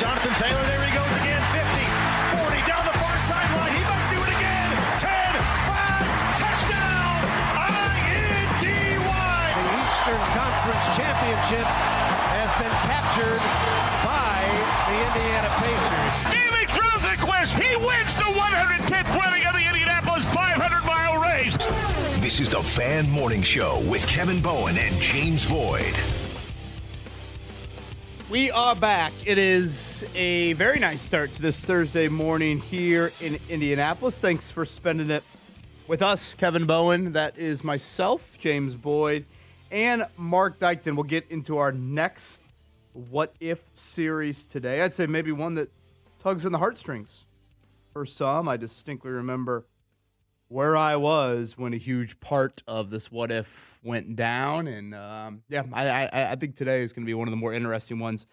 Jonathan Taylor, there he goes again. 50, 40, down the far sideline. He might do it again. 10, 5, touchdown, INDY. The Eastern Conference Championship has been captured by the Indiana Pacers. Daily throws a quest. He wins the 110th running of the Indianapolis 500-mile race. This is the Fan Morning Show with Kevin Bowen and James Boyd. We are back. It is a very nice start to this Thursday morning here in Indianapolis. Thanks for spending it with us, Kevin Bowen. That is myself, James Boyd, and Mark Dykton. We'll get into our next What If series today. I'd say maybe one that tugs on the heartstrings. For some, I distinctly remember where I was when a huge part of this What If went down. And I think today is going to be one of the more interesting ones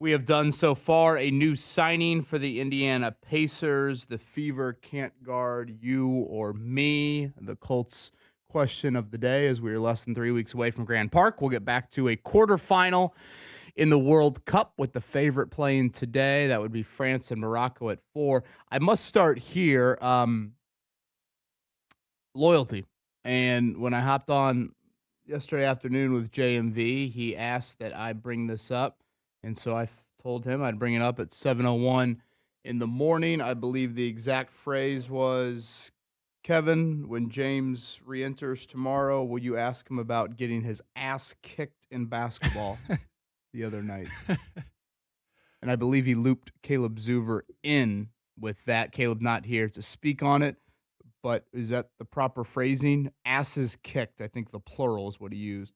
we have done so far. A new signing for the Indiana Pacers. The Fever can't guard you or me. The Colts question of the day, as we are less than 3 weeks away from Grand Park. We'll get back to a quarterfinal in the World Cup with the favorite playing today. That would be France and Morocco at 4. I must start here. Loyalty. And when I hopped on yesterday afternoon with JMV, he asked that I bring this up. And so I told him I'd bring it up at 7:01 in the morning. I believe the exact phrase was, Kevin, when James re-enters tomorrow, will you ask him about getting his ass kicked in basketball the other night? And I believe he looped Caleb Zuver in with that. Caleb not here to speak on it. But is that the proper phrasing? Asses kicked, I think the plural is what he used.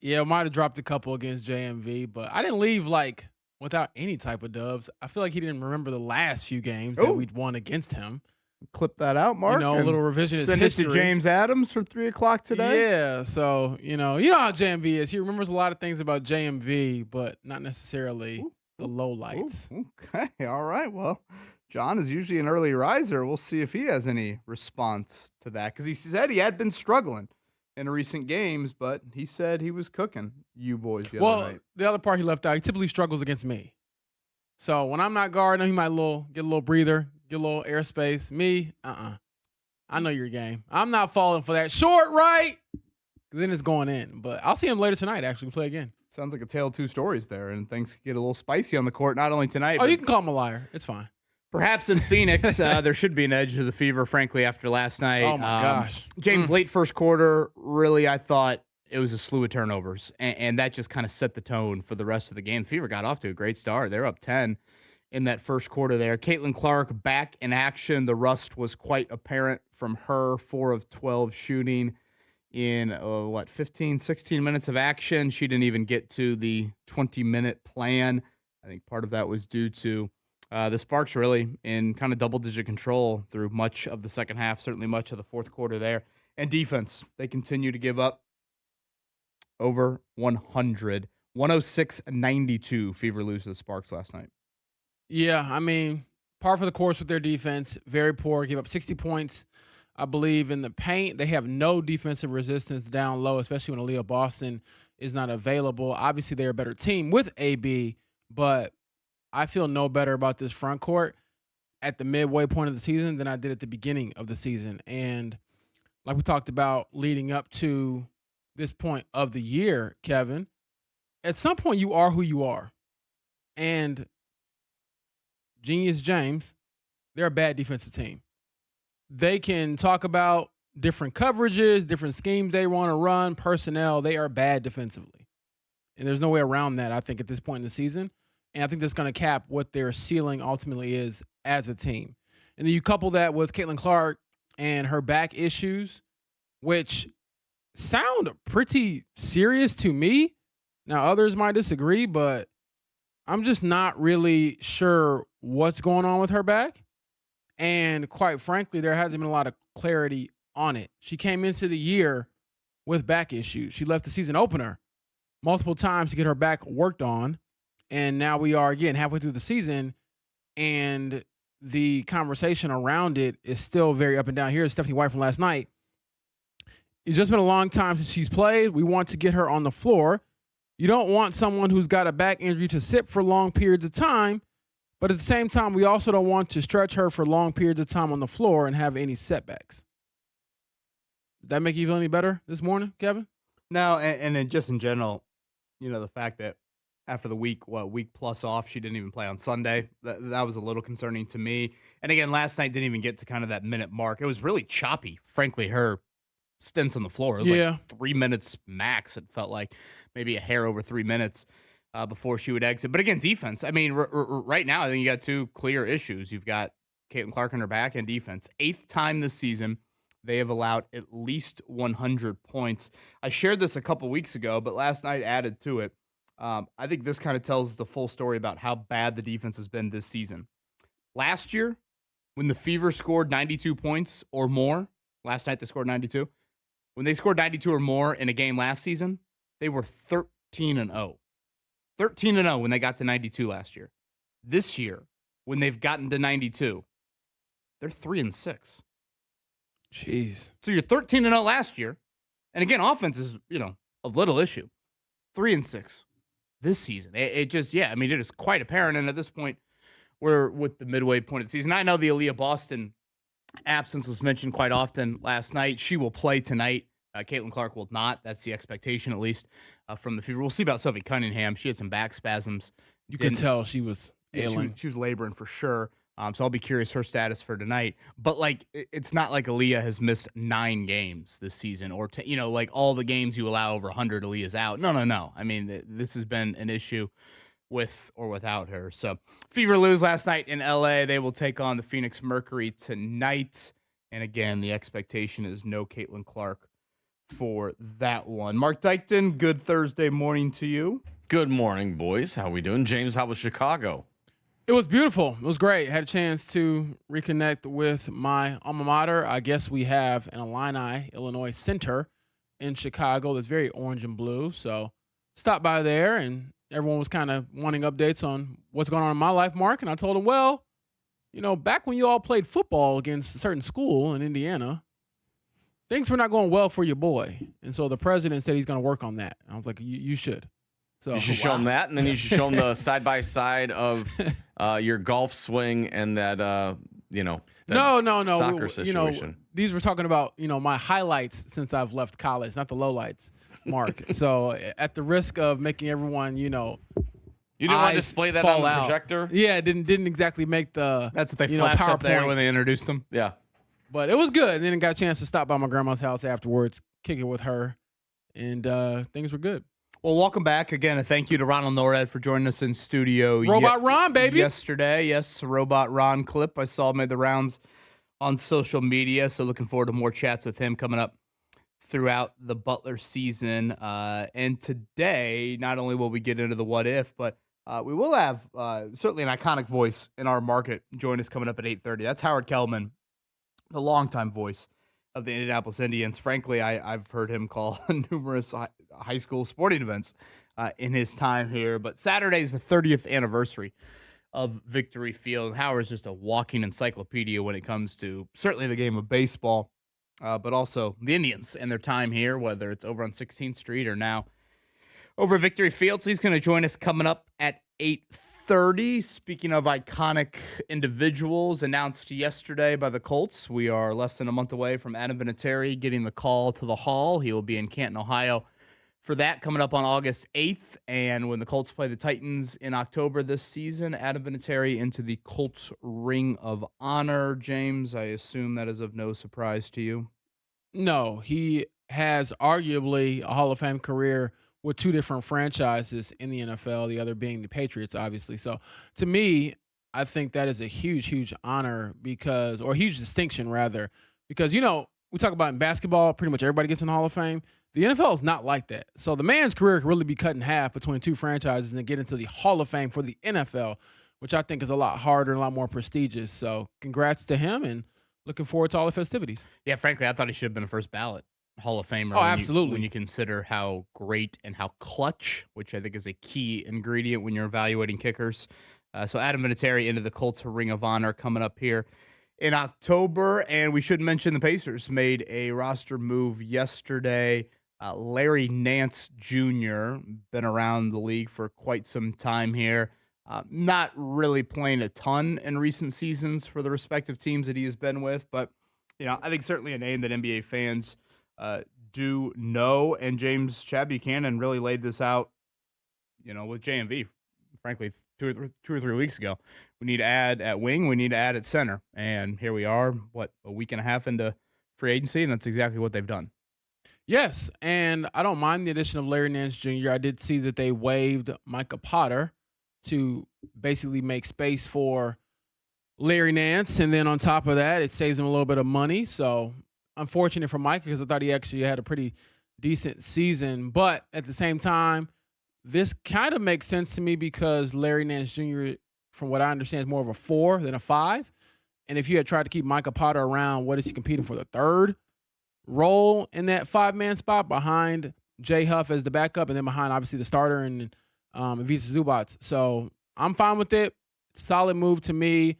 Yeah, I might have dropped a couple against JMV, but I didn't leave without any type of dubs. I feel like he didn't remember the last few games that we'd won against him. Clip that out, Mark. A little revisionist send history. Send it to James Adams for 3 o'clock today. Yeah, so you know how JMV is. He remembers a lot of things about JMV, but not necessarily the lowlights. Okay, all right. Well, John is usually an early riser. We'll see if he has any response to that, because he said he had been struggling in recent games, but he said he was cooking you boys the other night. The other part he left out, he typically struggles against me. So when I'm not guarding him, he might get a little breather, get a little airspace. Me, I know your game. I'm not falling for that short right, then it's going in. But I'll see him later tonight, actually. We'll play again. Sounds like a tale of two stories there, and things get a little spicy on the court, not only tonight. Oh, you can call him a liar. It's fine. Perhaps in Phoenix, there should be an edge to the Fever, frankly, after last night. Oh, my gosh. James, late first quarter, really, I thought it was a slew of turnovers, and that just kind of set the tone for the rest of the game. Fever got off to a great start. They're up 10 in that first quarter there. Caitlin Clark back in action. The rust was quite apparent from her, 4 of 12 shooting in, 15, 16 minutes of action. She didn't even get to the 20-minute plan. I think part of that was due to the Sparks really in kind of double-digit control through much of the second half, certainly much of the fourth quarter there. And defense, they continue to give up over 100. 106-92, Fever lose to the Sparks last night. Yeah, I mean, par for the course with their defense. Very poor. Give up 60 points, I believe, in the paint. They have no defensive resistance down low, especially when Aaliyah Boston is not available. Obviously, they're a better team with AB, but I feel no better about this front court at the midway point of the season than I did at the beginning of the season. And like we talked about leading up to this point of the year, Kevin, at some point you are who you are. And Genius James, they're a bad defensive team. They can talk about different coverages, different schemes they want to run, personnel. They are bad defensively. And there's no way around that, I think, at this point in the season. And I think that's going to cap what their ceiling ultimately is as a team. And then you couple that with Caitlin Clark and her back issues, which sound pretty serious to me. Now, others might disagree, but I'm just not really sure what's going on with her back. And quite frankly, there hasn't been a lot of clarity on it. She came into the year with back issues. She left the season opener multiple times to get her back worked on. And now we are, again, halfway through the season, and the conversation around it is still very up and down. Here's Stephanie White from last night. It's just been a long time since she's played. We want to get her on the floor. You don't want someone who's got a back injury to sit for long periods of time But at the same time, we also don't want to stretch her for long periods of time on the floor and have any setbacks. Did that make you feel any better this morning, Kevin? No, and then just in general, the fact that after the week plus off, she didn't even play on Sunday. That was a little concerning to me. And again, last night didn't even get to kind of that minute mark. It was really choppy, frankly, her stints on the floor. It was like 3 minutes max. It felt like maybe a hair over 3 minutes before she would exit. But again, defense. I mean, right now, I think you got two clear issues. You've got Caitlin Clark on her back and defense. 8th time this season, they have allowed at least 100 points. I shared this a couple weeks ago, but last night added to it. I think this kind of tells the full story about how bad the defense has been this season. Last year, when the Fever scored 92 points or more, last night they scored 92. When they scored 92 or more in a game last season, they were 13-0. 13-0 when they got to 92 last year. This year, when they've gotten to 92, they're 3-6. Jeez. So you're 13-0 last year. And again, offense is, a little issue. 3-6 this season. It is quite apparent. And at this point, we're with the midway point of the season. I know the Aaliyah Boston absence was mentioned quite often last night. She will play tonight. Caitlin Clark will not. That's the expectation, at least, from the Fever. We'll see about Sophie Cunningham. She had some back spasms. You could tell she was ailing. She was laboring for sure. So I'll be curious her status for tonight. But, it's not like Aaliyah has missed 9 games this season or, all the games you allow over 100, Aaliyah's out. No. I mean, this has been an issue with or without her. So Fever lose last night in L.A. They will take on the Phoenix Mercury tonight. And, again, the expectation is no Caitlin Clark for that one. Mark Dykton, good Thursday morning to you. Good morning, boys. How we doing? James, how was Chicago? It was beautiful. It was great. Had a chance to reconnect with my alma mater. I guess we have an Illini, Illinois Center in Chicago that's very orange and blue. So stopped by there, and everyone was kind of wanting updates on what's going on in my life, Mark. And I told them, well, back when you all played football against a certain school in Indiana, things were not going well for your boy. And so the president said he's going to work on that. And I was like, you should. So, you should show them that, and then you should show them the side-by-side of your golf swing and that, that No. soccer situation. These were talking about, my highlights since I've left college, not the lowlights, Mark. So at the risk of making everyone, you didn't want to display that on the projector? Yeah, it didn't exactly make the That's what they flashed up there PowerPoint. when they introduced them. Yeah. But it was good. And then I got a chance to stop by my grandma's house afterwards, kick it with her, and things were good. Well, welcome back again. A thank you to Ronald Norred for joining us in studio. Robot Ron, baby. Yesterday, yes, Robot Ron clip I saw made the rounds on social media. So looking forward to more chats with him coming up throughout the Butler season. And today, not only will we get into the what if, but we will have certainly an iconic voice in our market join us coming up at 8:30. That's Howard Kellman, the longtime voice of the Indianapolis Indians. Frankly, I've heard him call numerous high school sporting events in his time here. But Saturday is the 30th anniversary of Victory Field. Howard's just a walking encyclopedia when it comes to certainly the game of baseball, but also the Indians and their time here, whether it's over on 16th Street or now over at Victory Field. So he's going to join us coming up at 8:30. Speaking of iconic individuals announced yesterday by the Colts, we are less than a month away from Adam Vinatieri getting the call to the Hall. He will be in Canton, Ohio for that coming up on August 8th. And when the Colts play the Titans in October this season, Adam Vinatieri into the Colts Ring of Honor. James, I assume that is of no surprise to you. No, he has arguably a Hall of Fame career with 2 different franchises in the NFL, the other being the Patriots, obviously. So to me, I think that is a huge, huge honor or huge distinction, rather, because, we talk about in basketball, pretty much everybody gets in the Hall of Fame. The NFL is not like that. So the man's career can really be cut in half between 2 franchises and then get into the Hall of Fame for the NFL, which I think is a lot harder and a lot more prestigious. So congrats to him and looking forward to all the festivities. Yeah, frankly, I thought he should have been a first ballot Hall of Famer. Oh, absolutely. When you consider how great and how clutch, which I think is a key ingredient when you're evaluating kickers. So Adam Vinatieri into the Colts Ring of Honor coming up here in October. And we should mention the Pacers made a roster move yesterday. Larry Nance Jr., been around the league for quite some time here. Not really playing a ton in recent seasons for the respective teams that he has been with, but I think certainly a name that NBA fans do know. And James Chad Buchanan really laid this out, with JMV, frankly, two or three weeks ago. We need to add at wing. We need to add at center. And here we are, a week and a half into free agency, and that's exactly what they've done. Yes, and I don't mind the addition of Larry Nance Jr. I did see that they waived Micah Potter to basically make space for Larry Nance, and then on top of that, it saves him a little bit of money. So unfortunate for Micah because I thought he actually had a pretty decent season. But at the same time, this kind of makes sense to me because Larry Nance Jr., from what I understand, is more of a 4 than a 5. And if you had tried to keep Micah Potter around, what is he competing for, the third role in that 5-man spot behind Jay Huff as the backup and then behind, obviously, the starter and Ivica Zubac. So I'm fine with it. Solid move to me.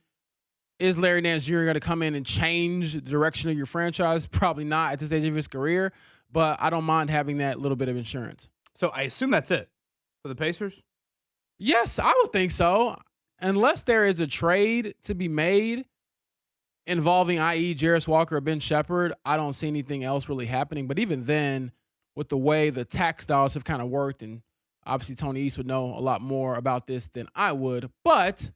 Is Larry Nance Jr. going to come in and change the direction of your franchise? Probably not at this stage of his career, but I don't mind having that little bit of insurance. So I assume that's it for the Pacers? Yes, I would think so. Unless there is a trade to be made involving, i.e., Jarris Walker or Ben Shepherd, I don't see anything else really happening. But even then, with the way the tax dollars have kind of worked, and obviously Tony East would know a lot more about this than I would, but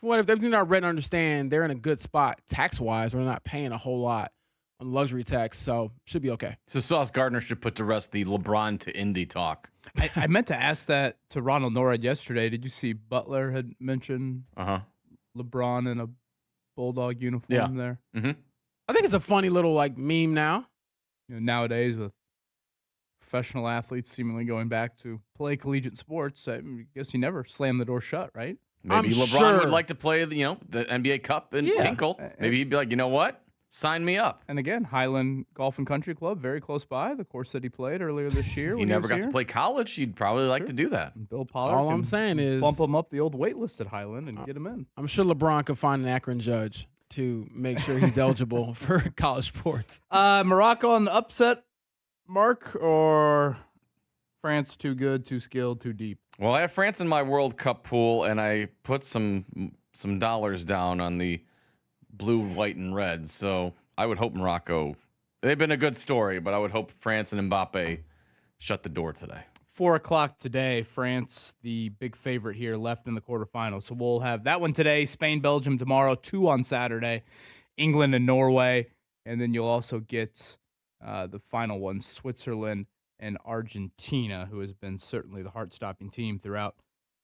from what if everything I read and understand, they're in a good spot tax-wise. We're not paying a whole lot on luxury tax, so should be okay. So Sauce Gardner should put to rest the LeBron to Indy talk. I meant to ask that to Ronald Norad yesterday. Did you see Butler had mentioned LeBron in a Bulldog uniform there? Mm-hmm. I think it's a funny little meme now. Nowadays with professional athletes seemingly going back to play collegiate sports, I guess you never slam the door shut, right? Maybe I'm LeBron sure. would like to play the NBA Cup in Hinkle. Maybe he'd be like, you know what? Sign me up. And again, Highland Golf and Country Club, very close by, the course that he played earlier this year. He never got to play college. He'd probably like to do that. And Bill Pollard. All I'm saying is bump him up the old wait list at Highland and get him in. I'm sure LeBron could find an Akron judge to make sure he's eligible for college sports. Morocco on the upset mark, or France too good, too skilled, too deep? Well, I have France in my World Cup pool, and I put some dollars down on the blue, white, and red. So I would hope Morocco. They've been a good story, but I would hope France and Mbappe shut the door today. 4:00 today. France, the big favorite here, left in the quarterfinals. So we'll have that one today. Spain, Belgium tomorrow. 2 on Saturday. England and Norway, and then you'll also get the final one, Switzerland and Argentina, who has been certainly the heart-stopping team throughout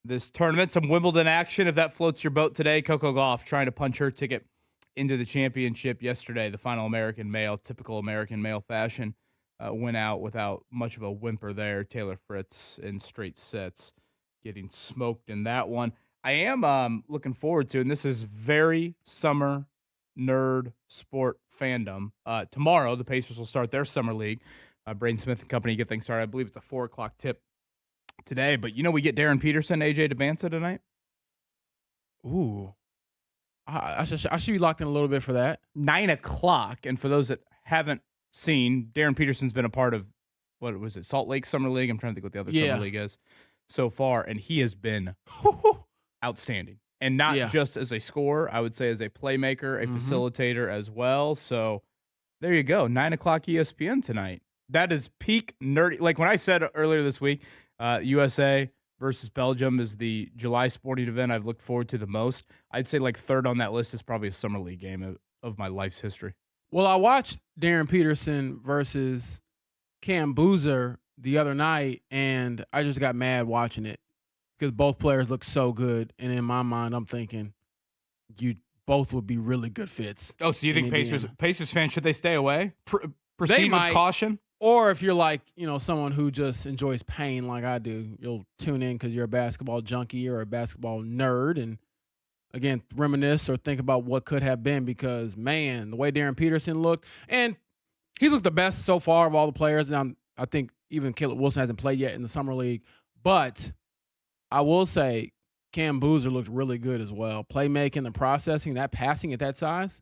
this tournament. Some Wimbledon action, if that floats your boat today. Coco Gauff trying to punch her ticket into the championship yesterday. The final American male, typical American male fashion, went out without much of a whimper there. Taylor Fritz in straight sets getting smoked in that one. I am looking forward to, and this is very summer nerd sport fandom. Tomorrow, the Pacers will start their summer league. Braden Smith and company get things started. I believe it's a 4:00 tip today. But we get Darren Peterson, AJ DeBanza tonight. Ooh. I should be locked in a little bit for that. 9:00. And for those that haven't seen, Darren Peterson's been a part of, what was it, Salt Lake Summer League? I'm trying to think what the other Summer League is so far. And he has been outstanding. And not just as a scorer, I would say as a playmaker, a facilitator as well. So there you go. 9:00 ESPN tonight. That is peak nerdy. Like when I said earlier this week, USA versus Belgium is the July sporting event I've looked forward to the most. I'd say third on that list is probably a summer league game of my life's history. Well, I watched Darren Peterson versus Cam Boozer the other night, and I just got mad watching it because both players look so good. And in my mind, I'm thinking you both would be really good fits. Oh, so you think Pacers fans, should they stay away? Proceed with caution? Or if you're like, someone who just enjoys pain like I do, you'll tune in because you're a basketball junkie or a basketball nerd and, again, reminisce or think about what could have been because, man, the way Darren Peterson looked, and he's looked the best so far of all the players. And I think even Caleb Wilson hasn't played yet in the Summer League. But I will say Cam Boozer looked really good as well. Playmaking, the processing, that passing at that size,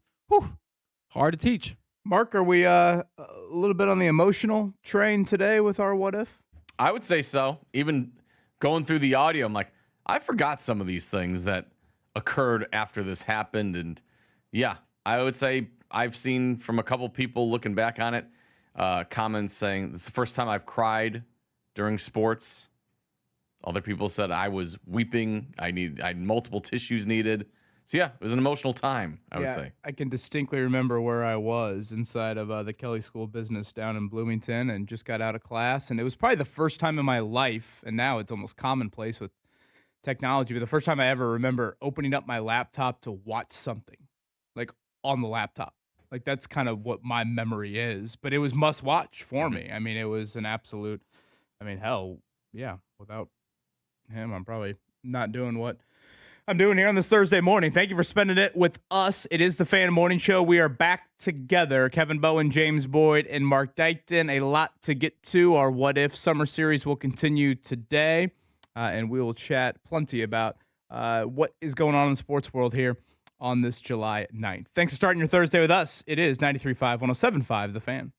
hard to teach. Mark, are we a little bit on the emotional train today with our what if? I would say so. Even going through the audio, I'm like, I forgot some of these things that occurred after this happened. And yeah, I would say I've seen from a couple people looking back on it, comments saying this is the first time I've cried during sports. Other people said I was weeping. I had multiple tissues needed. So yeah, it was an emotional time, I would say. I can distinctly remember where I was inside of the Kelly School of Business down in Bloomington and just got out of class. And it was probably the first time in my life, and now it's almost commonplace with technology, but the first time I ever remember opening up my laptop to watch something, like on the laptop. Like that's kind of what my memory is, but it was must watch for me. I mean, it was an absolute, hell, yeah, without him, I'm probably not doing what I'm doing here on this Thursday morning. Thank you for spending it with us. It is the Fan Morning Show. We are back together. Kevin Bowen, James Boyd, and Mark Dykton. A lot to get to. Our What If Summer Series will continue today, and we will chat plenty about what is going on in the sports world here on this July 9th. Thanks for starting your Thursday with us. It is 93.5, 107.5, The Fan.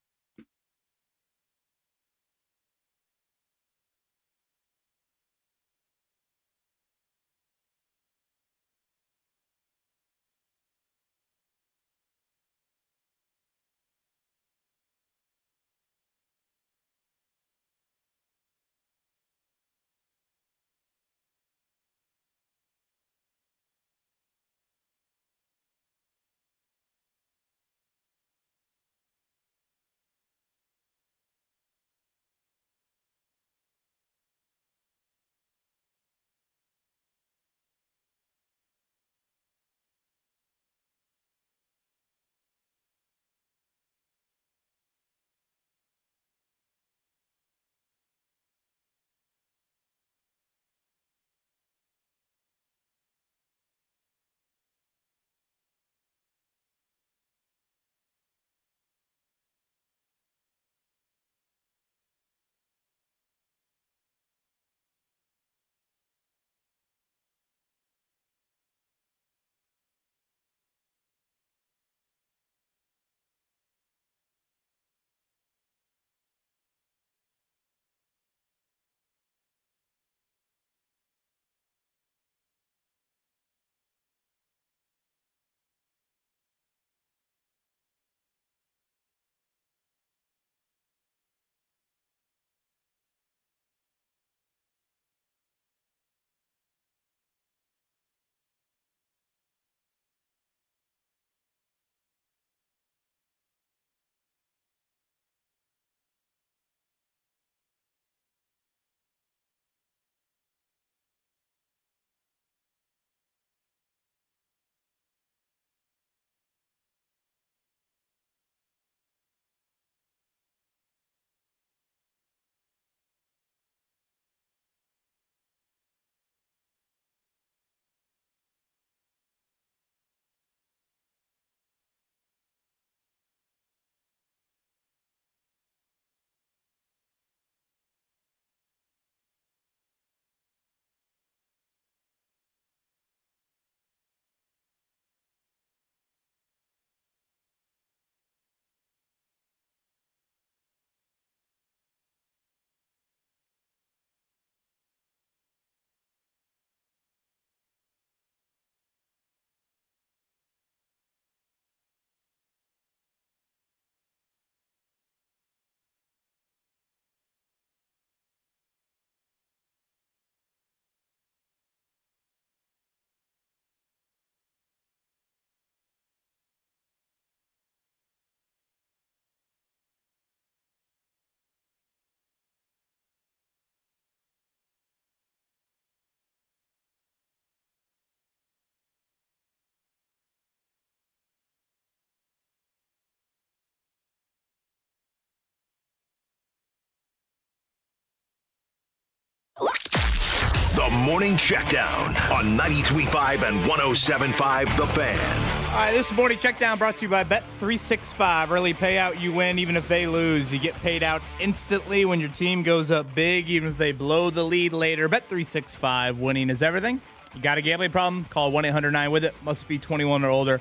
The Morning Checkdown on 93.5 and 107.5 The Fan. All right, this Morning Checkdown brought to you by Bet365. Early payout, you win even if they lose. You get paid out instantly when your team goes up big, even if they blow the lead later. Bet365, winning is everything. You got a gambling problem? Call 1-800-9-WITH-IT. Must be 21 or older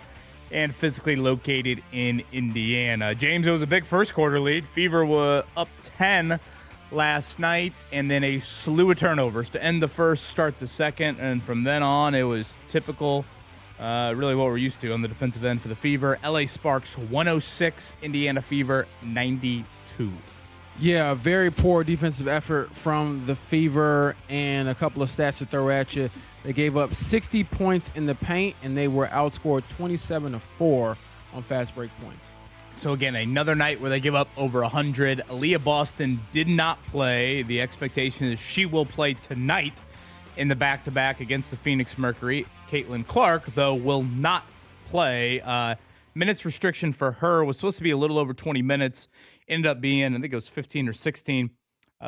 and physically located in Indiana. James, it was a big first quarter lead. Fever was up 10 last night, and then a slew of turnovers to end the first, start the second, and from then on, it was typical, really what we're used to on the defensive end for the Fever. LA Sparks 106, Indiana Fever 92. Yeah, very poor defensive effort from the Fever, and a couple of stats to throw at you. They gave up 60 points in the paint, and they were outscored 27-4 on fast break points. So again, another night where they give up over 100. Aaliyah Boston did not play. The expectation is she will play tonight in the back-to-back against the Phoenix Mercury. Caitlin Clark, though, will not play. Minutes restriction for her was supposed to be a little over 20 minutes. Ended up being, I think it was 15 or 16,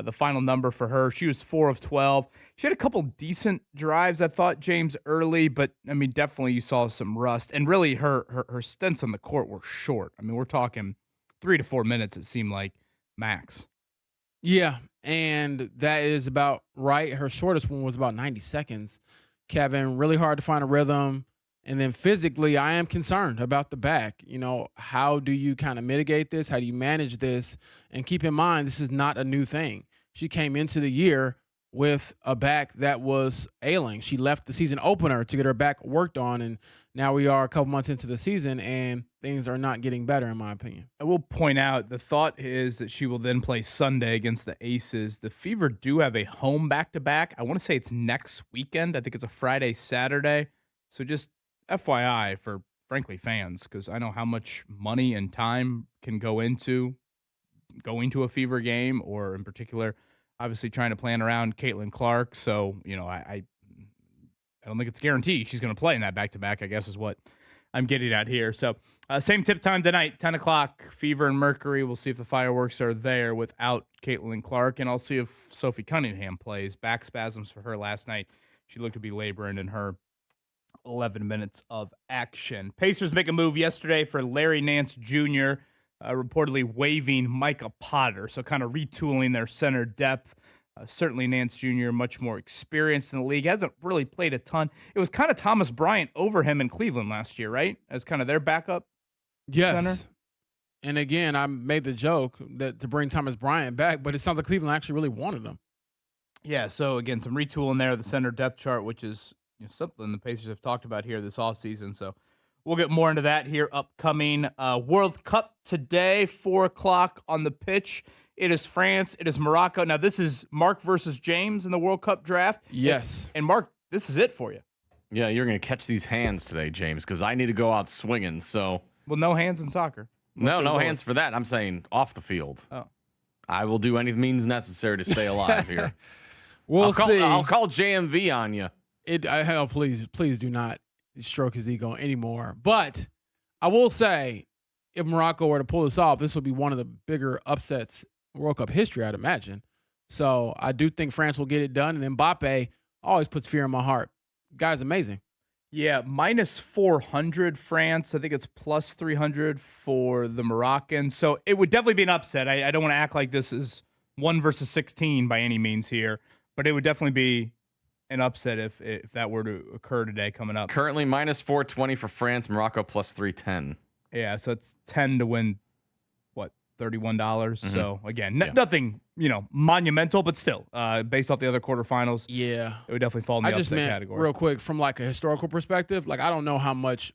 the final number for her. She was 4 of 12. She had a couple decent drives, I thought, James, early, but, I mean, definitely you saw some rust. And really, her stints on the court were short. I mean, we're talking 3 to 4 minutes, it seemed like, max. Yeah, and that is about right. Her shortest one was about 90 seconds. Kevin, really hard to find a rhythm. And then physically, I am concerned about the back. You know, how do you kind of mitigate this? How do you manage this? And keep in mind, this is not a new thing. She came into the year with a back that was ailing. She left the season opener to get her back worked on, and now we are a couple months into the season, and things are not getting better, in my opinion. I will point out, the thought is that she will then play Sunday against the Aces. The Fever do have a home back-to-back. I want to say it's next weekend. I think it's a Friday, Saturday. So just FYI for, frankly, fans, because I know how much money and time can go into going to a Fever game, or in particular, obviously trying to plan around Caitlin Clark. So, you know, I don't think it's guaranteed she's going to play in that back-to-back, I guess is what I'm getting at here. So, same tip time tonight, 10 o'clock, Fever and Mercury. We'll see if the fireworks are there without Caitlin Clark, and I'll see if Sophie Cunningham plays. Back spasms for her last night. She looked to be laboring in her 11 minutes of action. Pacers make a move yesterday for Larry Nance Jr., reportedly waiving Micah Potter, so kind of retooling their center depth. Certainly Nance Jr., much more experienced in the league, hasn't really played a ton. It was kind of Thomas Bryant over him in Cleveland last year, right? As kind of their backup center. And again, I made the joke that to bring Thomas Bryant back, but it sounds like Cleveland actually really wanted him. Yeah, so again, some retooling there, the center depth chart, which is something the Pacers have talked about here this offseason. So we'll get more into that here upcoming. World Cup today, 4 o'clock on the pitch. It is France. It is Morocco. Now, this is Mark versus James in the World Cup draft. Yes. And Mark, this is it for you. Yeah, you're going to catch these hands today, James, because I need to go out swinging. So, well, no hands in soccer. No hands for that. I'm saying off the field. Oh. I will do any means necessary to stay alive here. We'll see. I'll call JMV on you. Please do not stroke his ego anymore. But I will say, if Morocco were to pull this off, this would be one of the bigger upsets in World Cup history, I'd imagine. So I do think France will get it done. And Mbappe always puts fear in my heart. Guy's amazing. Yeah, minus 400 France. I think it's plus 300 for the Moroccans. So it would definitely be an upset. I don't want to act like this is 1 versus 16 by any means here, but it would definitely be an upset if that were to occur today coming up. Currently minus 420 for France, Morocco plus 310. Yeah, so it's 10 to win, what, $31? Mm-hmm. So, again, nothing, monumental, but still, based off the other quarterfinals, Yeah. it would definitely fall in the I just upset meant, category. real quick, from like a historical perspective, like I don't know how much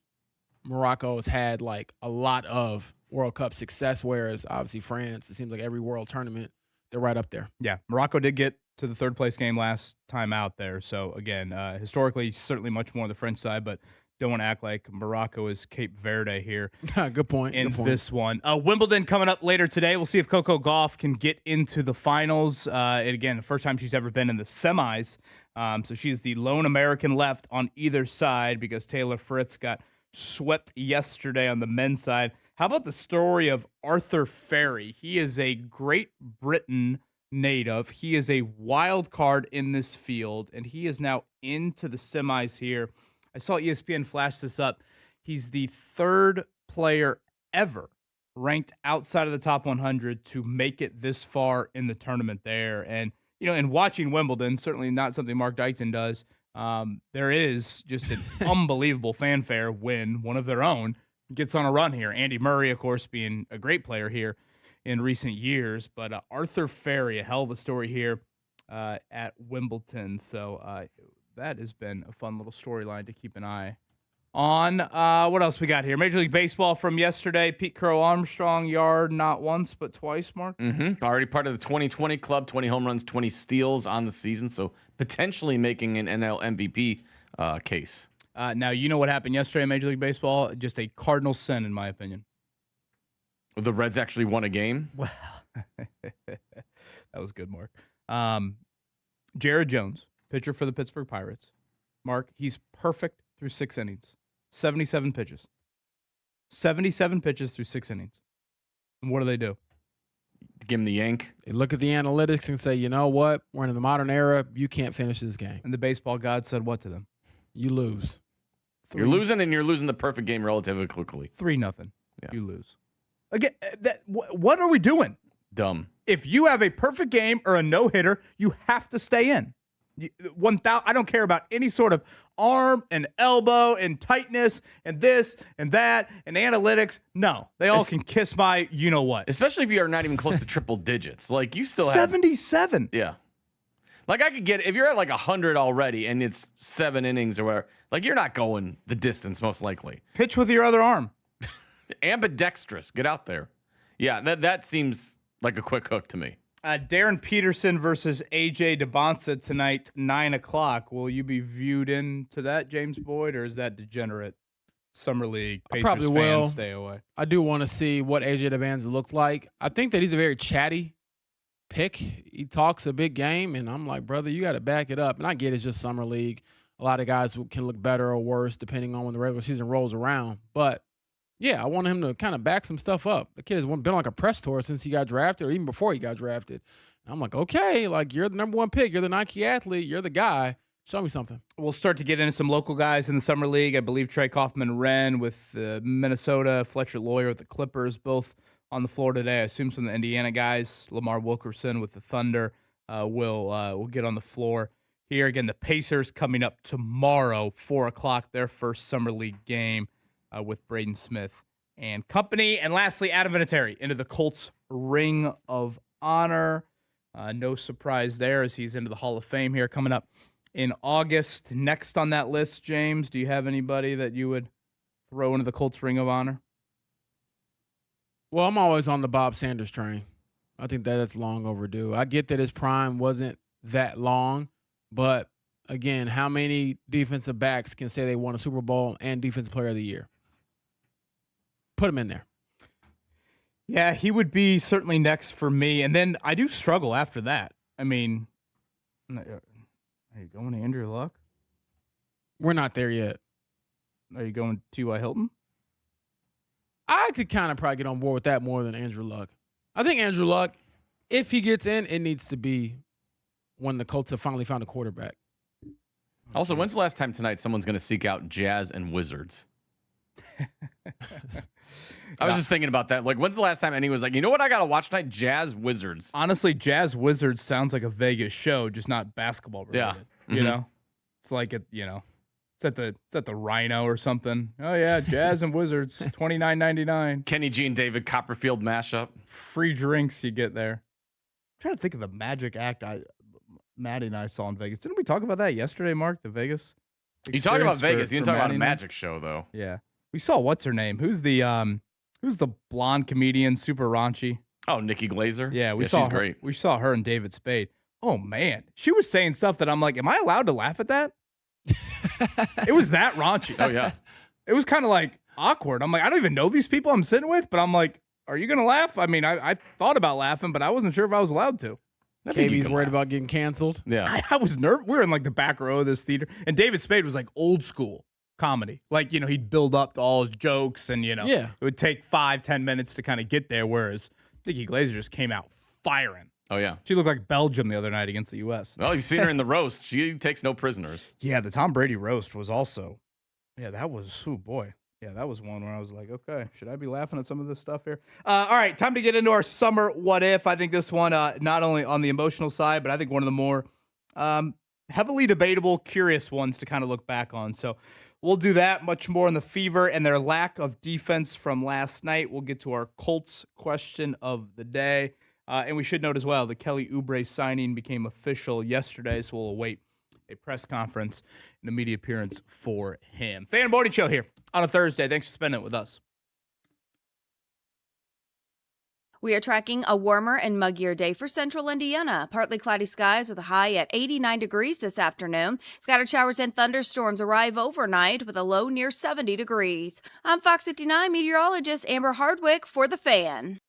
Morocco has had like a lot of World Cup success, whereas obviously France, it seems like every world tournament, they're right up there. Yeah, Morocco did get to the third place game last time out there. So, again, historically, certainly much more on the French side, but don't want to act like Morocco is Cape Verde here. Good point. In this one. Wimbledon coming up later today. We'll see if Coco Gauff can get into the finals. And again, the first time she's ever been in the semis. So she's the lone American left on either side because Taylor Fritz got swept yesterday on the men's side. How about the story of Arthur Ferry? He is a Great Britain native. He is a wild card in this field, and he is now into the semis here. I saw ESPN flash this up. He's the third player ever ranked outside of the top 100 to make it this far in the tournament there. And, in watching Wimbledon, certainly not something Mark Dykton does, there is just an unbelievable fanfare when one of their own gets on a run here. Andy Murray, of course, being a great player here in recent years. But Arthur Ferry, a hell of a story here at Wimbledon. So that has been a fun little storyline to keep an eye on. What else we got here? Major League Baseball from yesterday. Pete Crow Armstrong yard not once but twice, Mark. Already part of the 2020 club, 20 home runs, 20 steals on the season, so potentially making an NL MVP case. Now, you know what happened yesterday in Major League Baseball? Just a cardinal sin, in my opinion. The Reds actually won a game. Well, that was good, Mark. Jared Jones, pitcher for the Pittsburgh Pirates. Mark, he's perfect through 6 innings. 77 pitches. 77 pitches through 6 innings. And what do? Give him the yank. They look at the analytics and say, you know what? We're in the modern era. You can't finish this game. And the baseball god said what to them? You lose. You're losing, and you're losing the perfect game relatively quickly. 3-0. Yeah. You lose. Again, what are we doing? Dumb. If you have a perfect game or a no-hitter, you have to stay in. 1,000. I don't care about any sort of arm and elbow and tightness and this and that and analytics. No, they all can kiss my you-know-what. Especially if you are not even close to triple digits. Like, you still have 77. Yeah. Like, I could get, if you're at like 100 already and it's 7 innings or whatever, like, you're not going the distance most likely. Pitch with your other arm. Ambidextrous. Get out there. Yeah, that seems like a quick hook to me. Darren Peterson versus AJ DeBonsa tonight, 9 o'clock. Will you be viewed into that, James Boyd, or is that degenerate Summer League Pacers probably fans will. stay away? I do want to see what AJ DeBonsa looked like. I think that he's a very chatty pick. He talks a big game, and I'm like, brother, you got to back it up. And I get it's just Summer League. A lot of guys can look better or worse depending on when the regular season rolls around. But, yeah, I want him to kind of back some stuff up. The kid has been on like a press tour since he got drafted or even before he got drafted. And I'm like, okay, like you're the number 1 pick. You're the Nike athlete. You're the guy. Show me something. We'll start to get into some local guys in the Summer League. I believe Trey Kaufman-Renn with Minnesota, Fletcher Lawyer with the Clippers, both on the floor today. I assume some of the Indiana guys, Lamar Wilkerson with the Thunder, will get on the floor here. Again, the Pacers coming up tomorrow, 4 o'clock, their first Summer League game with Braden Smith and company. And lastly, Adam Vinatieri into the Colts Ring of Honor. No surprise there as he's into the Hall of Fame here coming up in August. Next on that list, James, do you have anybody that you would throw into the Colts Ring of Honor? Well, I'm always on the Bob Sanders train. I think that's long overdue. I get that his prime wasn't that long, but again, how many defensive backs can say they won a Super Bowl and Defensive Player of the Year? Put him in there. Yeah, he would be certainly next for me. And then I do struggle after that. I mean, are you going to Andrew Luck? We're not there yet. Are you going to T.Y. Hilton? I could kind of probably get on board with that more than Andrew Luck. I think Andrew Luck, if he gets in, it needs to be when the Colts have finally found a quarterback. Also, when's the last time tonight someone's going to seek out Jazz and Wizards? I was just thinking about that. Like, when's the last time anyone was like, you know what I got to watch tonight? Jazz Wizards. Honestly, Jazz Wizards sounds like a Vegas show, just not basketball related. Yeah. Mm-hmm. You know? It's like it's at the Rhino or something. Oh yeah, Jazz and Wizards, $29.99. Kenny G and David Copperfield mashup. Free drinks you get there. I'm trying to think of the magic act Maddie and I saw in Vegas. Didn't we talk about that yesterday, Mark? The Vegas. You talk about Vegas. For You didn't talk about a Maddie and I? magic show though. Yeah, we saw what's her name? Who's the blonde comedian, super raunchy? Oh, Nikki Glazer. Yeah, we saw she's her. great. We saw her and David Spade. Oh man, she was saying stuff that I'm like, am I allowed to laugh at that? It was that raunchy. Oh yeah. It was kind of like awkward. I'm like, I don't even know these people I'm sitting with, but I'm like, are you gonna laugh? I mean, I thought about laughing, but I wasn't sure if I was allowed to. I think you KB's can worried laugh. about getting canceled. Yeah. I was nervous. We were in like the back row of this theater, and David Spade was like old school comedy. Like, he'd build up to all his jokes, and Yeah. it would take 5-10 minutes to kind of get there. Whereas Nikki Glazer just came out firing. Oh yeah. She looked like Belgium the other night against the U.S. Well, you've seen her in the roast. She takes no prisoners. Yeah, the Tom Brady roast was also, that was, oh boy. Yeah, that was one where I was like, okay, should I be laughing at some of this stuff here? All right, time to get into our summer what if. I think this one, not only on the emotional side, but I think one of the more heavily debatable, curious ones to kind of look back on. So We'll do that, much more on the Fever and their lack of defense from last night. We'll get to our Colts question of the day. And we should note as well, the Kelly Oubre signing became official yesterday, so we'll await a press conference and a media appearance for him. Fan Morning Show here on a Thursday. Thanks for spending it with us. We are tracking a warmer and muggier day for central Indiana. Partly cloudy skies with a high at 89 degrees this afternoon. Scattered showers and thunderstorms arrive overnight with a low near 70 degrees. I'm Fox 59 meteorologist Amber Hardwick for The Fan.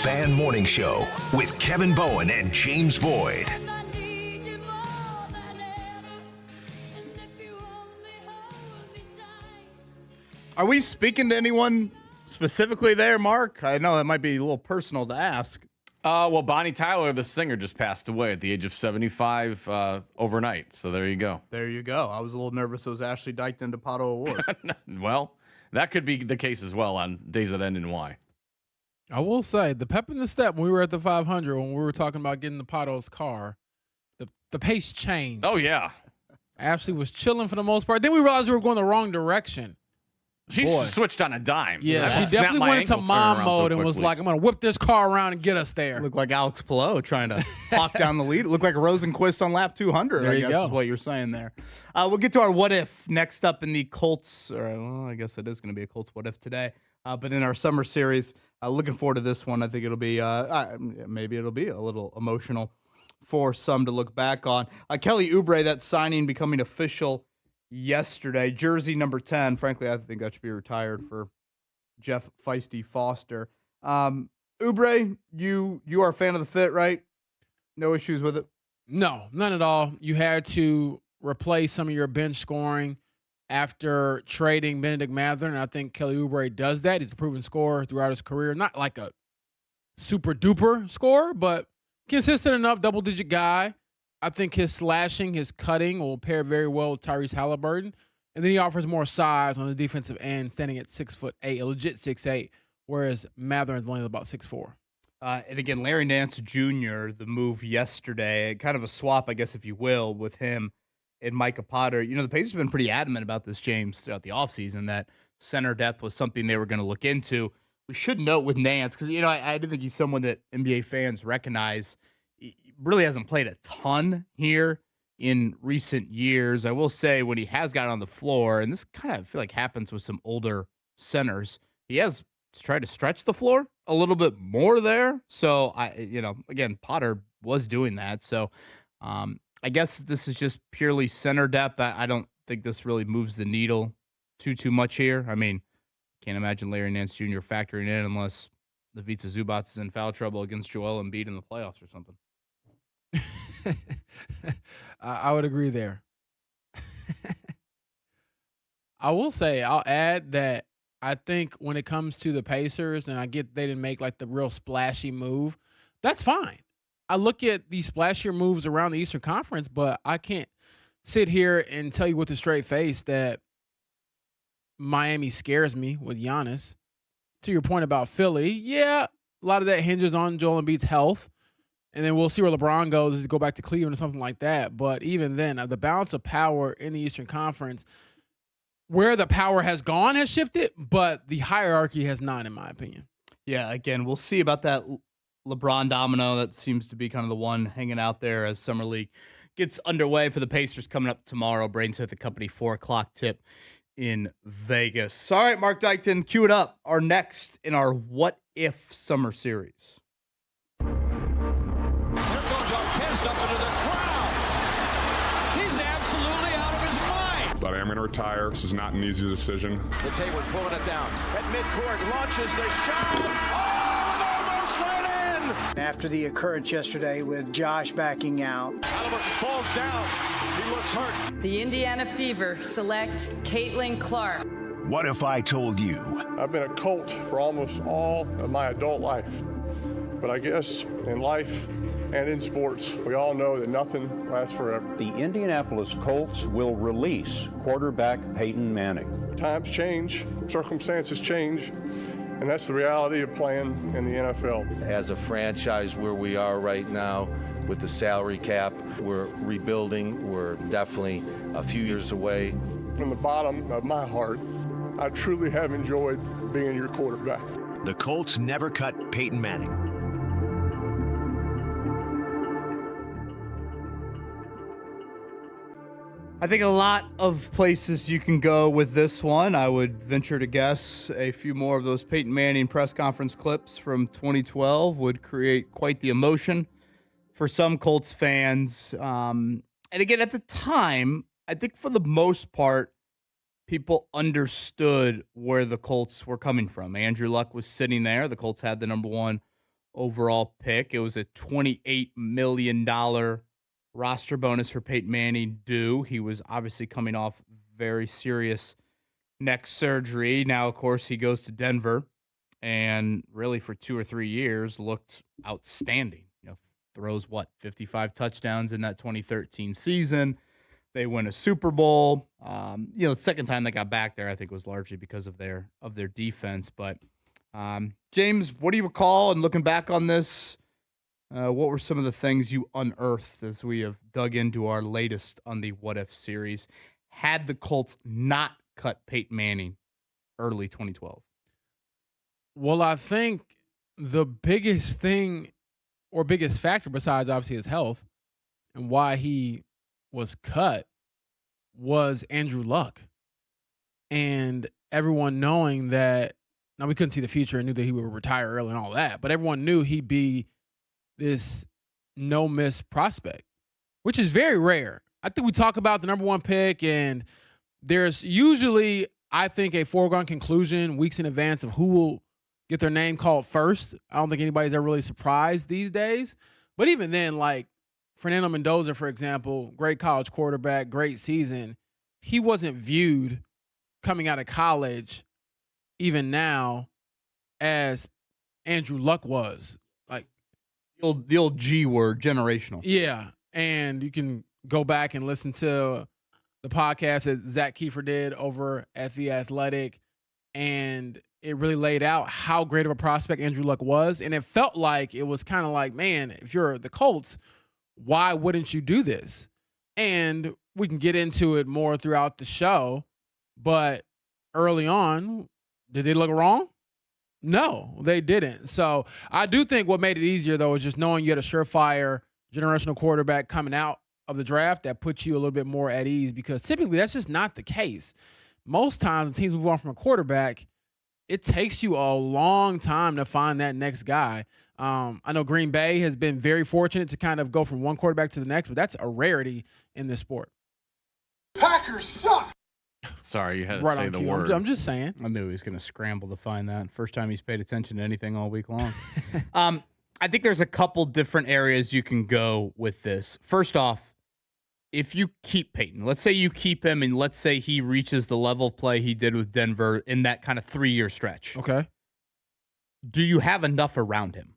Fan Morning Show with Kevin Bowen and James Boyd. Are we speaking to anyone specifically there, Mark? I know that might be a little personal to ask. Well, Bonnie Tyler, the singer, just passed away at the age of 75 overnight. So there you go. There you go. I was a little nervous it was Ashley Dykton DePato Award. Well, that could be the case as well on days that end in Y. I will say the pep in the step when we were at the 500 when we were talking about getting the Pato's car, the pace changed. Oh, yeah. Ashley was chilling for the most part. Then we realized we were going the wrong direction. She switched on a dime. Yeah, I she snapped definitely my went into ankle mom turnaround so mode and was quickly. like, I'm going to whip this car around and get us there. Looked like Alex Palou trying to hawk down the lead. It looked like Rosenquist on lap 200, There I you guess go. is what you're saying there. We'll get to our what if next up in the Colts. Well, I guess it is going to be a Colts what if today. But in our summer series, looking forward to this one. I think it'll be, maybe it'll be a little emotional for some to look back on. Kelly Oubre, that signing becoming official yesterday. Jersey number 10. Frankly, I think that should be retired for Jeff Feisty Foster. Oubre, you are a fan of the fit, right? No issues with it? No, none at all. You had to replace some of your bench scoring after trading Benedict Mather, and I think Kelly Oubre does that. He's a proven scorer throughout his career. Not like a super duper scorer, but consistent enough, double-digit guy. I think his slashing, his cutting will pair very well with Tyrese Halliburton. And then he offers more size on the defensive end, standing at 6'8", a legit 6'8", whereas Mather is only about 6'4". And again, Larry Nance Jr., the move yesterday, kind of a swap, I guess, if you will, with him and Micah Potter. You know, the Pacers have been pretty adamant about this, James, throughout the offseason, that center depth was something they were going to look into. We should note with Nance, because, you know, I do think he's someone that NBA fans recognize. He really hasn't played a ton here in recent years. I will say when he has gotten on the floor, and this kind of I feel like happens with some older centers, he has tried to stretch the floor a little bit more there. So again, Potter was doing that. So I guess this is just purely center depth. I don't think this really moves the needle too much here. I mean, can't imagine Larry Nance Jr. factoring in unless the Ivica Zubac is in foul trouble against Joel Embiid in the playoffs or something. I would agree there. I will say, I'll add that I think when it comes to the Pacers, and I get they didn't make like the real splashy move, that's fine. I look at these splashier moves around the Eastern Conference, but I can't sit here and tell you with a straight face that Miami scares me with Giannis. To your point about Philly, yeah, a lot of that hinges on Joel Embiid's health. And then we'll see where LeBron goes as he go back to Cleveland or something like that. But even then, the balance of power in the Eastern Conference, where the power has gone has shifted, but the hierarchy has not, in my opinion. Yeah, again, we'll see about that LeBron domino. That seems to be kind of the one hanging out there as Summer League gets underway for the Pacers coming up tomorrow. Braden Smith and Company, 4 o'clock tip in Vegas. All right, Mark Dykton, cue it up. Our next in our What If Summer Series. But I am going to retire. This is not an easy decision. It's Hayward pulling it down. At midcourt, launches the shot. Oh, it almost went in! After the occurrence yesterday with Josh backing out. Halliburton falls down. He looks hurt. The Indiana Fever select Caitlin Clark. What if I told you? I've been a Colt for almost all of my adult life. But I guess in life and in sports, we all know that nothing lasts forever. The Indianapolis Colts will release quarterback Peyton Manning. Times change, circumstances change, and that's the reality of playing in the NFL. As a franchise where we are right now with the salary cap, we're rebuilding. We're definitely a few years away. From the bottom of my heart, I truly have enjoyed being your quarterback. The Colts never cut Peyton Manning. I think a lot of places you can go with this one. I would venture to guess a few more of those Peyton Manning press conference clips from 2012 would create quite the emotion for some Colts fans. And again, at the time, I think for the most part, people understood where the Colts were coming from. Andrew Luck was sitting there. The Colts had the number 1 overall pick. It was a $28 million roster bonus for Peyton Manning due. He was obviously coming off very serious neck surgery. Now, of course, he goes to Denver and really for 2 or 3 years looked outstanding. Throws 55 touchdowns in that 2013 season. They win a Super Bowl. The second time they got back there, I think, was largely because of their defense. But James, what do you recall? And looking back on this, what were some of the things you unearthed as we have dug into our latest on the What If series? Had the Colts not cut Peyton Manning early 2012? Well, I think the biggest thing or biggest factor besides obviously his health and why he was cut was Andrew Luck. And everyone knowing that, now we couldn't see the future and knew that he would retire early and all that, but everyone knew he'd be this no-miss prospect, which is very rare. I think we talk about the number one pick, and there's usually, I think, a foregone conclusion weeks in advance of who will get their name called first. I don't think anybody's ever really surprised these days. But even then, like Fernando Mendoza, for example, great college quarterback, great season. He wasn't viewed coming out of college, even now, as Andrew Luck was. Like the old G word, generational. Yeah, and you can go back and listen to the podcast that Zach Kiefer did over at The Athletic, and it really laid out how great of a prospect Andrew Luck was. And it felt like it was kind of like, man, if you're the Colts, why wouldn't you do this? And we can get into it more throughout the show, but early on, did they look wrong? No, they didn't. So I do think what made it easier, though, is just knowing you had a surefire generational quarterback coming out of the draft that puts you a little bit more at ease, because typically that's just not the case. Most times when teams move on from a quarterback, it takes you a long time to find that next guy. I know Green Bay has been very fortunate to kind of go from one quarterback to the next, but that's a rarity in this sport. Packers suck. Sorry, you had to Right say on the cue. word. I'm just saying. I knew he was going to scramble to find that. First time he's paid attention to anything all week long. I think there's a couple different areas you can go with this. First off, if you keep Peyton, let's say you keep him and let's say he reaches the level of play he did with Denver in that kind of 3-year stretch. Okay. Do you have enough around him?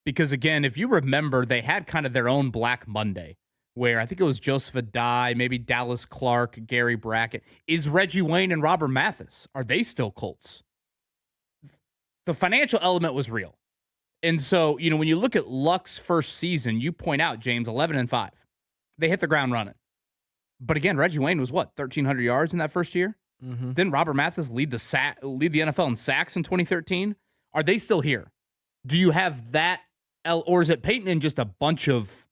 Because, again, if you remember, they had kind of their own Black Monday where I think it was Joseph Adai, maybe Dallas Clark, Gary Brackett. Is Reggie Wayne and Robert Mathis, are they still Colts? The financial element was real. And so, when you look at Luck's first season, you point out, James, 11-5. They hit the ground running. But again, Reggie Wayne was 1,300 yards in that first year? Mm-hmm. Didn't Robert Mathis lead the NFL in sacks in 2013? Are they still here? Do you have that, or is it Peyton and just a bunch of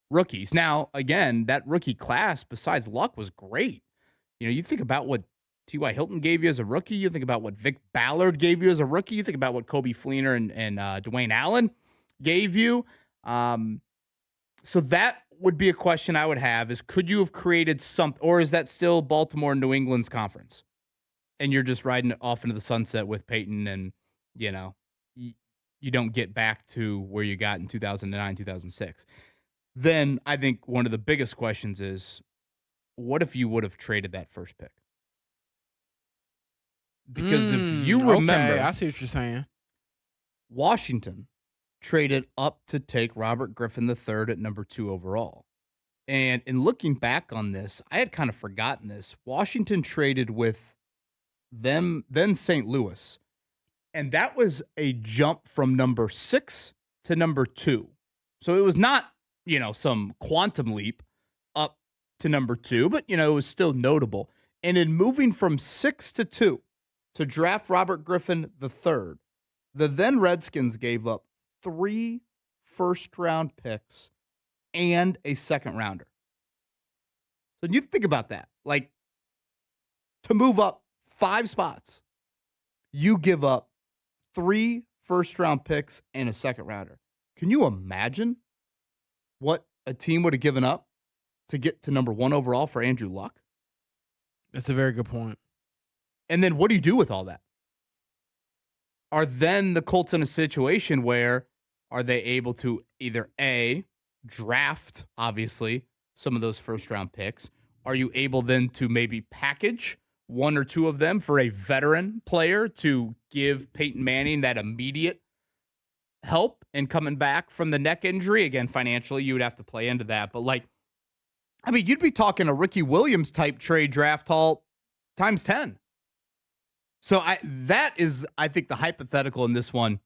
rookies? Now, again, that rookie class, besides Luck, was great. You think about what T.Y. Hilton gave you as a rookie. You think about what Vic Ballard gave you as a rookie. You think about what Kobe Fleener and Dwayne Allen gave you. So that would be a question I would have is, could you have created something, or is that still Baltimore and New England's conference? And you're just riding it off into the sunset with Peyton and, you don't get back to where you got in 2009, 2006. Then I think one of the biggest questions is, what if you would have traded that first pick? Because if you remember, okay, I see what you're saying. Washington traded up to take Robert Griffin III at number 2 overall. And in looking back on this, I had kind of forgotten this. Washington traded with them, then St. Louis. And that was a jump from number 6 to number 2. So it was not, some quantum leap up to number 2, but, it was still notable. And in moving from 6 to 2 to draft Robert Griffin III, the then Redskins gave up 3 first-round picks and a second-rounder. So you think about that. Like, to move up 5 spots, you give up 3 first-round picks and a second-rounder. Can you imagine what a team would have given up to get to number 1 overall for Andrew Luck? That's a very good point. And then what do you do with all that? Are then the Colts in a situation where are they able to either A, draft, obviously, some of those first-round picks? Are you able then to maybe package one or two of them for a veteran player to give Peyton Manning that immediate help in coming back from the neck injury? Again, financially, you would have to play into that. But, you'd be talking a Ricky Williams-type trade draft haul times 10. So that is, I think, the hypothetical in this one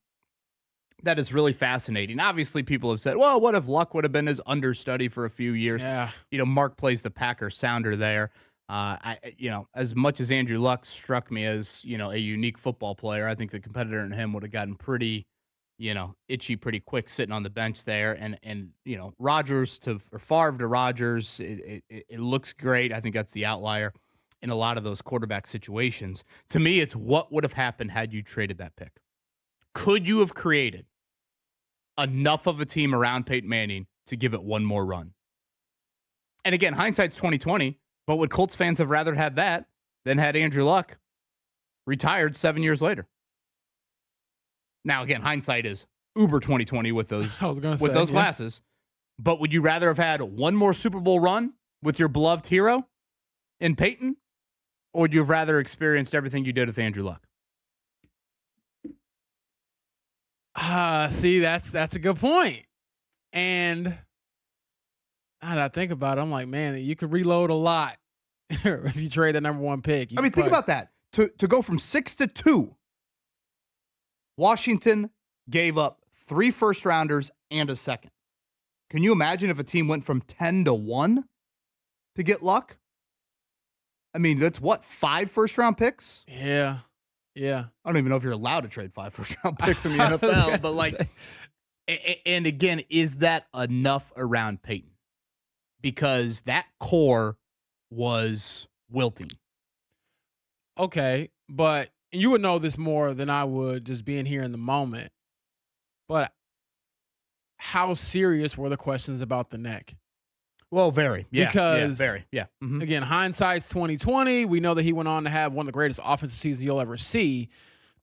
that is really fascinating. Obviously, people have said, well, what if Luck would have been his understudy for a few years? Yeah. Mark plays the Packer sounder there. As much as Andrew Luck struck me as, a unique football player, I think the competitor in him would have gotten pretty, itchy pretty quick sitting on the bench there. And Rodgers or Favre to Rodgers, it looks great. I think that's the outlier in a lot of those quarterback situations. To me, it's what would have happened had you traded that pick. Could you have created enough of a team around Peyton Manning to give it one more run? And again, hindsight's 20/20, but would Colts fans have rather had that than had Andrew Luck retired 7 years later? Now, again, hindsight is uber 20/20 with those glasses. But would you rather have had one more Super Bowl run with your beloved hero in Peyton, or would you have rather experienced everything you did with Andrew Luck? See, that's a good point. And now that I think about it, I'm like, man, you could reload a lot if you trade the number one pick. Think about that. To go from 6-2, Washington gave up 3 first-rounders and a second. Can you imagine if a team went from 10-1 to get Luck? That's what, 5 first-round picks? Yeah. I don't even know if you're allowed to trade 5 first-round picks in the NFL, but and again, is that enough around Peyton? Because that core was wilting. Okay, but you would know this more than I would just being here in the moment. But how serious were the questions about the neck? Well, very. Yeah. Because very. Yeah. Mm-hmm. Again, hindsight's 20/20. We know that he went on to have one of the greatest offensive seasons you'll ever see.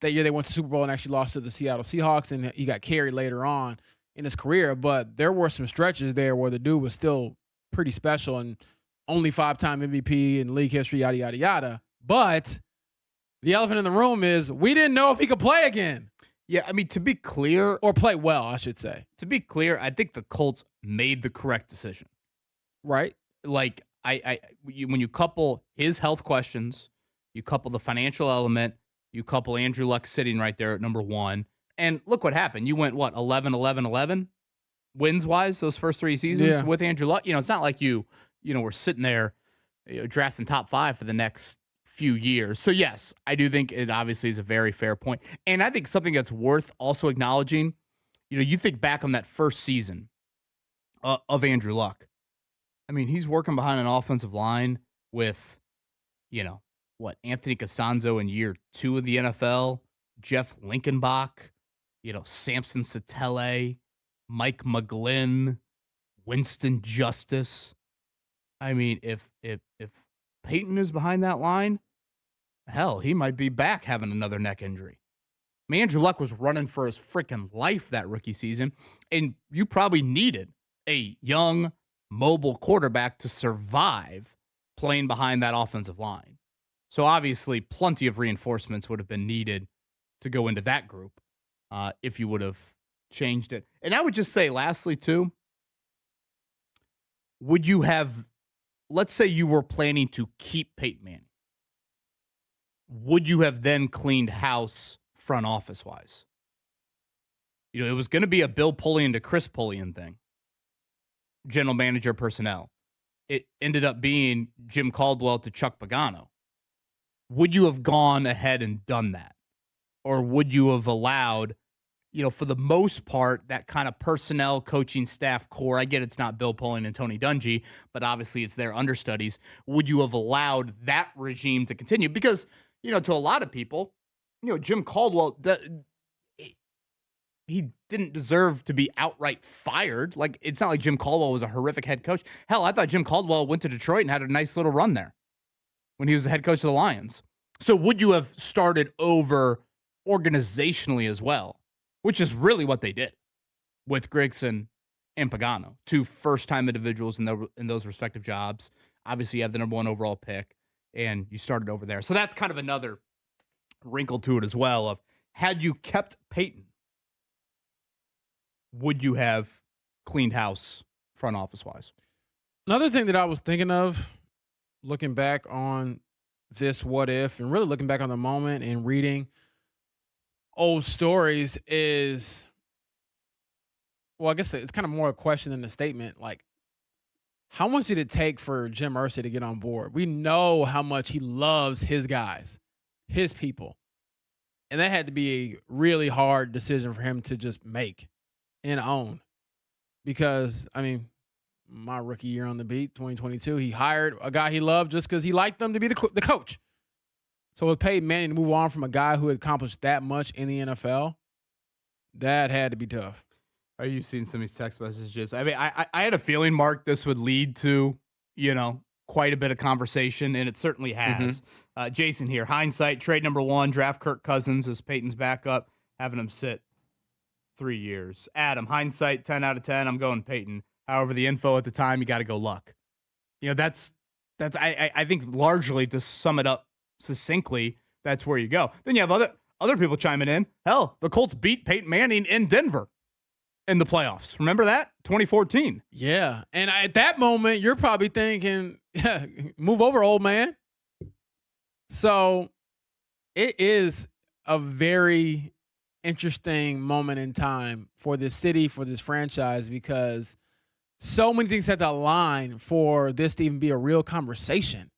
That year they went to Super Bowl and actually lost to the Seattle Seahawks, and he got carried later on in his career. But there were some stretches there where the dude was still pretty special and only 5-time MVP in league history, yada, yada, yada. But the elephant in the room is we didn't know if he could play again. Yeah, to be clear. Or play well, I should say. To be clear, I think the Colts made the correct decision. Right. When you couple his health questions, you couple the financial element, you couple Andrew Luck sitting right there at number 1, and look what happened. You went, 11-11-11 wins-wise those first 3 seasons with Andrew Luck? It's not like you were sitting there drafting top 5 for the next few years. So, yes, I do think it obviously is a very fair point. And I think something that's worth also acknowledging, you think back on that first season of Andrew Luck. He's working behind an offensive line with, Anthony Costanzo in year 2 of the NFL, Jeff Linkenbach, Samson Satele, Mike McGlynn, Winston Justice. If Peyton is behind that line, hell, he might be back having another neck injury. Andrew Luck was running for his freaking life that rookie season, and you probably needed a young, mobile quarterback to survive playing behind that offensive line. So obviously plenty of reinforcements would have been needed to go into that group if you would have changed it. And I would just say lastly too, would you have, let's say you were planning to keep Peyton Manning, would you have then cleaned house front office wise? It was going to be a Bill Polian to Chris Polian thing. General manager personnel. It ended up being Jim Caldwell to Chuck Pagano. Would you have gone ahead and done that? Or would you have allowed, for the most part, that kind of personnel coaching staff core? I get it's not Bill Polian and Tony Dungy, but obviously it's their understudies. Would you have allowed that regime to continue? Because, to a lot of people, Jim Caldwell, he didn't deserve to be outright fired. It's not like Jim Caldwell was a horrific head coach. Hell, I thought Jim Caldwell went to Detroit and had a nice little run there when he was the head coach of the Lions. So would you have started over organizationally as well, which is really what they did? with Grigson and Pagano, two first-time individuals in those respective jobs. Obviously, you have the number 1 overall pick, and you started over there. So that's kind of another wrinkle to it as well of, had you kept Peyton, would you have cleaned house front office-wise? Another thing that I was thinking of, looking back on this what if, and really looking back on the moment and reading old stories is, well, I guess it's kind of more a question than a statement. Like, how much did it take for Jim Irsay to get on board? We know how much he loves his guys, his people. And that had to be a really hard decision for him to just make and own. Because, I mean, my rookie year on the beat, 2022, he hired a guy he loved just because he liked them to be the coach. So with Peyton Manning to move on from a guy who had accomplished that much in the NFL, that had to be tough. Are you seeing some of these text messages? I mean, I had a feeling, Mark, this would lead to, quite a bit of conversation, and it certainly has. Jason here, hindsight, trade number 1, draft Kirk Cousins as Peyton's backup, having him sit 3 years. Adam, hindsight, 10 out of 10, I'm going Peyton. However, the info at the time, you got to go Luck. That's I think largely, to sum it up succinctly, that's where you go. Then you have other people chiming in. Hell, the Colts beat Peyton Manning in Denver in the playoffs. Remember that? 2014. Yeah. And at that moment, you're probably thinking, move over, old man. So it is a very interesting moment in time for this city, for this franchise, because so many things had to align for this to even be a real conversation.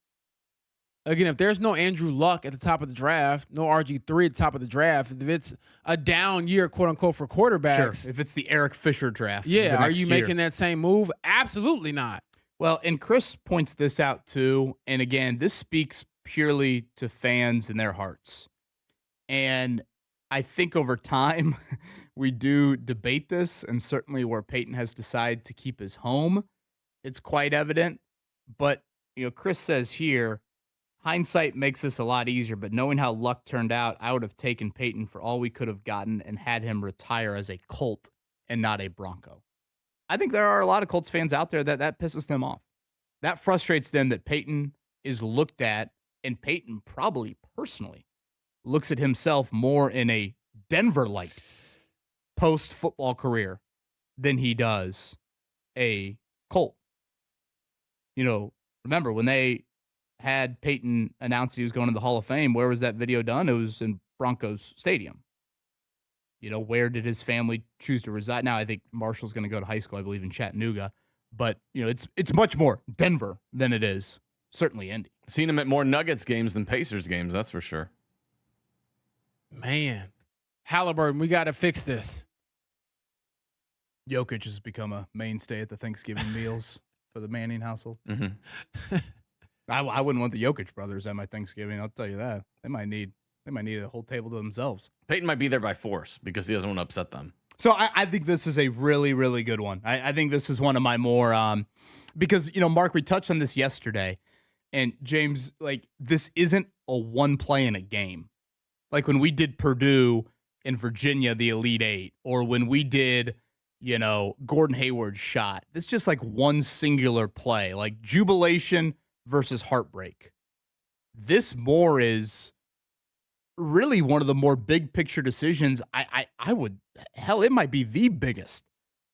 Again, if there's no Andrew Luck at the top of the draft, no RG3 at the top of the draft, if it's a down year, quote unquote, for quarterbacks. Sure. If it's the Eric Fisher draft. Yeah. Are you making that same move? Absolutely not. Well, and Chris points this out too. And again, this speaks purely to fans and their hearts. And I think over time, we do debate this, and certainly where Peyton has decided to keep his home, it's quite evident. But, Chris says here, hindsight makes this a lot easier, but knowing how Luck turned out, I would have taken Peyton for all we could have gotten and had him retire as a Colt and not a Bronco. I think there are a lot of Colts fans out there that pisses them off. That frustrates them that Peyton is looked at, and Peyton probably personally looks at himself more in a Denver light post-football career than he does a Colt. Remember when they had Peyton announce he was going to the Hall of Fame, where was that video done? It was in Broncos Stadium. Where did his family choose to reside? Now, I think Marshall's going to go to high school, I believe, in Chattanooga. But, it's much more Denver than it is certainly Indy. Seen him at more Nuggets games than Pacers games, that's for sure. Man, Halliburton, we got to fix this. Jokic has become a mainstay at the Thanksgiving meals for the Manning household. Mm-hmm. I wouldn't want the Jokic brothers at my Thanksgiving. I'll tell you that. They might need a whole table to themselves. Peyton might be there by force because he doesn't want to upset them. So I think this is a really, really good one. I think this is one of my more because, Mark, we touched on this yesterday. And James, this isn't a one play in a game. Like when we did Purdue and Virginia, the Elite Eight, or when we did, Gordon Hayward's shot. It's just like one singular play, like jubilation versus heartbreak. This more is really one of the more big picture decisions. It might be the biggest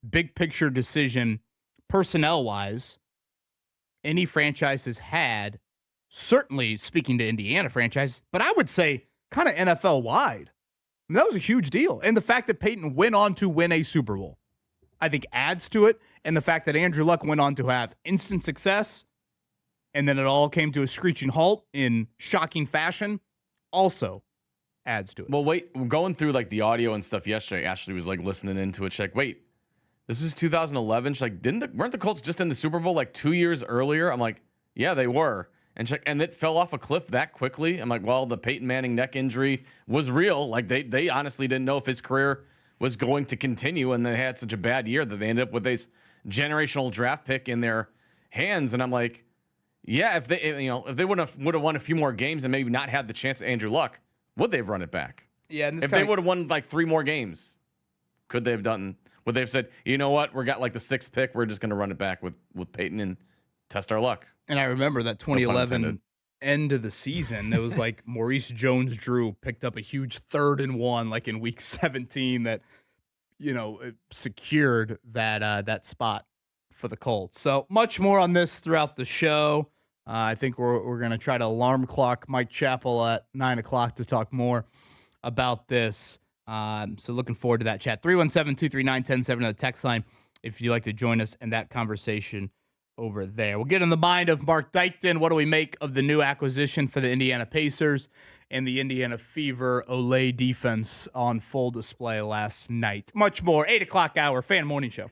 big picture decision personnel wise any franchise has had, certainly speaking to Indiana franchise, but I would say kind of NFL wide. That was a huge deal. And the fact that Peyton went on to win a Super Bowl, I think adds to it. And the fact that Andrew Luck went on to have instant success, and then it all came to a screeching halt in shocking fashion, also adds to it. Well, wait, going through the audio and stuff yesterday, Ashley was listening into it. She's like, wait, this is 2011. She's like, weren't the Colts just in the Super Bowl 2 years earlier? I'm like, yeah, they were. And and it fell off a cliff that quickly. I'm like, well, the Peyton Manning neck injury was real. They honestly didn't know if his career was going to continue, and they had such a bad year that they ended up with this generational draft pick in their hands. And I'm like, yeah, if they would have won a few more games and maybe not had the chance at Andrew Luck, would they have run it back? Yeah, and if they would have won 3 more games, could they have done? Would they have said, you know what, we got like the 6th pick, we're just going to run it back with Peyton and test our luck? And I remember that 2011 end of the season, it was like Maurice Jones-Drew picked up a huge 3rd and 1, like in week 17, that it secured that spot for the Colts. So much more on this throughout the show. I think we're going to try to alarm clock Mike Chappell at 9 o'clock to talk more about this. So looking forward to that chat. 317-239-1070 on the text line if you'd like to join us in that conversation over there. We'll get in the mind of Mark Dykton. What do we make of the new acquisition for the Indiana Pacers and the Indiana Fever Olay defense on full display last night? Much more. 8 o'clock hour, Fan Morning Show.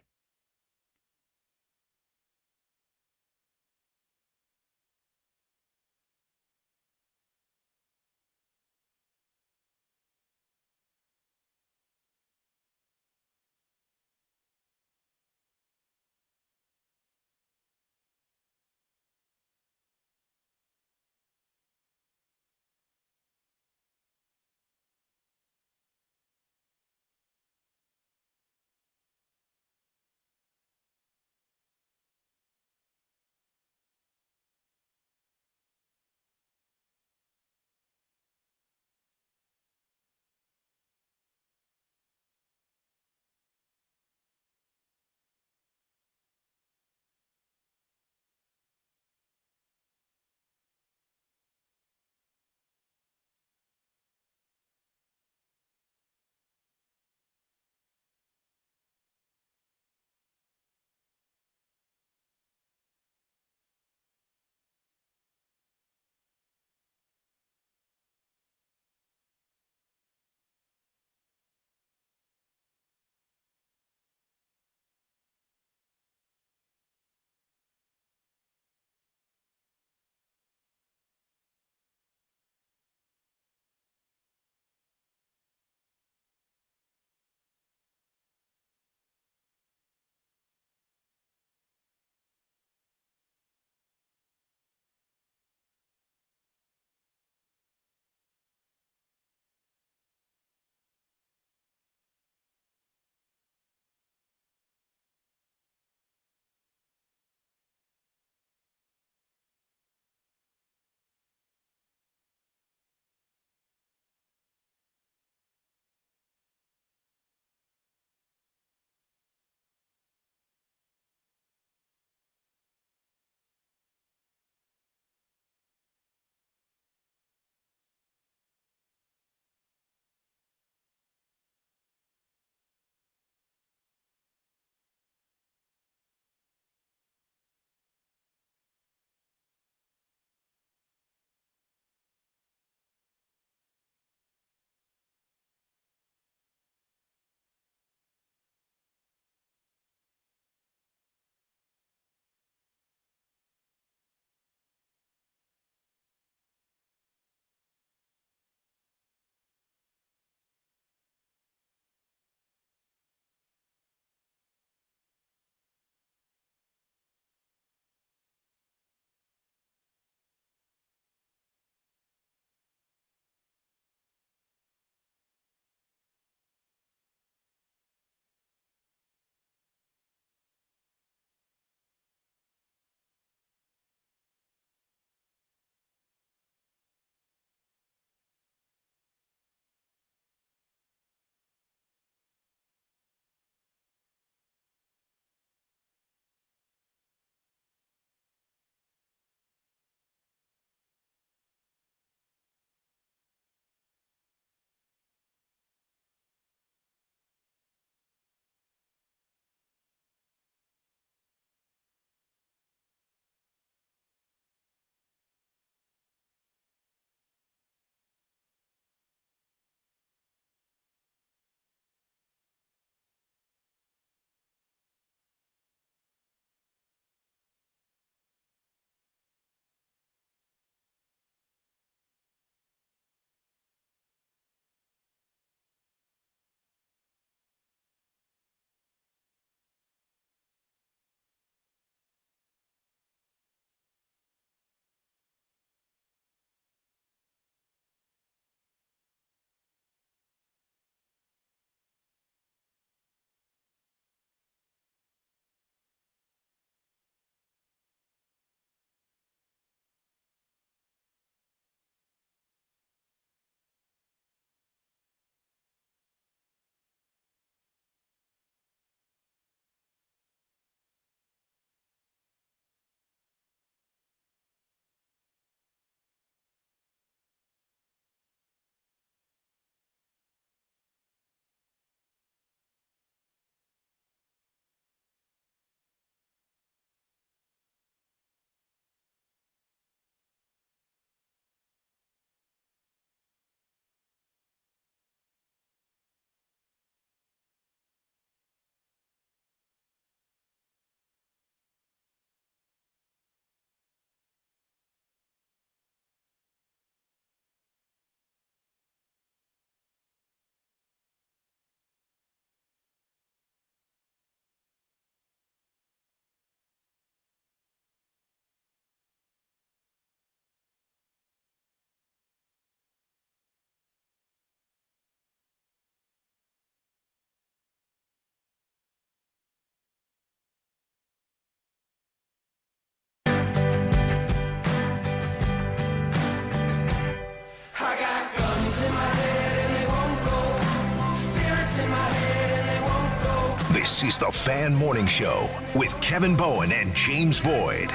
This is the Fan Morning Show with Kevin Bowen and James Boyd.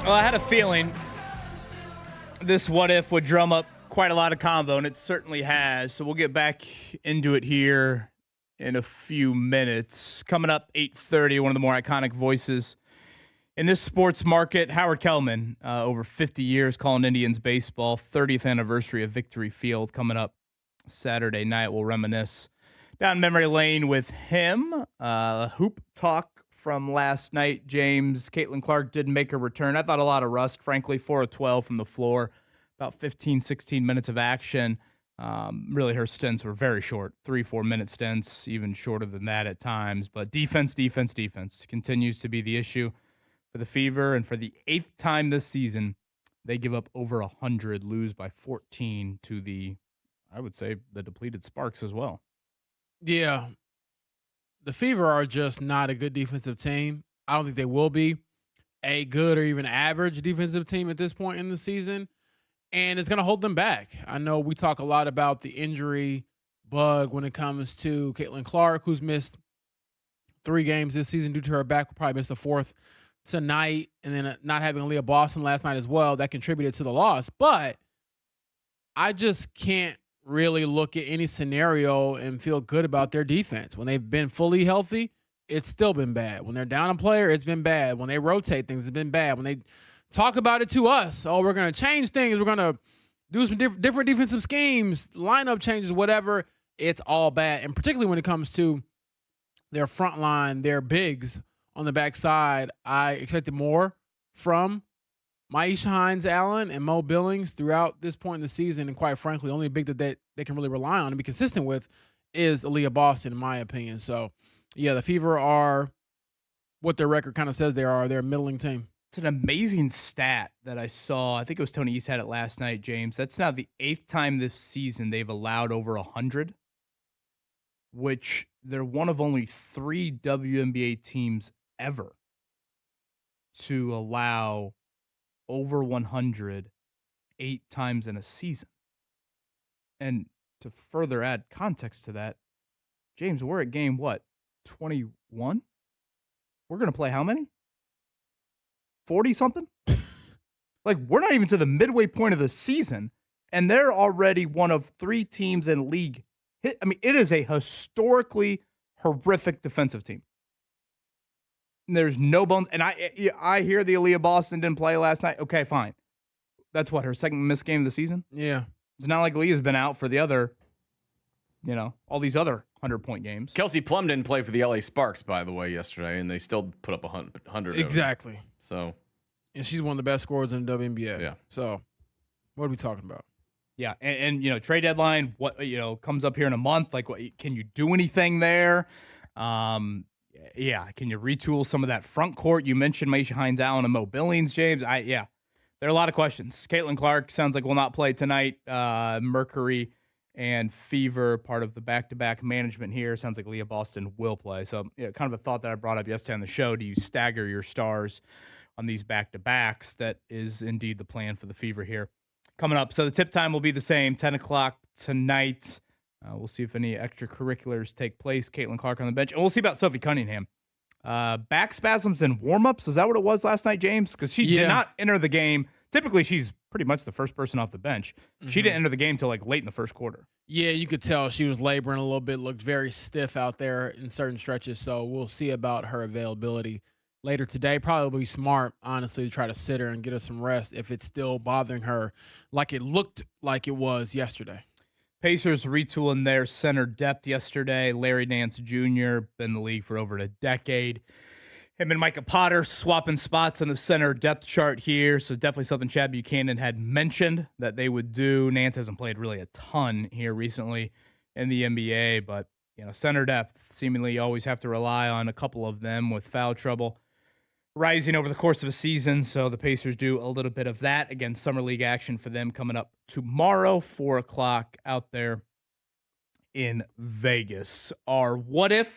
Well, I had a feeling this what if would drum up quite a lot of convo, and it certainly has. So we'll get back into it here in a few minutes. Coming up 8:30, one of the more iconic voices in this sports market, Howard Kellman, over 50 years calling Indians baseball, 30th anniversary of Victory Field coming up Saturday night. We'll reminisce down memory lane with him. Hoop talk from last night, James. Caitlin Clark did make a return. I thought a lot of rust, frankly, 4 of 12 from the floor, about 15, 16 minutes of action. Really, her stints were very short, 3-4 minute stints, even shorter than that at times. But defense continues to be the issue for the Fever. And for the 8th time this season, they give up over 100, lose by 14 to the, I would say, the depleted Sparks as well. Yeah. The Fever are just not a good defensive team. I don't think they will be a good or even average defensive team at this point in the season. And it's going to hold them back. I know we talk a lot about the injury bug when it comes to Caitlin Clark, who's missed 3 games this season due to her back. Will probably miss the 4th tonight. And then not having Aaliyah Boston last night as well, that contributed to the loss. But I just can't really look at any scenario and feel good about their defense. When they've been fully healthy, it's still been bad. When they're down a player, it's been bad. When they rotate things, it's been bad. When they talk about it to us, oh, we're going to change things, we're going to do some different defensive schemes, lineup changes, whatever, it's all bad. And particularly when it comes to their front line, their bigs on the backside, I expected more from Maisha Hines-Allen and Mo Billings throughout this point in the season. And quite frankly, the only big that they can really rely on and be consistent with is Aaliyah Boston, in my opinion. So, yeah, the Fever are what their record kind of says they are. They're a middling team. It's an amazing stat that I saw. I think it was Tony East had it last night, James. That's now the 8th time this season they've allowed over 100, which they're one of only 3 WNBA teams ever to allow over 100 8 times in a season. And to further add context to that, James, we're at game, 21? We're going to play how many? 40-something? Like, we're not even to the midway point of the season, and they're already one of 3 teams in league. I mean, it is a historically horrific defensive team. And there's no bones. And I hear the Aaliyah Boston didn't play last night. Okay, fine. That's what, her second missed game of the season? Yeah. It's not like Aaliyah's been out for the other, all these other 100-point games. Kelsey Plum didn't play for the LA Sparks, by the way, yesterday, and they still put up 100. Exactly. So, and she's one of the best scorers in the WNBA. Yeah. So, what are we talking about? Yeah, and trade deadline, comes up here in a month. Like, can you do anything there? Yeah, can you retool some of that front court? You mentioned Maisha Hines-Allen and Mo Billings, James. There are a lot of questions. Caitlin Clark sounds like will not play tonight. Mercury and Fever, part of the back-to-back management here. Sounds like Aaliyah Boston will play. So, kind of a thought that I brought up yesterday on the show. Do you stagger your stars on these back-to-backs? That is indeed the plan for the Fever here coming up. So the tip time will be the same, 10 o'clock tonight. We'll see if any extracurriculars take place. Caitlin Clark on the bench. And we'll see about Sophie Cunningham. Back spasms and warm-ups. Is that what it was last night, James? Because she did not enter the game. Typically, she's pretty much the first person off the bench. Mm-hmm. She didn't enter the game till late in the first quarter. Yeah, you could tell she was laboring a little bit, looked very stiff out there in certain stretches. So we'll see about her availability later today. Probably will be smart, honestly, to try to sit her and get her some rest if it's still bothering her like it looked like it was yesterday. Pacers retooling their center depth yesterday. Larry Nance Jr., been in the league for over a decade. Him and Micah Potter swapping spots on the center depth chart here. So definitely something Chad Buchanan had mentioned that they would do. Nance hasn't played really a ton here recently in the NBA, but center depth, seemingly you always have to rely on a couple of them with foul trouble rising over the course of a season. So the Pacers do a little bit of that. Again, summer league action for them coming up tomorrow, 4 o'clock out there in Vegas. Our what if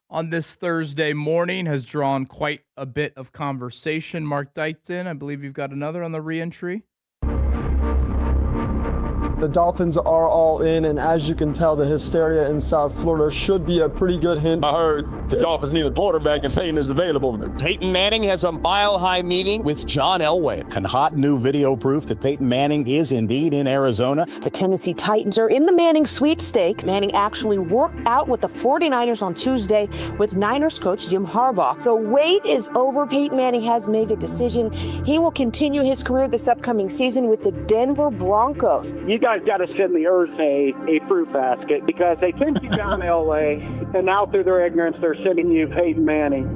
on this Thursday morning has drawn quite a bit of conversation. Mark Dykton, I believe you've got another on the re-entry. The Dolphins are all in, and as you can tell, the hysteria in South Florida should be a pretty good hint. I heard the Dolphins need a quarterback and Peyton is available. Peyton Manning has a mile-high meeting with John Elway. And hot new video proof that Peyton Manning is indeed in Arizona. The Tennessee Titans are in the Manning sweepstakes. Manning actually worked out with the 49ers on Tuesday with Niners coach Jim Harbaugh. The wait is over. Peyton Manning has made a decision. He will continue his career this upcoming season with the Denver Broncos. You guys got to send the Earth a fruit basket because they sent you John Elway, and now through their ignorance, they're sending you Peyton Manning.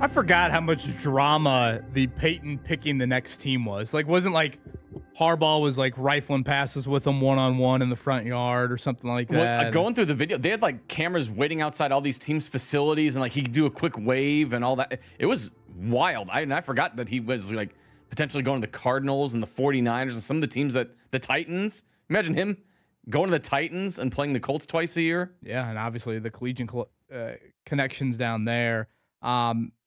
I forgot how much drama the Peyton picking the next team was. Like, wasn't like Harbaugh was like rifling passes with him one-on-one in the front yard or something like that. Well, going through the video, they had like cameras waiting outside all these teams' facilities, and like he could do a quick wave and all that. It was wild. I forgot that he was like potentially going to the Cardinals and the 49ers and some of the teams that the Titans. Imagine him going to the Titans and playing the Colts twice a year. Yeah, and obviously the collegiate connections down there.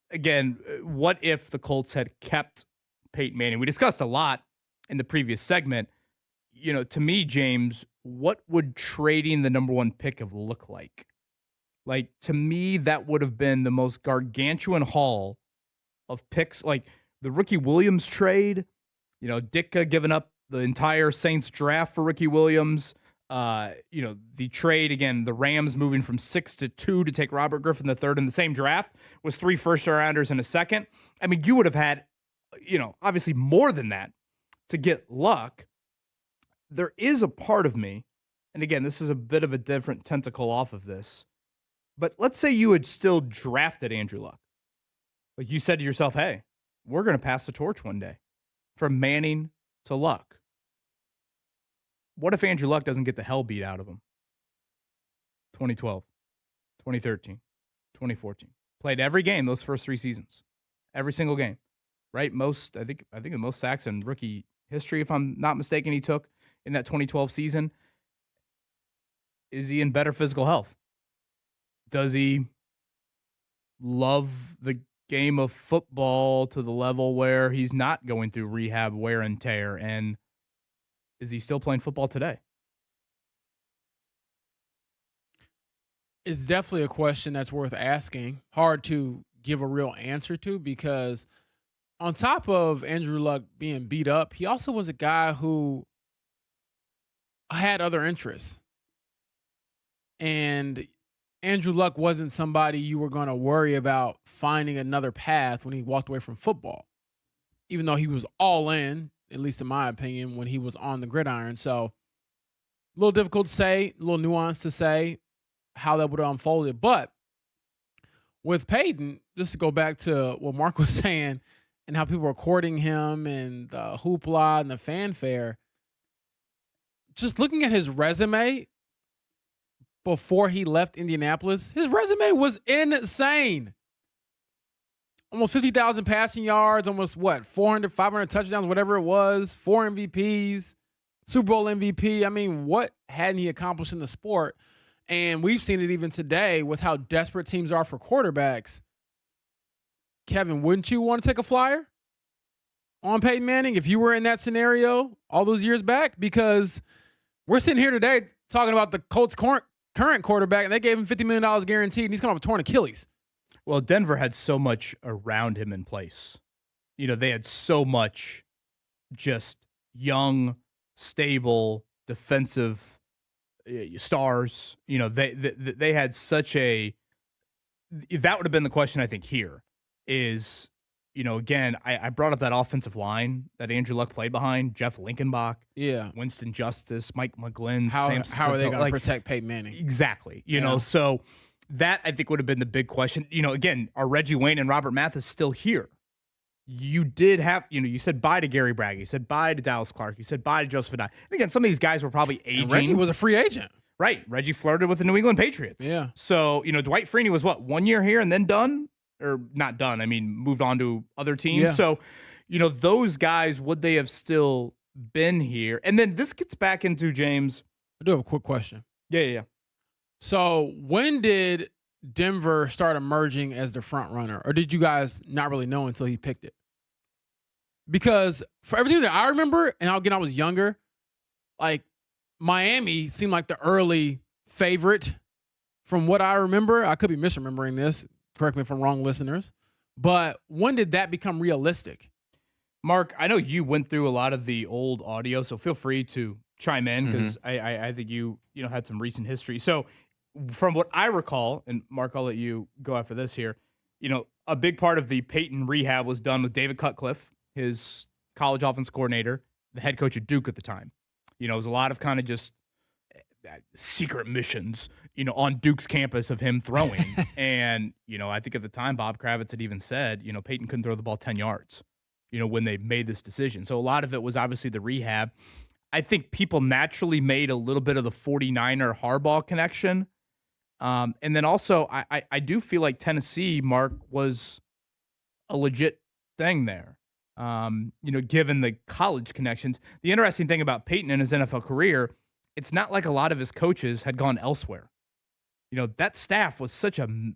Again, what if the Colts had kept Peyton Manning? We discussed a lot in the previous segment. You know, to me, James, what would trading the number one pick have looked like? Like, to me, that would have been the most gargantuan haul of picks. Like the Ricky Williams trade, you know, Ditka giving up the entire Saints draft for Ricky Williams. You know, the trade, again, the Rams moving from 6 to 2 to take Robert Griffin III in the same draft was 3 first-rounders and a second. I mean, you would have had, you know, obviously more than that to get Luck. There is a part of me, and again, this is a bit of a different tentacle off of this, but let's say you had still drafted Andrew Luck. Like you said to yourself, hey, we're going to pass the torch one day from Manning to Luck. What if Andrew Luck doesn't get the hell beat out of him? 2012, 2013, 2014. Played every game those first 3 seasons. Every single game. Right? I think the most sacks in rookie history, if I'm not mistaken, he took in that 2012 season. Is he in better physical health? Does he love the game of football to the level where he's not going through rehab wear and tear? And is he still playing football today? It's definitely a question that's worth asking. Hard to give a real answer to because on top of Andrew Luck being beat up, he also was a guy who had other interests. And Andrew Luck wasn't somebody you were going to worry about finding another path when he walked away from football, even though he was all in, at least in my opinion, when he was on the gridiron. So a little difficult to say, a little nuanced to say how that would have unfolded. But with Peyton, just to go back to what Mark was saying and how people were courting him and the hoopla and the fanfare, just looking at his resume before he left Indianapolis, his resume was insane. Almost 50,000 passing yards, almost 400, 500 touchdowns, whatever it was, 4 MVPs, Super Bowl MVP. I mean, what hadn't he accomplished in the sport? And we've seen it even today with how desperate teams are for quarterbacks. Kevin, wouldn't you want to take a flyer on Peyton Manning if you were in that scenario all those years back? Because we're sitting here today talking about the Colts' current quarterback, and they gave him $50 million guaranteed, and he's coming off a torn Achilles. Well, Denver had so much around him in place. You know, they had so much just young, stable, defensive stars. You know, they had such a – that would have been the question, I think, here is, you know, again, I brought up that offensive line that Andrew Luck played behind, Jeff Linkenbach, Winston Justice, Mike McGlynn. How are they going to protect Peyton Manning? Exactly. You know, so – that, I think, would have been the big question. You know, again, are Reggie Wayne and Robert Mathis still here? You did have, you know, you said bye to Gary Bragg. You said bye to Dallas Clark. You said bye to Joseph Adai. And again, some of these guys were probably aging. And Reggie was a free agent. Right. Reggie flirted with the New England Patriots. Yeah. So, you know, Dwight Freeney was 1 year here and then done? Or not done. I mean, moved on to other teams. Yeah. So, you know, those guys, would they have still been here? And then this gets back into, James. I do have a quick question. Yeah. So when did Denver start emerging as the front runner, or did you guys not really know until he picked it? because for everything that I remember, and again, I was younger, like Miami seemed like the early favorite from what I remember. I could be misremembering this. Correct me if I'm wrong, listeners. But when did that become realistic? Mark, I know you went through a lot of the old audio, so feel free to chime in because I think you had some recent history. So from what I recall, and Mark, I'll let you go after this here, a big part of the Peyton rehab was done with David Cutcliffe, his college offense coordinator, the head coach at Duke at the time. It was a lot of kind of just secret missions, on Duke's campus of him throwing. And, I think at the time, Bob Kravitz had even said, Peyton couldn't throw the ball 10 yards, when they made this decision. So a lot of it was obviously the rehab. I think people naturally made a little bit of the 49er Harbaugh connection. And then also, I do feel like Tennessee, Mark, was a legit thing there, given the college connections. The interesting thing about Peyton in his NFL career, it's not like a lot of his coaches had gone elsewhere. That staff was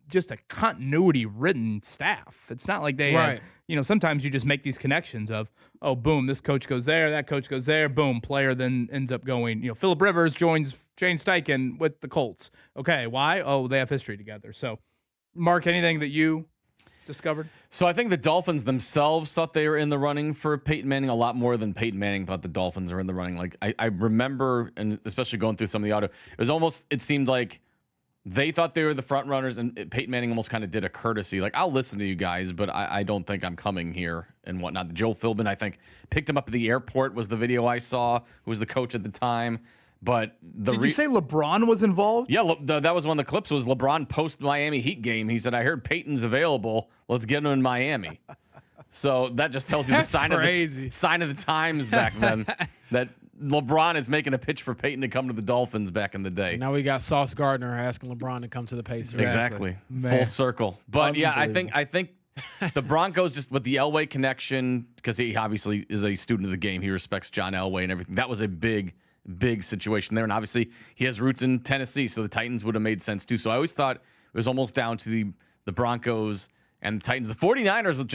just a continuity-ridden staff. It's not like they had, sometimes you just make these connections of, oh, boom, this coach goes there, that coach goes there, boom, player then ends up going, Phillip Rivers joins Shane Steichen with the Colts. Okay, why? Oh, they have history together. So, Mark, anything that you discovered? So I think the Dolphins themselves thought they were in the running for Peyton Manning a lot more than Peyton Manning thought the Dolphins are in the running. Like I remember, and especially going through some of the audio, it seemed like they thought they were the front runners, and Peyton Manning almost kind of did a courtesy. Like, I'll listen to you guys, but I don't think I'm coming here and whatnot. Joe Philbin, I think, picked him up at the airport was the video I saw, who was the coach at the time. But did you say LeBron was involved? Yeah, that was one of the clips. Was LeBron post Miami Heat game? He said, "I heard Peyton's available. Let's get him in Miami." So that just tells you the sign of the times back then that LeBron is making a pitch for Peyton to come to the Dolphins back in the day. Now we got Sauce Gardner asking LeBron to come to the Pacers. Exactly, full circle. But yeah, I think the Broncos, just with the Elway connection, because he obviously is a student of the game. He respects John Elway and everything. That was a big situation there. And obviously he has roots in Tennessee, so the Titans would have made sense too. So I always thought it was almost down to the Broncos and the Titans. The 49ers with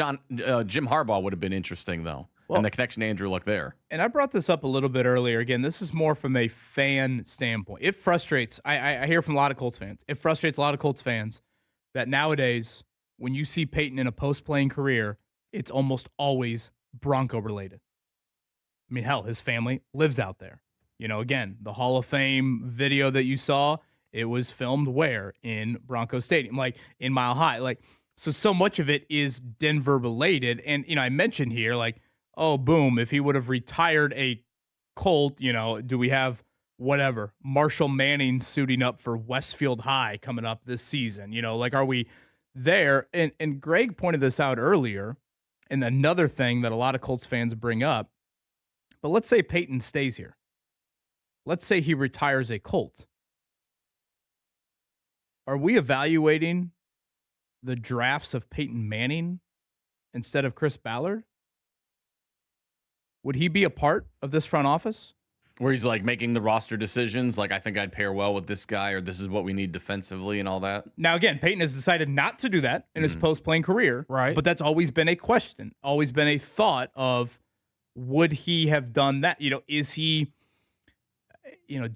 Jim Harbaugh would have been interesting, though. Well, and the connection to Andrew Luck there. And I brought this up a little bit earlier. Again, this is more from a fan standpoint. It frustrates, I hear from a lot of Colts fans, it frustrates a lot of Colts fans that nowadays, when you see Peyton in a post-playing career, it's almost always Bronco-related. I mean, hell, his family lives out there. Again, the Hall of Fame video that you saw, it was filmed where? In Bronco Stadium, like in Mile High. Like, so much of it is Denver related. And, I mentioned here, like, oh, boom, if he would have retired a Colt, do we have whatever, Marshall Manning suiting up for Westfield High coming up this season? Like, are we there? And Greg pointed this out earlier, and another thing that a lot of Colts fans bring up, but let's say Peyton stays here. Let's say he retires a Colt. Are we evaluating the drafts of Peyton Manning instead of Chris Ballard? Would he be a part of this front office? Where he's like making the roster decisions, like, I think I'd pair well with this guy, or this is what we need defensively and all that. Now, again, Peyton has decided not to do that in his post-playing career. Right. But that's always been a question, always been a thought of, would he have done that? Is he...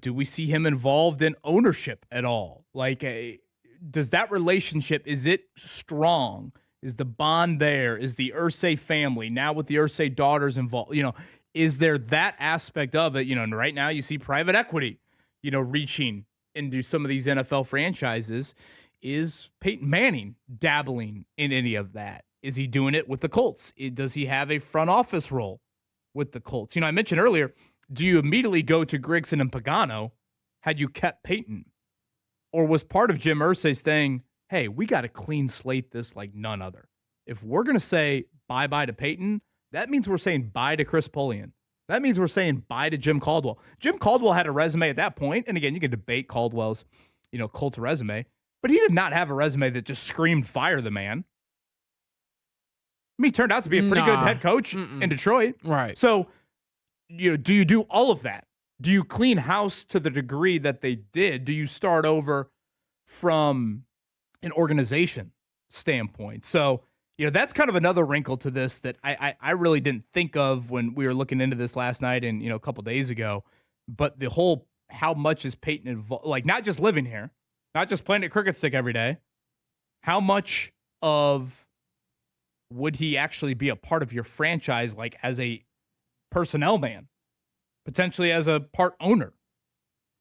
do we see him involved in ownership at all? Like, does that relationship, is it strong? Is the bond there? Is the Irsay family, now with the Irsay daughters involved, is there that aspect of it? And right now you see private equity, reaching into some of these NFL franchises. Is Peyton Manning dabbling in any of that? Is he doing it with the Colts? Does he have a front office role with the Colts? I mentioned earlier, do you immediately go to Grigson and Pagano had you kept Peyton? Or was part of Jim Irsay's thing, hey, we got to clean slate this like none other. If we're going to say bye-bye to Peyton, that means we're saying bye to Chris Polian. That means we're saying bye to Jim Caldwell. Jim Caldwell had a resume at that point, and again, you can debate Caldwell's, Colts resume, but he did not have a resume that just screamed fire the man. I mean, he turned out to be a pretty good head coach in Detroit. Right. So, do you do all of that? Do you clean house to the degree that they did? Do you start over from an organization standpoint? So, that's kind of another wrinkle to this that I really didn't think of when we were looking into this last night and, a couple days ago. But the whole, how much is Peyton involved? Like, not just living here, not just playing at Cricket Stick every day. How much of would he actually be a part of your franchise, like as a personnel man, potentially as a part owner?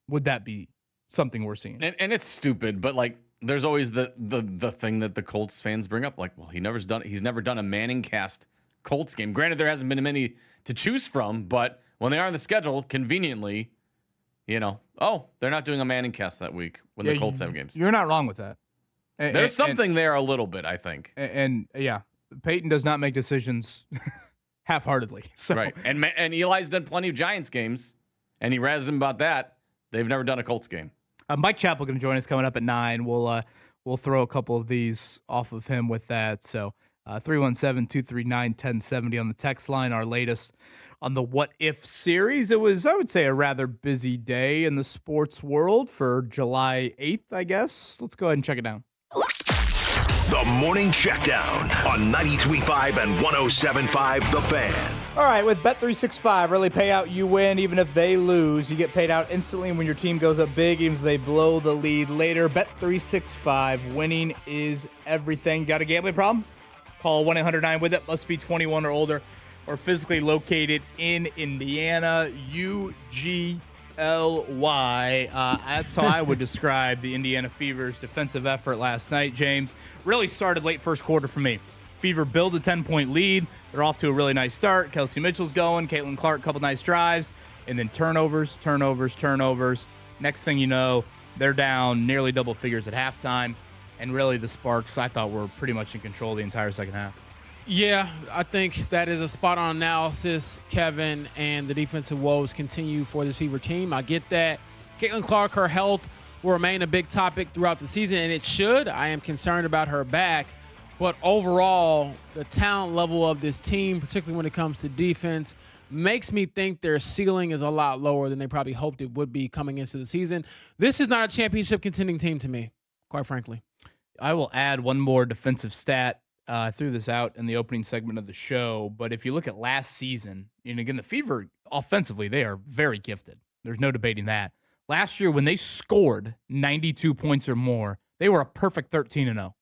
Would that be something we're seeing? And it's stupid, but like, there's always the thing that the Colts fans bring up, like, well, he's never done a Manning cast Colts game. Granted, there hasn't been many to choose from, but when they are on the schedule, conveniently, they're not doing a Manning cast that week when the Colts have games. You're not wrong with that. There's something there a little bit, I think. And Peyton does not make decisions half-heartedly. So. Right, and Eli's done plenty of Giants games, and he razzes him about that. They've never done a Colts game. Mike Chappell going to join us coming up at 9. We'll throw a couple of these off of him with that. So 317-239-1070 on the text line. Our latest on the What If series. It was, I would say, a rather busy day in the sports world for July 8th, I guess. Let's go ahead and check it down. The Morning Checkdown on 93.5 and 107.5 The Fan. All right, with Bet365, early payout, you win. Even if they lose, you get paid out instantly when your team goes up big, even if they blow the lead later. Bet365, winning is everything. Got a gambling problem? Call 1-800-9-WITH-IT. Must be 21 or older or physically located in Indiana. UGLY. That's how I would describe the Indiana Fever's defensive effort last night, James. Really started late first quarter for me. Fever build a 10-point lead. They're off to a really nice start. Kelsey Mitchell's going. Caitlin Clark, couple nice drives. And then turnovers. Next thing you know, they're down nearly double figures at halftime. And really the Sparks, I thought, were pretty much in control the entire second half. Yeah, I think that is a spot-on analysis, Kevin, and the defensive woes continue for this Fever team. I get that. Caitlin Clark, her health will remain a big topic throughout the season, and it should. I am concerned about her back. But overall, the talent level of this team, particularly when it comes to defense, makes me think their ceiling is a lot lower than they probably hoped it would be coming into the season. This is not a championship contending team to me, quite frankly. I will add one more defensive stat. I threw this out in the opening segment of the show, but if you look at last season, and again, the Fever, offensively, they are very gifted. There's no debating that. Last year, when they scored 92 points or more, they were a perfect 13-0.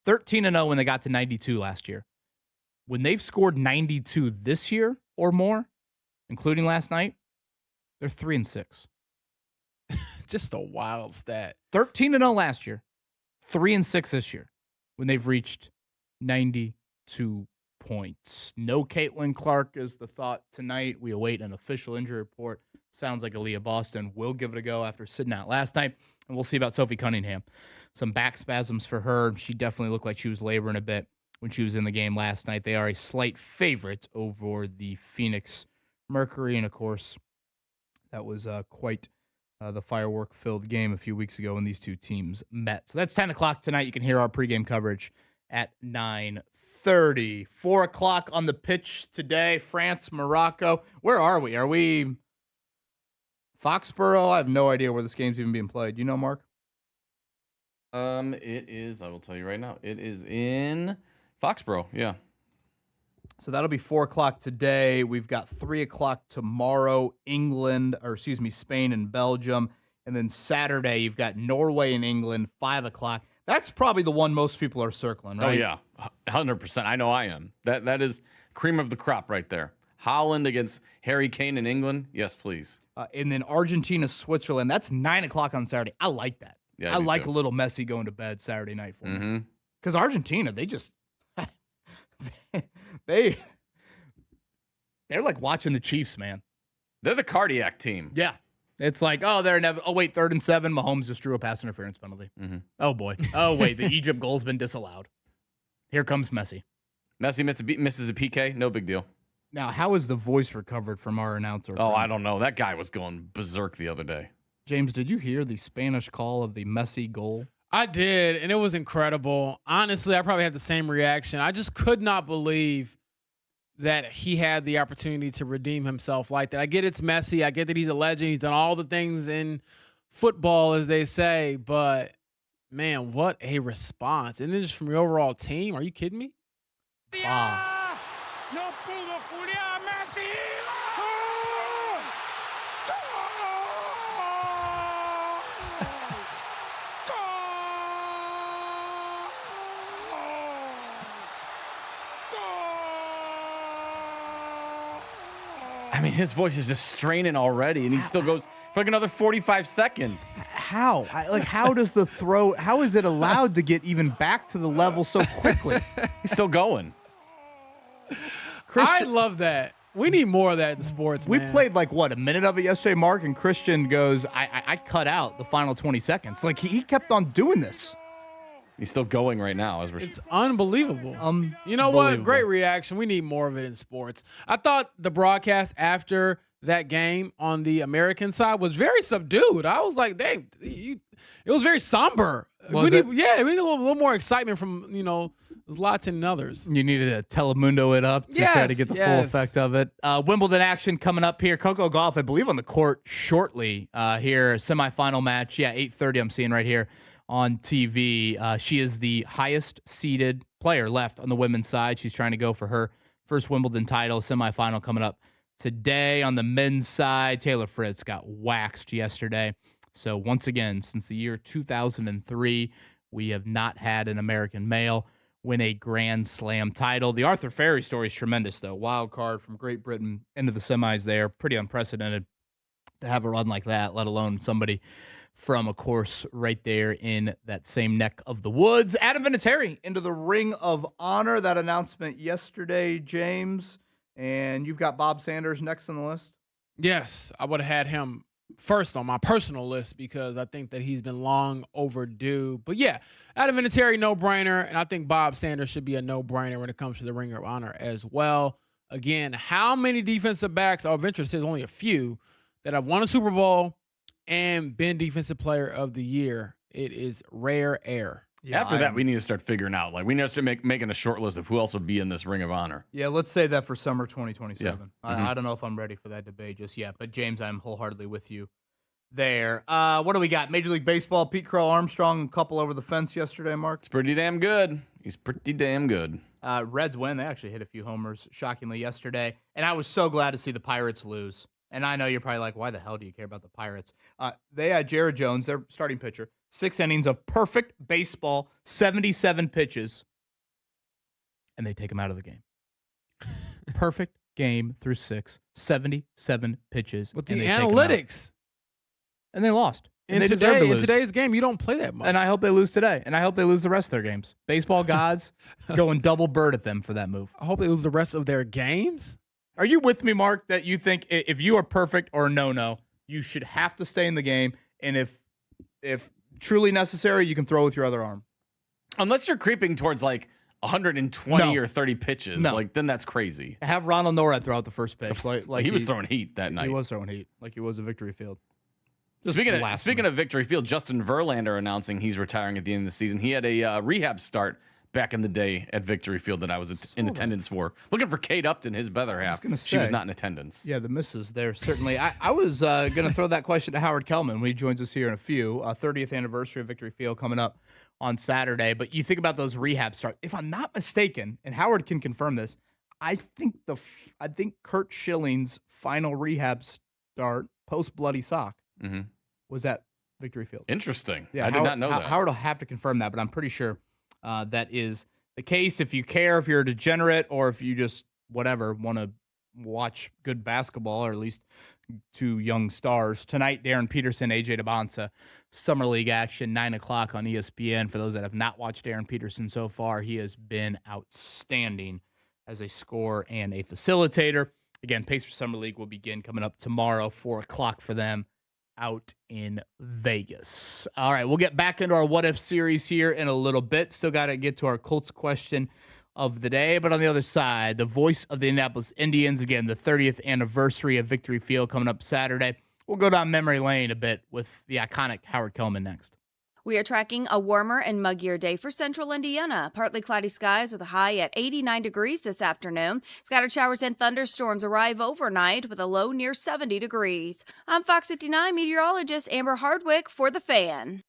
13-0 when they got to 92 last year. When they've scored 92 this year or more, including last night, they're 3-6. Just a wild stat. 13-0 last year, 3-6 this year when they've reached 92 points. No Caitlin Clark is the thought tonight. We await an official injury report. Sounds like Aaliyah Boston will give it a go after sitting out last night. And we'll see about Sophie Cunningham. Some back spasms for her. She definitely looked like she was laboring a bit when she was in the game last night. They are a slight favorite over the Phoenix Mercury. And, of course, that was quite the firework-filled game a few weeks ago when these two teams met. So that's 10 o'clock tonight. You can hear our pregame coverage at 9:30. 4 o'clock on the pitch today. France, Morocco. Where are we? Are we Foxborough? I have no idea where this game's even being played. You know, Mark? It is, I will tell you right now, it is in Foxborough, yeah. So that'll be 4 o'clock today. We've got 3 o'clock tomorrow, Spain and Belgium. And then Saturday, you've got Norway and England, 5 o'clock. That's probably the one most people are circling, right? Oh, yeah, 100%. I know I am. That is cream of the crop right there. Holland against Harry Kane in England. Yes, please. And then Argentina, Switzerland. That's 9 o'clock on Saturday. I like that. Yeah, I like a little Messi going to bed Saturday night for me. Because Argentina, they just they're like watching the Chiefs, man. They're the cardiac team. Yeah. It's like, they're never. Oh, wait, 3rd and 7. Mahomes just drew a pass interference penalty. Oh, boy. Oh, wait, the Egypt goal's been disallowed. Here comes Messi. Messi misses a PK. No big deal. Now, how is the voice recovered from our announcer? Oh, I don't know. That guy was going berserk the other day. James, did you hear the Spanish call of the Messi goal? I did, and it was incredible. Honestly, I probably had the same reaction. I just could not believe that he had the opportunity to redeem himself like that. I get it's Messi. I get that he's a legend. He's done all the things in football, as they say. But, man, what a response. And then just from your overall team, are you kidding me? No pudo Julián Messi. I mean, his voice is just straining already, and he still goes for like another 45 seconds. How? How does the throw? How is it allowed to get even back to the level so quickly? He's still going. I love that. We need more of that in sports, We man. played like what, a minute of it yesterday, Mark, and Christian goes, I cut out the final 20 seconds. Like he kept on doing this. He's still going right now as we're. It's unbelievable. You know what? Unbelievable. Great reaction. We need more of it in sports. I thought the broadcast after that game on the American side was very subdued. I was like, dang, it was very somber. Was we it? need a little more excitement from, Zlatan and others. You needed to Telemundo it up to try to get the full effect of it. Wimbledon action coming up here. Coco Gauff, I believe, on the court shortly here. Semifinal match. Yeah, 8:30 I'm seeing right here on TV. She is the highest seeded player left on the women's side. She's trying to go for her first Wimbledon title. Semifinal coming up today. On the men's side, Taylor Fritz got waxed yesterday. So once again, since the year 2003, we have not had an American male win a Grand Slam title. The Arthur Ferry story is tremendous, though. Wild card from Great Britain into the semis there. Pretty unprecedented to have a run like that, let alone somebody from a course right there in that same neck of the woods. Adam Vinatieri into the Ring of Honor. That announcement yesterday, James. And you've got Bob Sanders next on the list? Yes, I would have had him first on my personal list because I think that he's been long overdue. But yeah, Adam Vinatieri, no-brainer, and I think Bob Sanders should be a no-brainer when it comes to the Ring of Honor as well. Again, how many defensive backs are of interest? There's only a few that have won a Super Bowl and been Defensive Player of the Year. It is rare air. Yeah, After that, we need to start figuring out. Like, we need to start making a short list of who else would be in this Ring of Honor. Yeah, let's say that for summer 2027. Yeah. I don't know if I'm ready for that debate just yet, but James, I'm wholeheartedly with you there. What do we got? Major League Baseball, Pete Crow Armstrong, a couple over the fence yesterday, Mark. It's pretty damn good. He's pretty damn good. Reds win. They actually hit a few homers, shockingly, yesterday. And I was so glad to see the Pirates lose. And I know you're probably like, why the hell do you care about the Pirates? They had Jared Jones, their starting pitcher, 6 innings of perfect baseball, 77 pitches, and they take him out of the game. Perfect game through 6, 77 pitches. With the and they take him out. analytics. And they lost. And In they deserve to lose. today's game, you don't play that much. And I hope they lose today. And I hope they lose the rest of their games. Baseball gods going double bird at them for that move. I hope they lose the rest of their games. Are you with me, Mark, that you think if you are perfect or no, you should have to stay in the game, and if truly necessary, you can throw with your other arm? Unless you're creeping towards like 120 No. or 30 pitches, No. like then that's crazy. Have Ronald Norad throw out the first pitch. Like he was throwing heat that night. He was throwing heat, like he was at Victory Field. Speaking of Victory Field, Justin Verlander announcing he's retiring at the end of the season. He had a rehab start back in the day at Victory Field that I was in attendance for. Looking for Kate Upton, his better half. She was not in attendance. Yeah, the misses there, certainly. I was going to throw that question to Howard Kellman when he joins us here in a few. 30th anniversary of Victory Field coming up on Saturday. But you think about those rehab starts. If I'm not mistaken, and Howard can confirm this, I think Kurt Schilling's final rehab start post Bloody Sock was at Victory Field. Interesting. Yeah, I did not know that. Howard will have to confirm that, but I'm pretty sure that is the case. If you care, if you're a degenerate, or if you just want to watch good basketball, or at least two young stars tonight, Darren Peterson, AJ DeBonsa, Summer League action, 9:00 on ESPN. For those that have not watched Darren Peterson so far, he has been outstanding as a scorer and a facilitator. Again, Pacers Summer League will begin coming up tomorrow, 4:00 for them out in Vegas. All right, we'll get back into our What If series here in a little bit. Still got to get to our Colts question of the day. But on the other side, the voice of the Indianapolis Indians, again, the 30th anniversary of Victory Field coming up Saturday. We'll go down memory lane a bit with the iconic Howard Kellman next. We are tracking a warmer and muggier day for central Indiana. Partly cloudy skies with a high at 89 degrees this afternoon. Scattered showers and thunderstorms arrive overnight with a low near 70 degrees. I'm Fox 59 meteorologist Amber Hardwick for The Fan.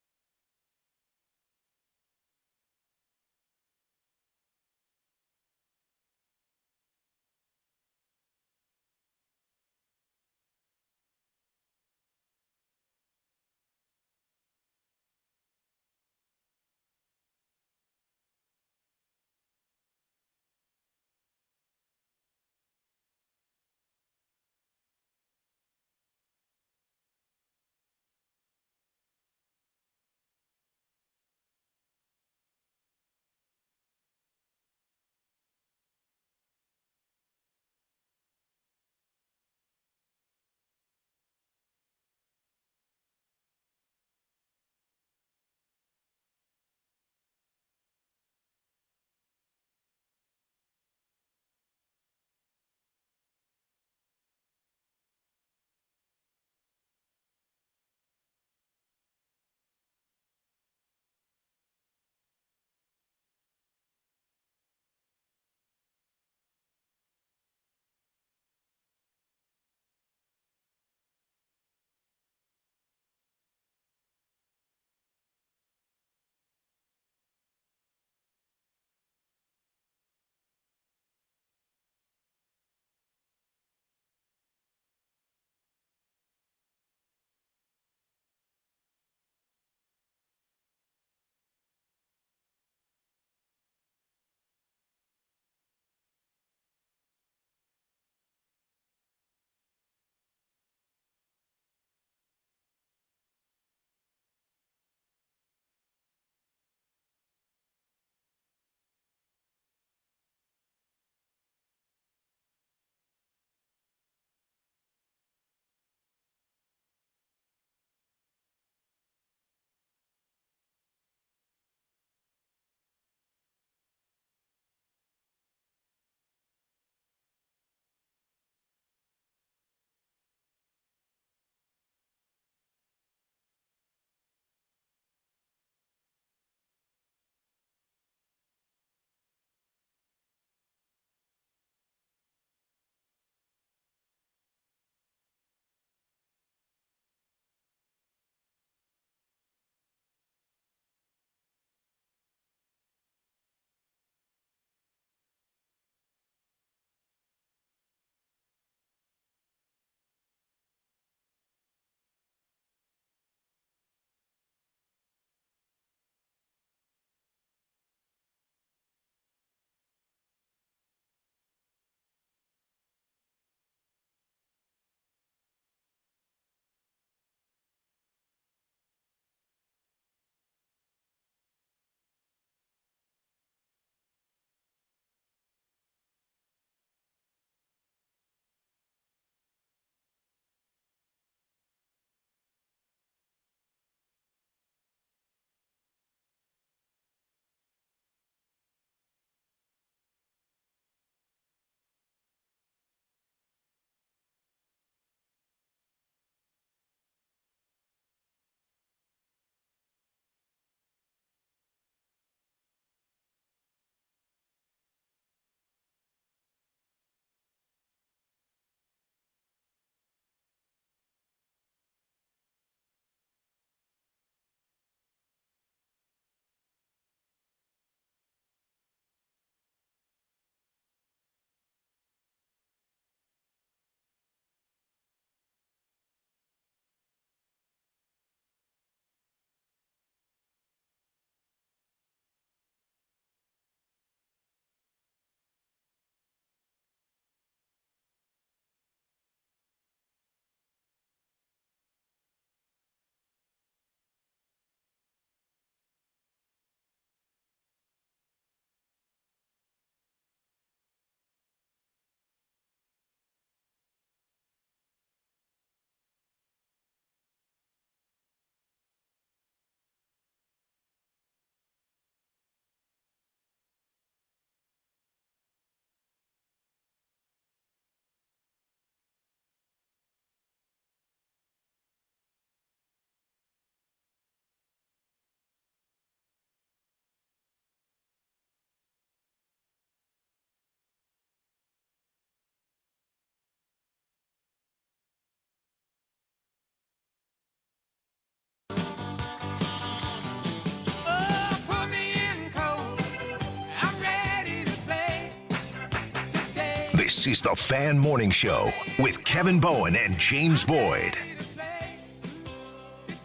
This is the Fan Morning Show with Kevin Bowen and James Boyd.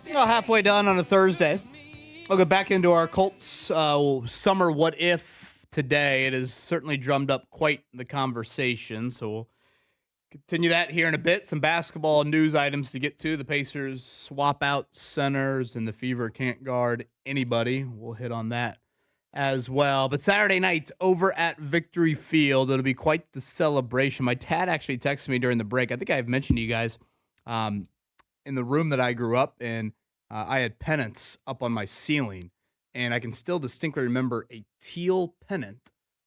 Halfway done on a Thursday. We'll get back into our Colts summer what if today. It has certainly drummed up quite the conversation, so we'll continue that here in a bit. Some basketball news items to get to. The Pacers swap out centers, and the Fever can't guard anybody. We'll hit on that as well. But Saturday night over at Victory Field, it'll be quite the celebration. My dad actually texted me during the break. I think I've mentioned to you guys in the room that I grew up in, I had pennants up on my ceiling, and I can still distinctly remember a teal pennant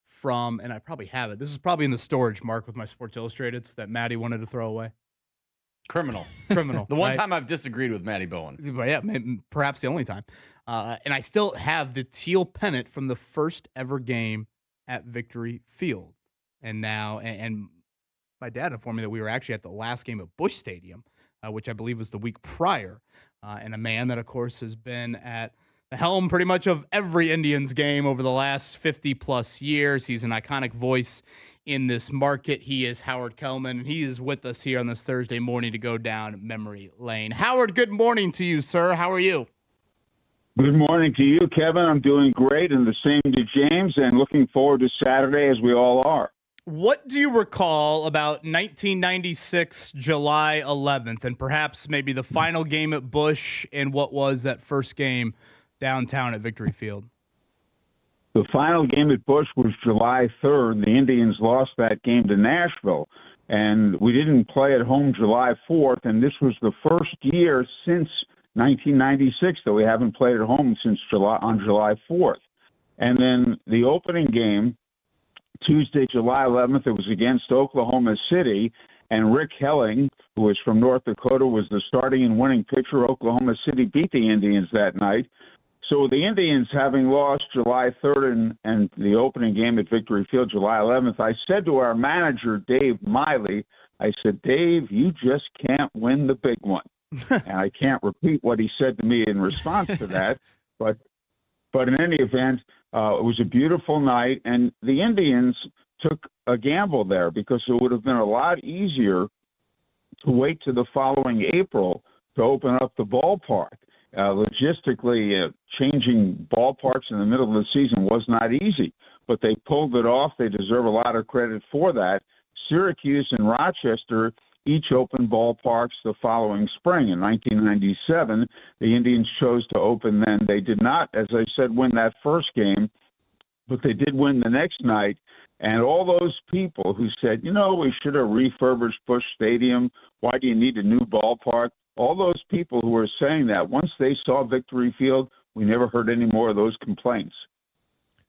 from, and I probably have it. This is probably in the storage, Mark, with my Sports Illustrateds that Maddie wanted to throw away. Criminal. The one right? time I've disagreed with Matty Bowen. But yeah, perhaps the only time. And I still have the teal pennant from the first ever game at Victory Field. And now, and my dad informed me that we were actually at the last game at Busch Stadium, which I believe was the week prior. And a man that, of course, has been at the helm pretty much of every Indians game over the last 50-plus years. He's an iconic voice in this market. He is Howard Kellman, and he is with us here on this Thursday morning to go down memory lane. Howard, good morning to you, sir. How are you? Good morning to you, Kevin. I'm doing great, and the same to James, and looking forward to Saturday as we all are. What do you recall about 1996, July 11th, and perhaps maybe the final game at Busch and what was that first game downtown at Victory Field? The final game at Busch was July 3rd. The Indians lost that game to Nashville, and we didn't play at home July 4th, and this was the first year since 1996 that we haven't played at home since July 4th. And then the opening game, Tuesday, July 11th, it was against Oklahoma City, and Rick Helling, who was from North Dakota, was the starting and winning pitcher. Oklahoma City beat the Indians that night. So the Indians, having lost July 3rd and the opening game at Victory Field, July 11th, I said to our manager, Dave Miley, I said, Dave, you just can't win the big one. And I can't repeat what he said to me in response to that, but in any event, it was a beautiful night, and the Indians took a gamble there because it would have been a lot easier to wait to the following April to open up the ballpark. Logistically, changing ballparks in the middle of the season was not easy, but they pulled it off. They deserve a lot of credit for that. Syracuse and Rochester each opened ballparks the following spring. In 1997, the Indians chose to open then. They did not, as I said, win that first game, but they did win the next night. And all those people who said, we should have refurbished Busch Stadium, why do you need a new ballpark? All those people who were saying that, once they saw Victory Field, we never heard any more of those complaints.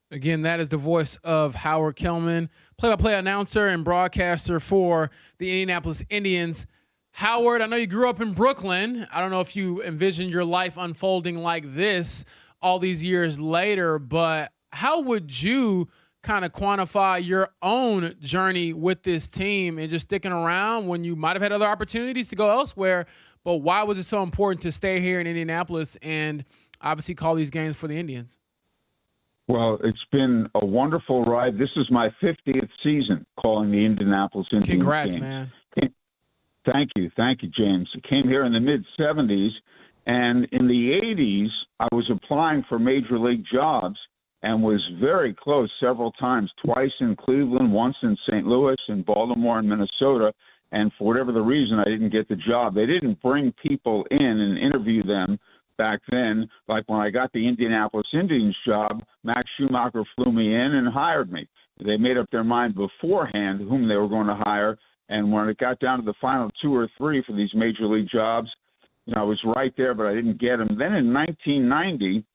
Again, that is the voice of Howard Kellman, play-by-play announcer and broadcaster for the Indianapolis Indians. Howard, I know you grew up in Brooklyn. I don't know if you envisioned your life unfolding like this all these years later, but how would you kind of quantify your own journey with this team and just sticking around when you might have had other opportunities to go elsewhere, but why was it so important to stay here in Indianapolis and obviously call these games for the Indians? Well, it's been a wonderful ride. This is my 50th season calling the Indianapolis Indians. Congrats, games. Man. Thank you, James. I came here in the mid-'70s, and in the 80s, I was applying for major league jobs and was very close several times, twice in Cleveland, once in St. Louis, in Baltimore, and Minnesota, and for whatever the reason, I didn't get the job. They didn't bring people in and interview them back then. Like when I got the Indianapolis Indians job, Max Schumacher flew me in and hired me. They made up their mind beforehand whom they were going to hire, and when it got down to the final 2 or 3 for these major league jobs, I was right there, but I didn't get them. Then in 1990,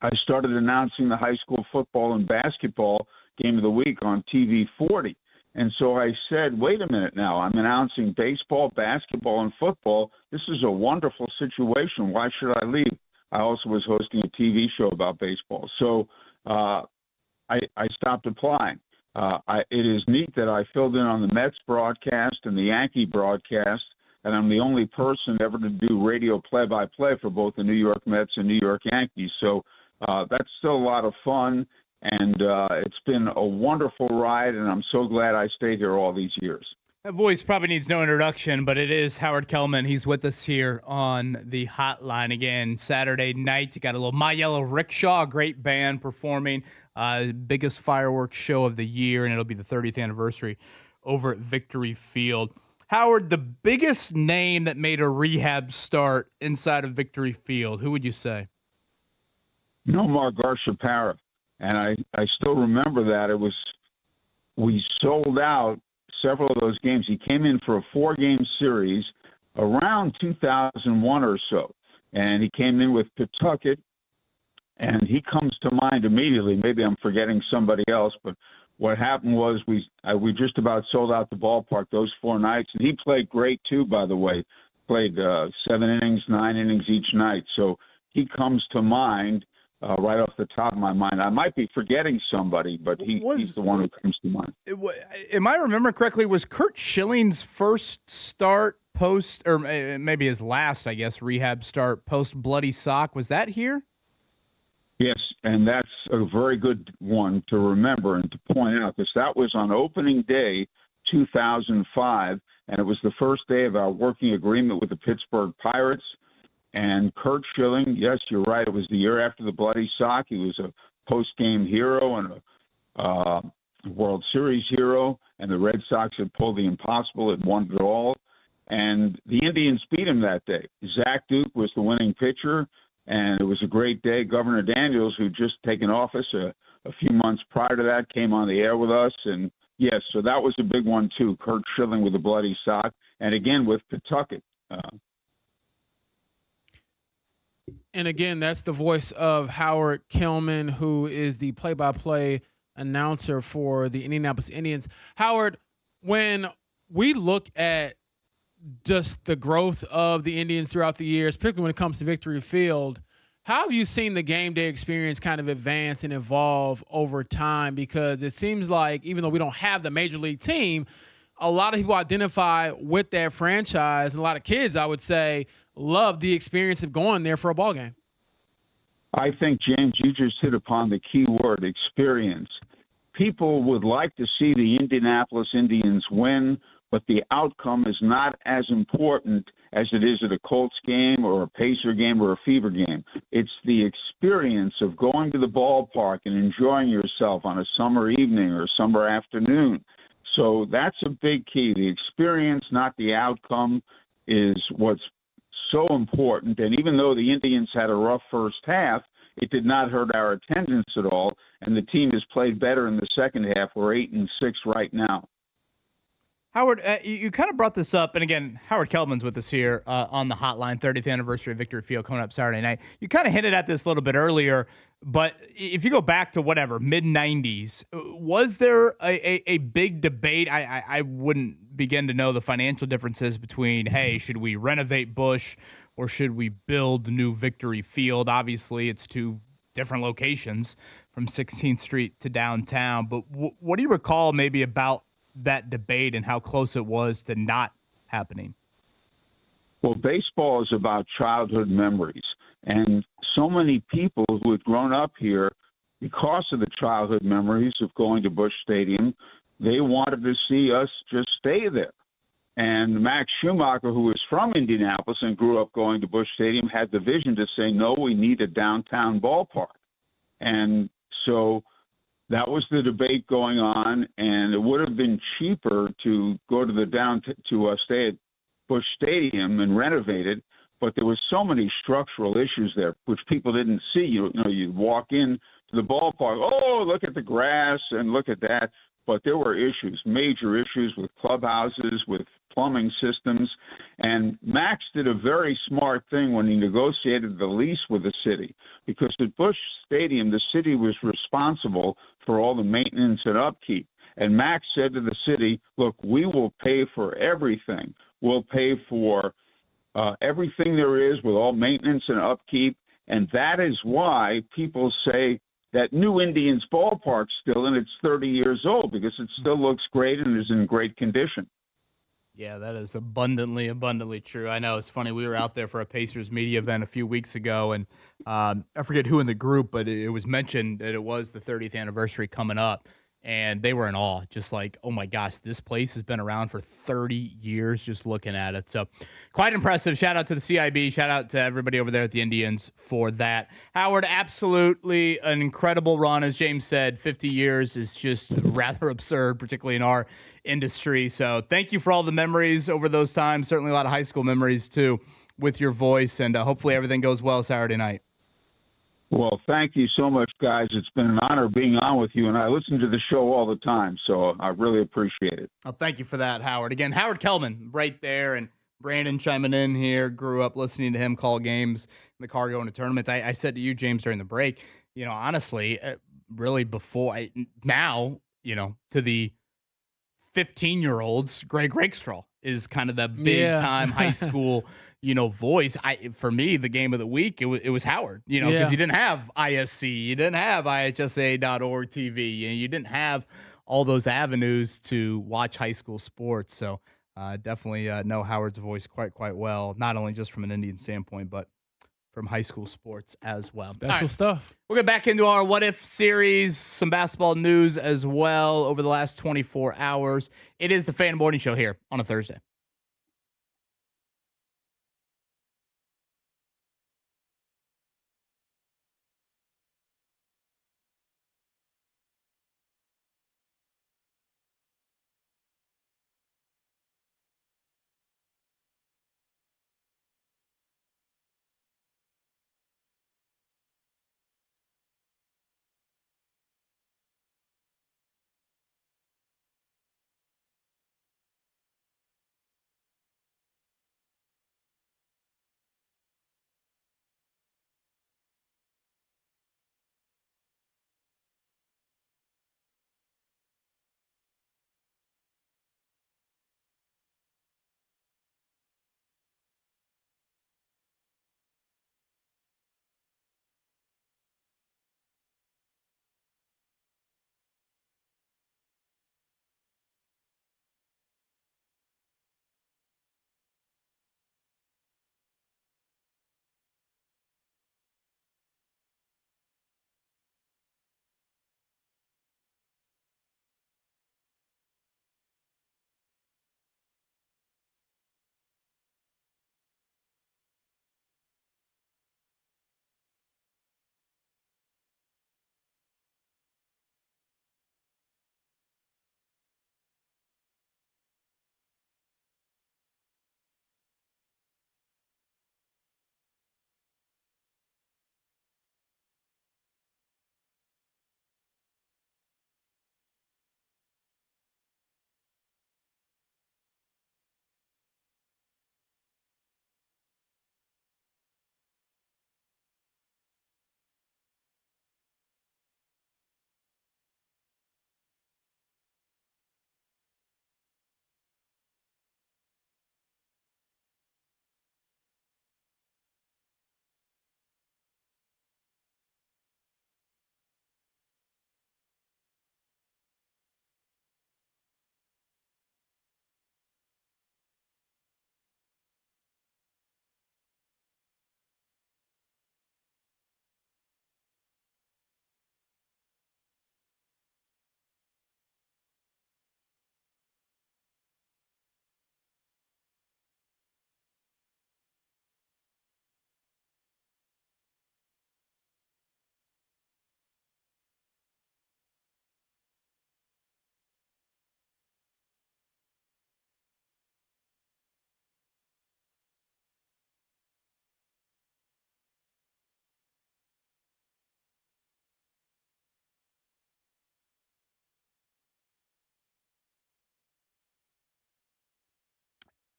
I started announcing the high school football and basketball game of the week on TV 40. And so I said, wait a minute now, I'm announcing baseball, basketball, and football. This is a wonderful situation. Why should I leave? I also was hosting a TV show about baseball. So I stopped applying. It is neat that I filled in on the Mets broadcast and the Yankee broadcast, and I'm the only person ever to do radio play-by-play for both the New York Mets and New York Yankees. So that's still a lot of fun. And it's been a wonderful ride, and I'm so glad I stayed here all these years. That voice probably needs no introduction, but it is Howard Kellman. He's with us here on the hotline again. Saturday night, you got a little My Yellow Rickshaw, a great band performing. Biggest fireworks show of the year, and it'll be the 30th anniversary over at Victory Field. Howard, the biggest name that made a rehab start inside of Victory Field, who would you say? Nomar Garciaparra. And I still remember that. We sold out several of those games. He came in for a 4-game series around 2001 or so. And he came in with Pawtucket, and he comes to mind immediately. Maybe I'm forgetting somebody else, but what happened was we just about sold out the ballpark those 4 nights, and he played great too, by the way. Played 7 innings, 9 innings each night. So he comes to mind right off the top of my mind. I might be forgetting somebody, but he's the one who comes to mind. Am I remembering correctly, was Curt Schilling's first start post, or maybe his last, I guess, rehab start post Bloody Sock, was that here? Yes, and that's a very good one to remember and to point out, because that was on opening day 2005, and it was the first day of our working agreement with the Pittsburgh Pirates. And Curt Schilling, yes, you're right, it was the year after the Bloody Sock. He was a post-game hero and a World Series hero, and the Red Sox had pulled the impossible, had won it all. And the Indians beat him that day. Zach Duke was the winning pitcher, and it was a great day. Governor Daniels, who'd just taken office a few months prior to that, came on the air with us. And, yes, so that was a big one, too, Curt Schilling with the Bloody Sock. And, again, with Pawtucket. And, again, that's the voice of Howard Kellman, who is the play-by-play announcer for the Indianapolis Indians. Howard, when we look at just the growth of the Indians throughout the years, particularly when it comes to Victory Field, how have you seen the game day experience kind of advance and evolve over time? Because it seems like even though we don't have the major league team, a lot of people identify with that franchise, and a lot of kids, I would say, love the experience of going there for a ball game. I think, James, you just hit upon the key word, experience. People would like to see the Indianapolis Indians win, but the outcome is not as important as it is at a Colts game or a Pacer game or a Fever game. It's the experience of going to the ballpark and enjoying yourself on a summer evening or summer afternoon. So that's a big key. The experience, not the outcome, is what's so important. And even though the Indians had a rough first half, it did not hurt our attendance at all. And the team has played better in the second half. We're 8-6 right now. Howard, you kind of brought this up, and again, Howard Kellman's with us here on the hotline, 30th anniversary of Victory Field coming up Saturday night. You kind of hinted at this a little bit earlier, but if you go back to whatever, mid-'90s, was there a big debate? I wouldn't begin to know the financial differences between, hey, should we renovate Busch or should we build new Victory Field? Obviously, it's two different locations from 16th Street to downtown, but what do you recall maybe about that debate and how close it was to not happening? Well, baseball is about childhood memories. And so many people who had grown up here because of the childhood memories of going to Busch Stadium, they wanted to see us just stay there. And Max Schumacher, who was from Indianapolis and grew up going to Busch Stadium, had the vision to say, no, we need a downtown ballpark. And so that was the debate going on, and it would have been cheaper to go to stay at Busch Stadium and renovate it, but there was so many structural issues there which people didn't see. You know, you walk in to the ballpark, oh, look at the grass and look at that, but there were issues, major issues with clubhouses, with plumbing systems, and Max did a very smart thing when he negotiated the lease with the city, because at Busch Stadium, the city was responsible for all the maintenance and upkeep. And Max said to the city, look, we will pay for everything. We'll pay for everything there is with all maintenance and upkeep, and that is why people say that New Indians Ballpark still, and it's 30 years old, because it still looks great and is in great condition. Yeah, that is abundantly true. I know it's funny. We were out there for a Pacers media event a few weeks ago, and I forget who in the group, but it was mentioned that it was the 30th anniversary coming up, and they were in awe. Just like, oh my gosh, this place has been around for 30 years. Just looking at it, so quite impressive. Shout out to the CIB. Shout out to everybody over there at the Indians for that. Howard, absolutely an incredible run, as James said. 50 years is just rather absurd, particularly in our industry. So thank you for all the memories over those times. Certainly a lot of high school memories too with your voice, and hopefully everything goes well Saturday night. Well, thank you so much, guys. It's been an honor being on with you, and I listen to the show all the time, so I really appreciate it. Oh, thank you for that, Howard. Again, Howard Kelman right there, and Brandon chiming in here. Grew up listening to him call games in the car going to tournaments. I said to you, James, during the break, honestly, really now, to the 15-year-olds, Greg Rakestraw is kind of the big-time high school, voice. For me, the game of the week, it was Howard, because you didn't have ISC, you didn't have IHSA.org TV, you didn't have all those avenues to watch high school sports. So definitely know Howard's voice quite well, not only just from an Indian standpoint, but from high school sports as well. Special stuff. We'll get back into our What If series, some basketball news as well over the last 24 hours. It is the Fan Morning Show here on a Thursday.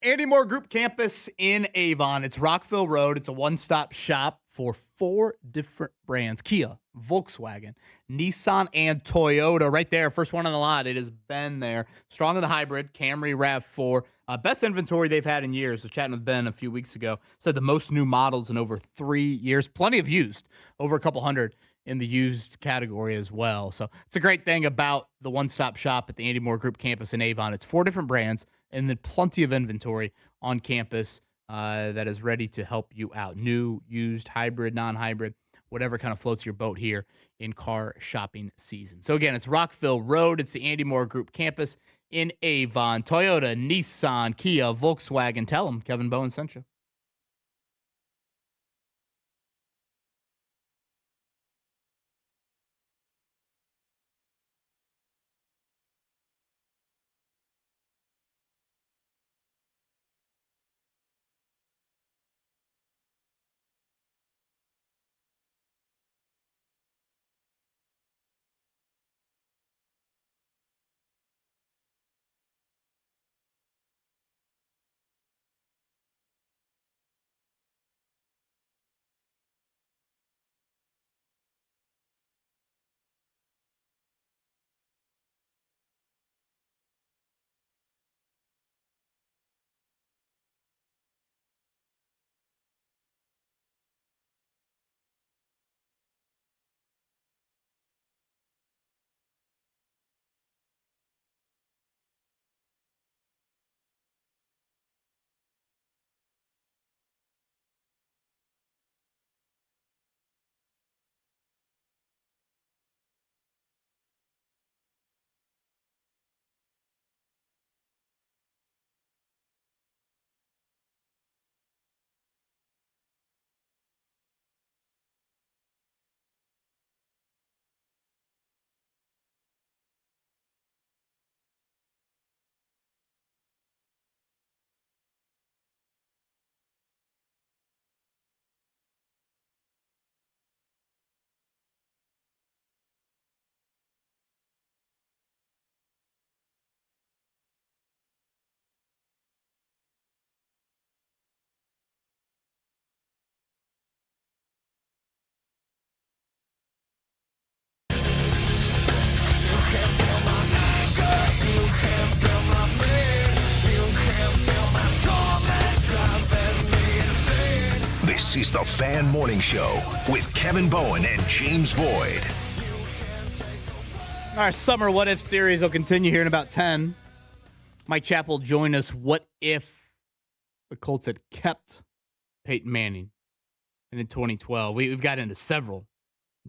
Andy Moore Group Campus in Avon. It's Rockville Road. It's a one-stop shop for 4 different brands: Kia, Volkswagen, Nissan, and Toyota. Right there, first one on the lot. It has been there. Strong in the hybrid, Camry, RAV4. Best inventory they've had in years. I was chatting with Ben a few weeks ago. Said the most new models in over 3 years. Plenty of used, over a couple hundred in the used category as well. So it's a great thing about the one-stop shop at the Andy Moore Group campus in Avon. It's 4 different brands and then plenty of inventory on campus that is ready to help you out. New, used, hybrid, non-hybrid, whatever kind of floats your boat here in car shopping season. So again, it's Rockville Road. It's the Andy Moore Group campus in Avon. Toyota, Nissan, Kia, Volkswagen. Tell them Kevin Bowen sent you. This is the Fan Morning Show with Kevin Bowen and James Boyd. Our summer What If series will continue here in about 10. Mike Chappell joined us. What if the Colts had kept Peyton Manning? And in 2012, we've got into several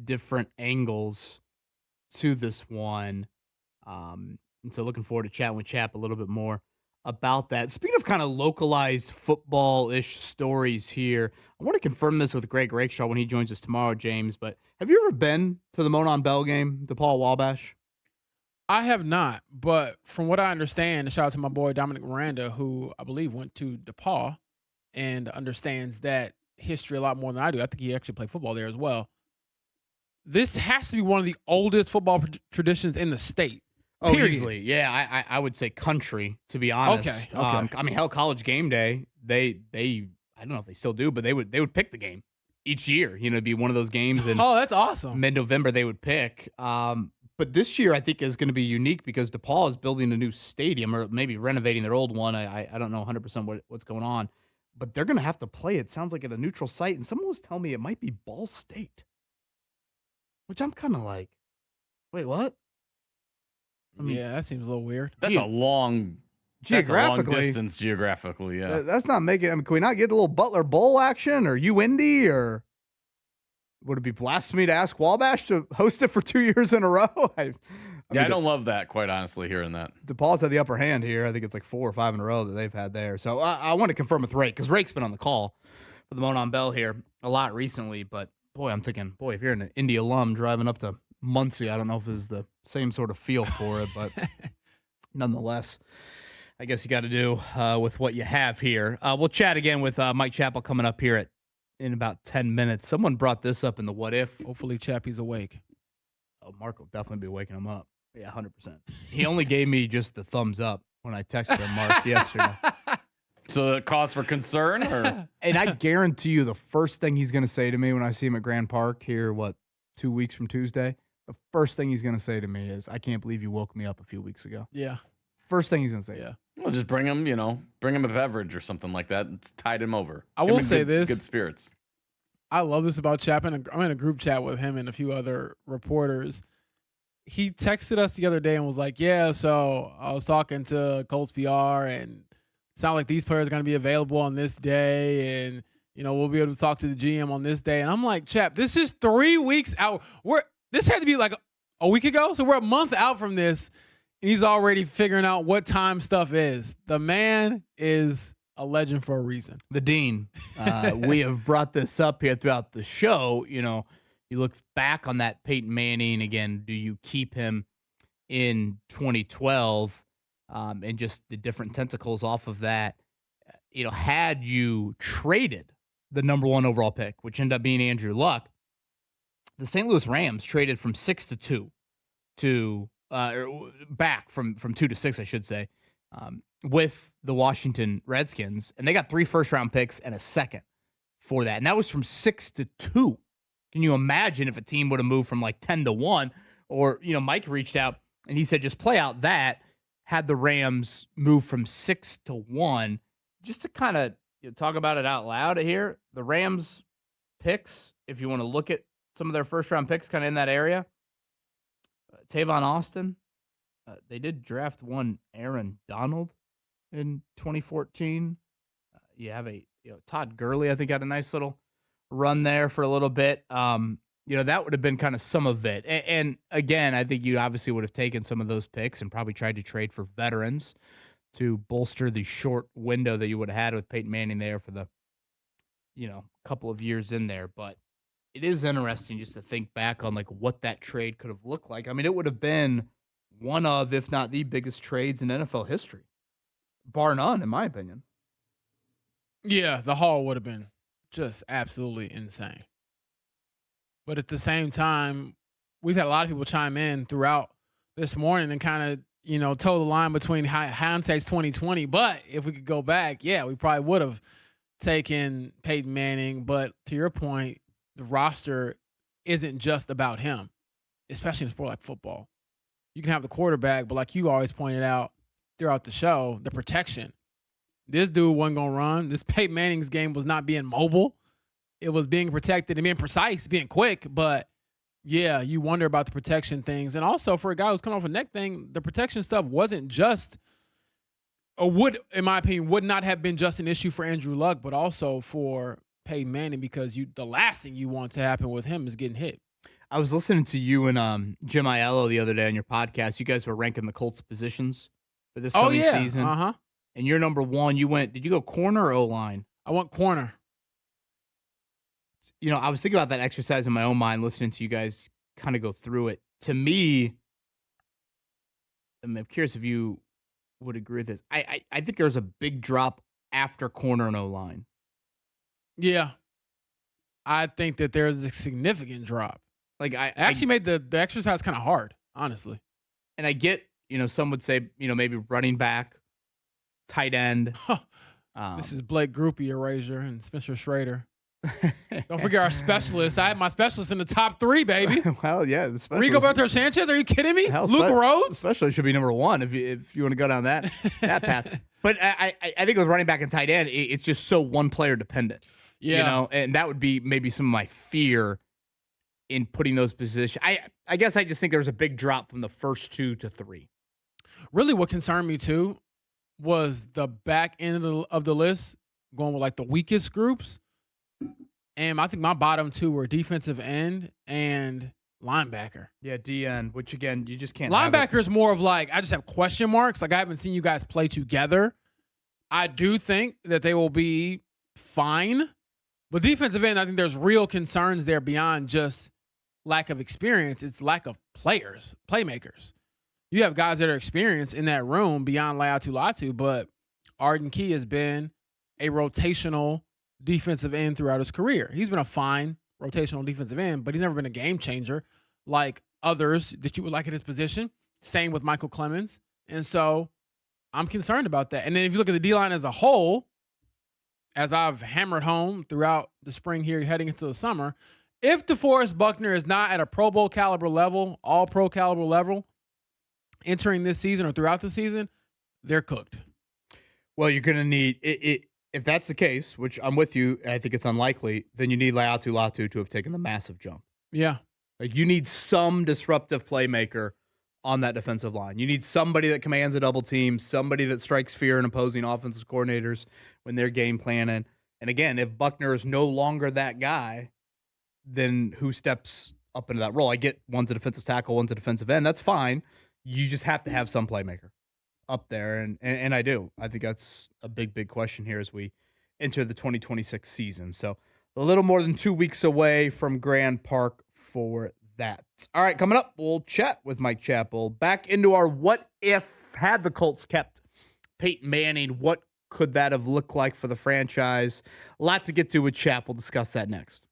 different angles to this one. And so looking forward to chatting with Chap a little bit more about that. Speaking of kind of localized football-ish stories here, I want to confirm this with Greg Rakestraw when he joins us tomorrow, James, but have you ever been to the Monon Bell game, DePaul Wabash? I have not, but from what I understand, and shout out to my boy Dominic Miranda, who I believe went to DePaul and understands that history a lot more than I do. I think he actually played football there as well. This has to be one of the oldest football traditions in the state. Oh, period. easily. Yeah, I would say country, to be honest. Okay. I mean, hell, College Game Day, they I don't know if they still do, but they would pick the game each year. You know, it'd be one of those games. And oh, that's awesome. Mid-November they would pick. But this year I think is going to be unique because DePaul is building a new stadium or maybe renovating their old one. I don't know 100% what's going on. But they're going to have to play, it sounds like, at a neutral site. And someone was telling me it might be Ball State, which I'm kind of like, wait, what? I mean, yeah, that seems a little weird. That's a long distance geographically. Yeah, that's not making. I mean, can we not get a little Butler Bowl action or UIndy, or would it be blasphemy to ask Wabash to host it for 2 years in a row? I don't love that, quite honestly. Hearing that DePaul's had the upper hand here. I think it's like 4 or 5 in a row that they've had there. So I want to confirm with Rake because Rake's been on the call for the Monon Bell here a lot recently. But boy, I'm thinking, if you're an Indy alum driving up to Muncie, I don't know if it's the same sort of feel for it, but nonetheless, I guess you got to do with what you have here. We'll chat again with Mike Chappell coming up here in about 10 minutes. Someone brought this up in the What If. Hopefully Chappie's awake. Oh, Mark will definitely be waking him up. Yeah, 100%. He only gave me just the thumbs up when I texted him, Mark, yesterday. So the cause for concern? Or? And I guarantee you the first thing he's going to say to me when I see him at Grand Park here, 2 weeks from Tuesday, the first thing he's going to say to me is, I can't believe you woke me up a few weeks ago. Yeah. First thing he's going to say. Yeah. Well, just bring him a beverage or something like that. It's tide him over. I will say this. Good spirits. I love this about Chapman. I'm in a group chat with him and a few other reporters. He texted us the other day and was like, yeah, so I was talking to Colts PR and it sounds like these players are going to be available on this day and, we'll be able to talk to the GM on this day. And I'm like, Chap, this is 3 weeks out. This had to be like a week ago, so we're a month out from this, and he's already figuring out what time stuff is. The man is a legend for a reason. The Dean. We have brought this up here throughout the show. You look back on that Peyton Manning again. Do you keep him in 2012 and just the different tentacles off of that? Had you traded the number 1 overall pick, which ended up being Andrew Luck, the St. Louis Rams traded from 6 to 2 to back from 2 to 6, I should say, with the Washington Redskins, and they got 3 first-round picks and a second for that, and that was from 6 to 2. Can you imagine if a team would have moved from like 10 to 1, or Mike reached out and he said just play out that, had the Rams move from 6 to 1, just to kind of talk about it out loud here. The Rams picks, if you want to look at some of their first-round picks kind of in that area, Tavon Austin, they did draft one Aaron Donald in 2014. You have Todd Gurley, I think, had a nice little run there for a little bit. That would have been kind of some of it. And again, I think you obviously would have taken some of those picks and probably tried to trade for veterans to bolster the short window that you would have had with Peyton Manning there for the, couple of years in there. But it is interesting just to think back on like what that trade could have looked like. I mean, it would have been one of, if not the biggest trades in NFL history, bar none, in my opinion. Yeah, the haul would have been just absolutely insane. But at the same time, we've had a lot of people chime in throughout this morning and kind of, toe the line between hindsight's 2020. But if we could go back, yeah, we probably would have taken Peyton Manning. But to your point, the roster isn't just about him, especially in a sport like football. You can have the quarterback, but like you always pointed out throughout the show, the protection. This dude wasn't going to run. This Peyton Manning's game was not being mobile. It was being protected and being precise, being quick. But, yeah, you wonder about the protection things. And also for a guy who's coming off a neck thing, the protection stuff wasn't just – or would, in my opinion, would not have been just an issue for Andrew Luck, but also for Peyton Manning, because the last thing you want to happen with him is getting hit. I was listening to you and Jim Aiello the other day on your podcast. You guys were ranking the Colts positions for this coming season. Uh-huh. And you're number 1. Did you go corner or O-line? I went corner. I was thinking about that exercise in my own mind, listening to you guys kind of go through it. To me, I'm curious if you would agree with this. I think there's a big drop after corner and O-line. Yeah. I think that there's a significant drop. Like I actually made the exercise kind of hard, honestly. And I get, some would say, maybe running back, tight end. This is Blake Groupie erasure and Spencer Schrader. Don't forget our specialists. I had my specialists in the top 3, baby. Well, yeah. The Rigoberto Sanchez, are you kidding me? Luke Rhodes? Specialist should be number 1 if you want to go down that path. But I think with running back and tight end, it's just so one player dependent. Yeah. And that would be maybe some of my fear in putting those positions. I guess I just think there's a big drop from the first 2 to 3. Really what concerned me too was the back end of the list, going with like the weakest groups. And I think my bottom 2 were defensive end and linebacker. Yeah, DN, which again, you just can't. Linebacker is more of like, I just have question marks. Like I haven't seen you guys play together. I do think that they will be fine. But defensive end, I think there's real concerns there beyond just lack of experience. It's lack of players, playmakers. You have guys that are experienced in that room beyond Laiatu, but Arden Key has been a rotational defensive end throughout his career. He's been a fine rotational defensive end, but he's never been a game changer like others that you would like in his position. Same with Michael Clemens. And so I'm concerned about that. And then if you look at the D-line as a whole, as I've hammered home throughout the spring here heading into the summer, if DeForest Buckner is not at a Pro Bowl caliber level, all pro caliber level, entering this season or throughout the season, they're cooked. Well, you're going to need it. if that's the case, which I'm with you, I think it's unlikely, then you need Latu to have taken the massive jump. Yeah. Like, you need some disruptive playmaker on that defensive line. You need somebody that commands a double team, somebody that strikes fear in opposing offensive coordinators when they're game planning. And again, if Buckner is no longer that guy, then who steps up into that role? I get one's a defensive tackle, one's a defensive end. That's fine. You just have to have some playmaker up there. And I do. I think that's a big question here as we enter the 2026 season. So a little more than 2 weeks away from Grand Park for that. All right, coming up, we'll chat with Mike Chappell. Back into our what if had the Colts kept Peyton Manning, what could that have looked like for the franchise? A lot to get to with Chappell. We'll discuss that next.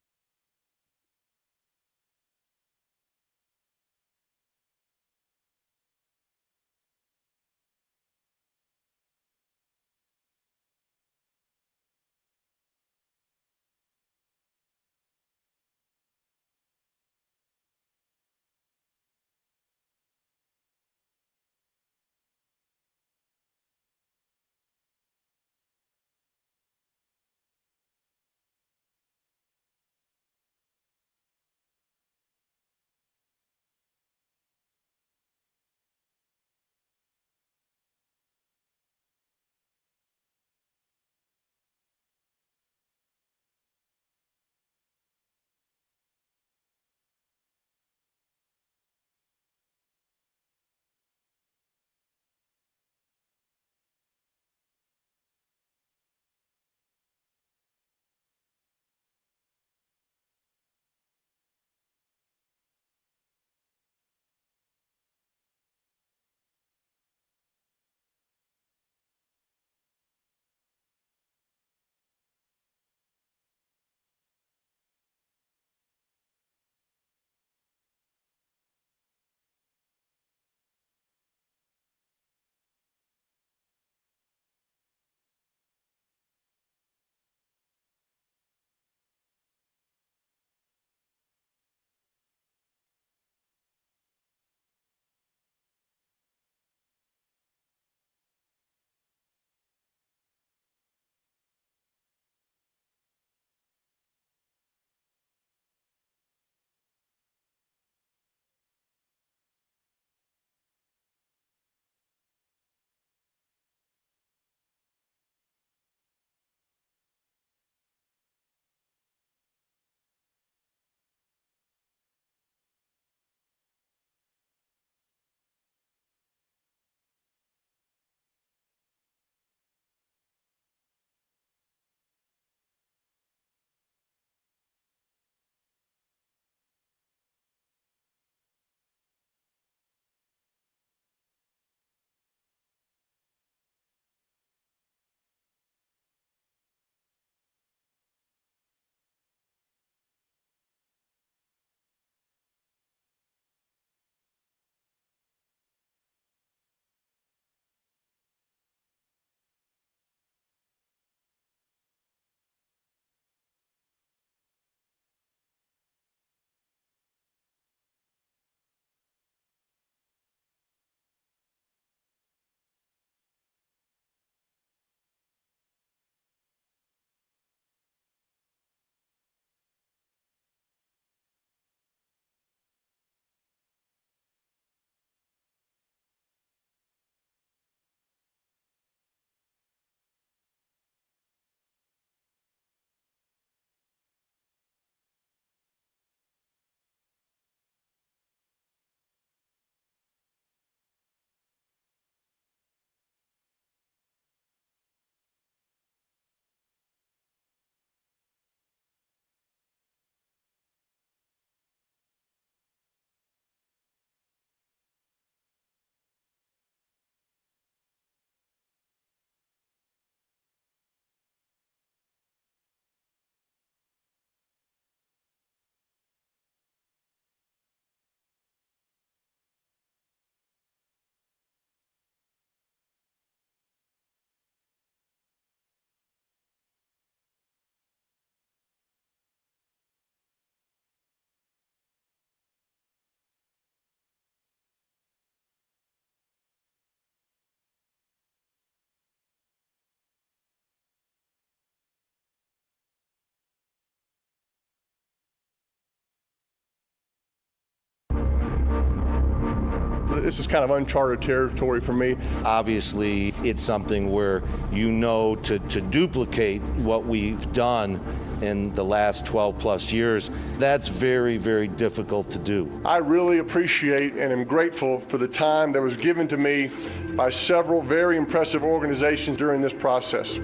this is kind of uncharted territory for me. Obviously, it's something where to duplicate what we've done in the last 12 plus years, that's very, very difficult to do. I really appreciate and am grateful for the time that was given to me by several very impressive organizations during this process.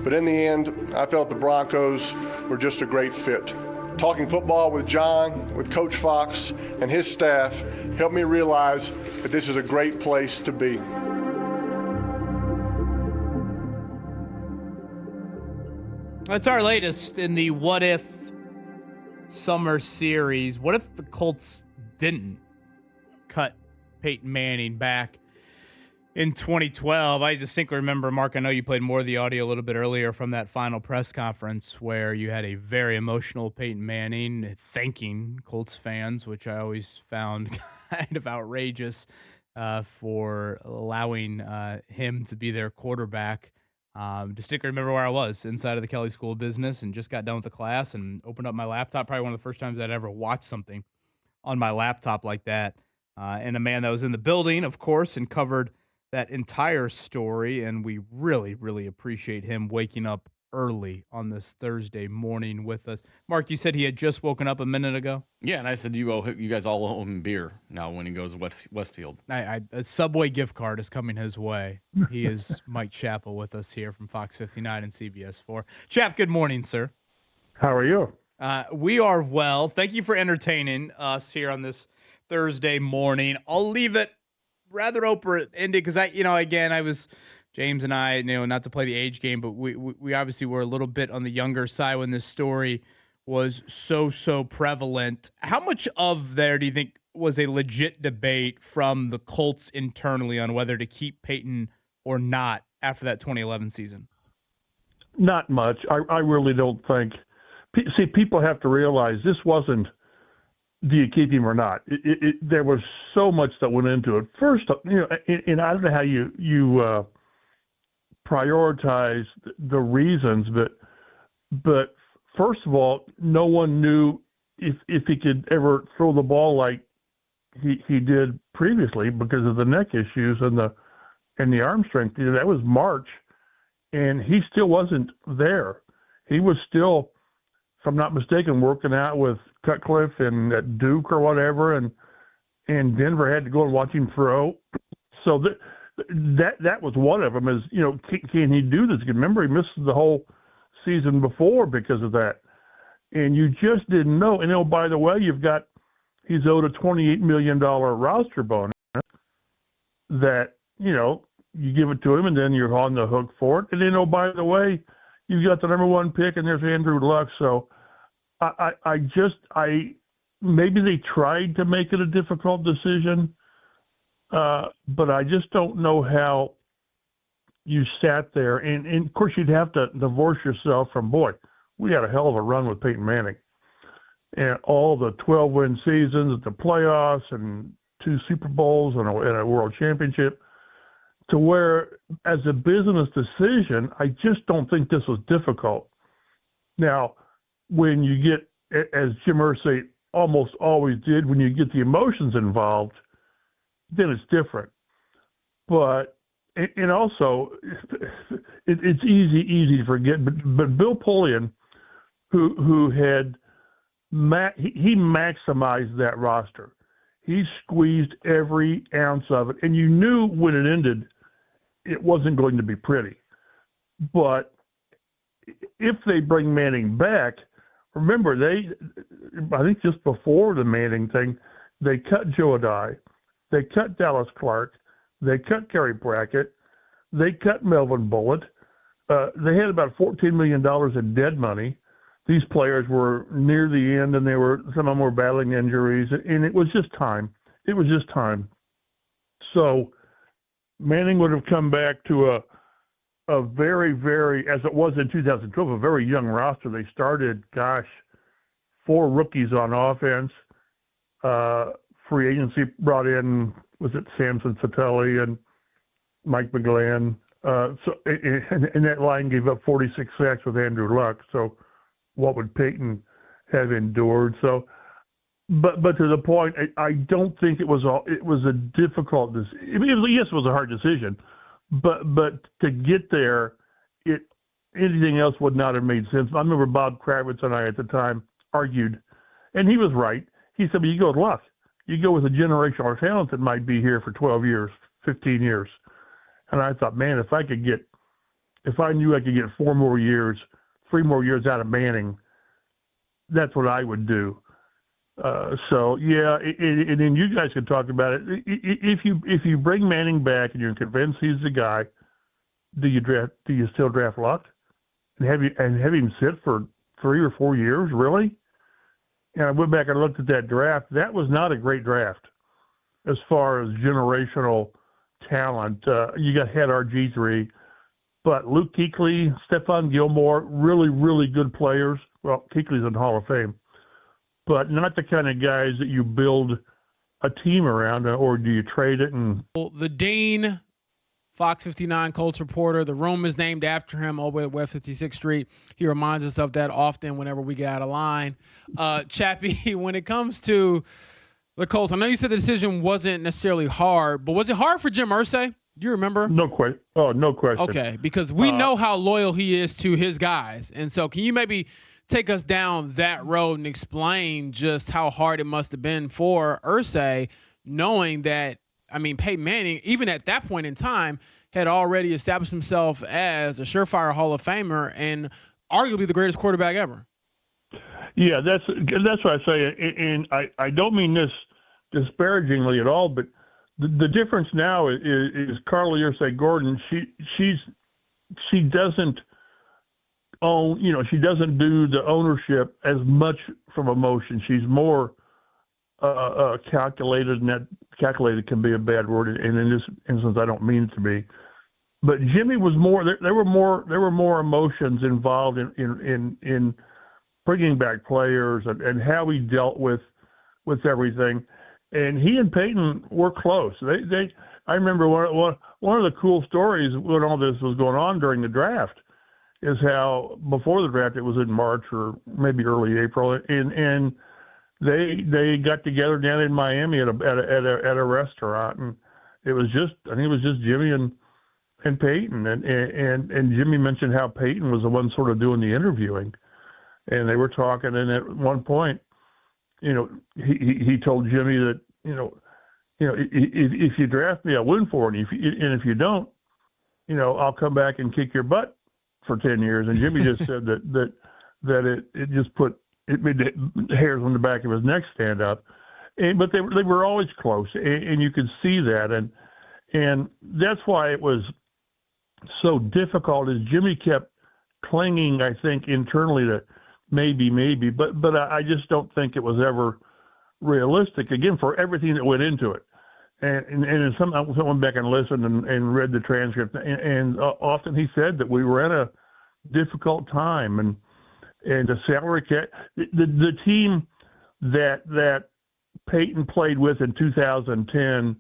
But in the end, I felt the Broncos were just a great fit. Talking football with John, with Coach Fox, and his staff helped me realize that this is a great place to be. That's our latest in the What If Summer Series. What if the Colts didn't cut Peyton Manning back in 2012? I distinctly remember, Mark, I know you played more of the audio a little bit earlier from that final press conference where you had a very emotional Peyton Manning thanking Colts fans, which I always found kind of outrageous for allowing him to be their quarterback. Distinctly remember where I was inside of the Kelly School of Business and just got done with the class and opened up my laptop. Probably one of the first times I'd ever watched something on my laptop like that. And a man that was in the building, of course, and covered that entire story. And we really, really appreciate him waking up early on this Thursday morning with us. Mark, you said he had just woken up a minute ago? Yeah, and I said you guys all owe him beer now when he goes to Westfield. A Subway gift card is coming his way. He is Mike Chappell with us here from Fox 59 and CBS 4. Chap, good morning, sir. How are you? We are well. Thank you for entertaining us here on this Thursday morning. I'll leave it rather open-ended because I was James and I, not to play the age game, but we obviously were a little bit on the younger side when this story was so prevalent. How much of there do you think was a legit debate from the Colts internally on whether to keep Peyton or not after that 2011 season? Not much. I really don't think. See, people have to realize this wasn't, do you keep him or not? There was so much that went into it. First, and I don't know how you prioritize the reasons, but first of all, no one knew if he could ever throw the ball like he did previously because of the neck issues and the arm strength. That was March, and he still wasn't there. He was still, if I'm not mistaken, working out with Cutcliffe and at Duke or whatever, and Denver had to go and watch him throw. So that was one of them. Is can he do this? Remember, he missed the whole season before because of that, and you just didn't know. And by the way, he's owed a $28 million roster bonus that you give it to him, and then you're on the hook for it. And then by the way, you've got the number 1 pick, and there's Andrew Luck. So I maybe they tried to make it a difficult decision. But I just don't know how you sat there. And of course, you'd have to divorce yourself from, we had a hell of a run with Peyton Manning. And all the 12-win seasons, the playoffs, and 2 Super Bowls and a World Championship, to where, as a business decision, I just don't think this was difficult. Now, when you get, as Jim Irsay almost always did, when you get the emotions involved, then it's different. But, and also, it's easy to forget, but Bill Polian, who had, he maximized that roster. He squeezed every ounce of it, and you knew when it ended, it wasn't going to be pretty. But if they bring Manning back, remember, I think just before the Manning thing, they cut Joe Adai. They cut Dallas Clark. They cut Gary Brackett. They cut Melvin Bullitt. They had about $14 million in dead money. These players were near the end, and some of them were battling injuries, and it was just time. It was just time. So Manning would have come back to a very, very, as it was in 2012, a very young roster. They started, 4 rookies on offense. Free agency brought in, was it Samson Sattelli and Mike McGlynn? And that line gave up 46 sacks with Andrew Luck. So what would Peyton have endured? So But to the point, I don't think it was a difficult decision. Yes, it was a hard decision, but to get there, anything else would not have made sense. I remember Bob Kravitz and I at the time argued, and he was right. He said, "But you go with luck. You go with a generational talent that might be here for 12 years, 15 years." And I thought, man, if I knew I could get 3 more years out of Manning, that's what I would do. So yeah, and then you guys can talk about it. If you bring Manning back and you're convinced he's the guy, do you still draft Luck and have him sit for 3 or 4 years? Really? And I went back and looked at that draft. That was not a great draft as far as generational talent. You had RG3, but Luke Kuechly, Stephon Gilmore, really, really good players. Well, Kuechly's in the Hall of Fame, but not the kind of guys that you build a team around, or do you trade it? And the Dean, Fox 59 Colts reporter, the room is named after him over at West 56th Street. He reminds us of that often whenever we get out of line. Chappie, when it comes to the Colts, I know you said the decision wasn't necessarily hard, but was it hard for Jim Irsay? Do you remember? No question. Oh, no question. Okay, because we know how loyal he is to his guys. And so can you maybe take us down that road and explain just how hard it must have been for Irsay, knowing that, I mean, Peyton Manning, even at that point in time, had already established himself as a surefire Hall of Famer and arguably the greatest quarterback ever. Yeah, that's what I say, and I don't mean this disparagingly at all, but the difference now is Carly Irsay-Gordon. She doesn't own, she doesn't do the ownership as much from emotion. She's more calculated, and that calculated can be a bad word, and in this instance, I don't mean it to be. But Jimmy was more. There were more emotions involved in bringing back players and how he dealt with everything. And he and Peyton were close. I remember one of the cool stories when all this was going on during the draft is how before the draft, it was in March or maybe early April, and they got together down in Miami at a restaurant, and I think it was just Jimmy and Peyton, and Jimmy mentioned how Peyton was the one sort of doing the interviewing, and they were talking, and at one point, he told Jimmy that if you draft me, I'll win for it, and if you don't, I'll come back and kick your butt for 10 years. And Jimmy just said that it just made the hairs on the back of his neck stand up, but they were always close, and you could see that, and that's why it was so difficult. Is Jimmy kept clinging, I think, internally to maybe, but I just don't think it was ever realistic, again, for everything that went into it. And I went back and listened and read the transcript, and often he said that we were at a difficult time, and the salary cap, the team that Peyton played with in 2010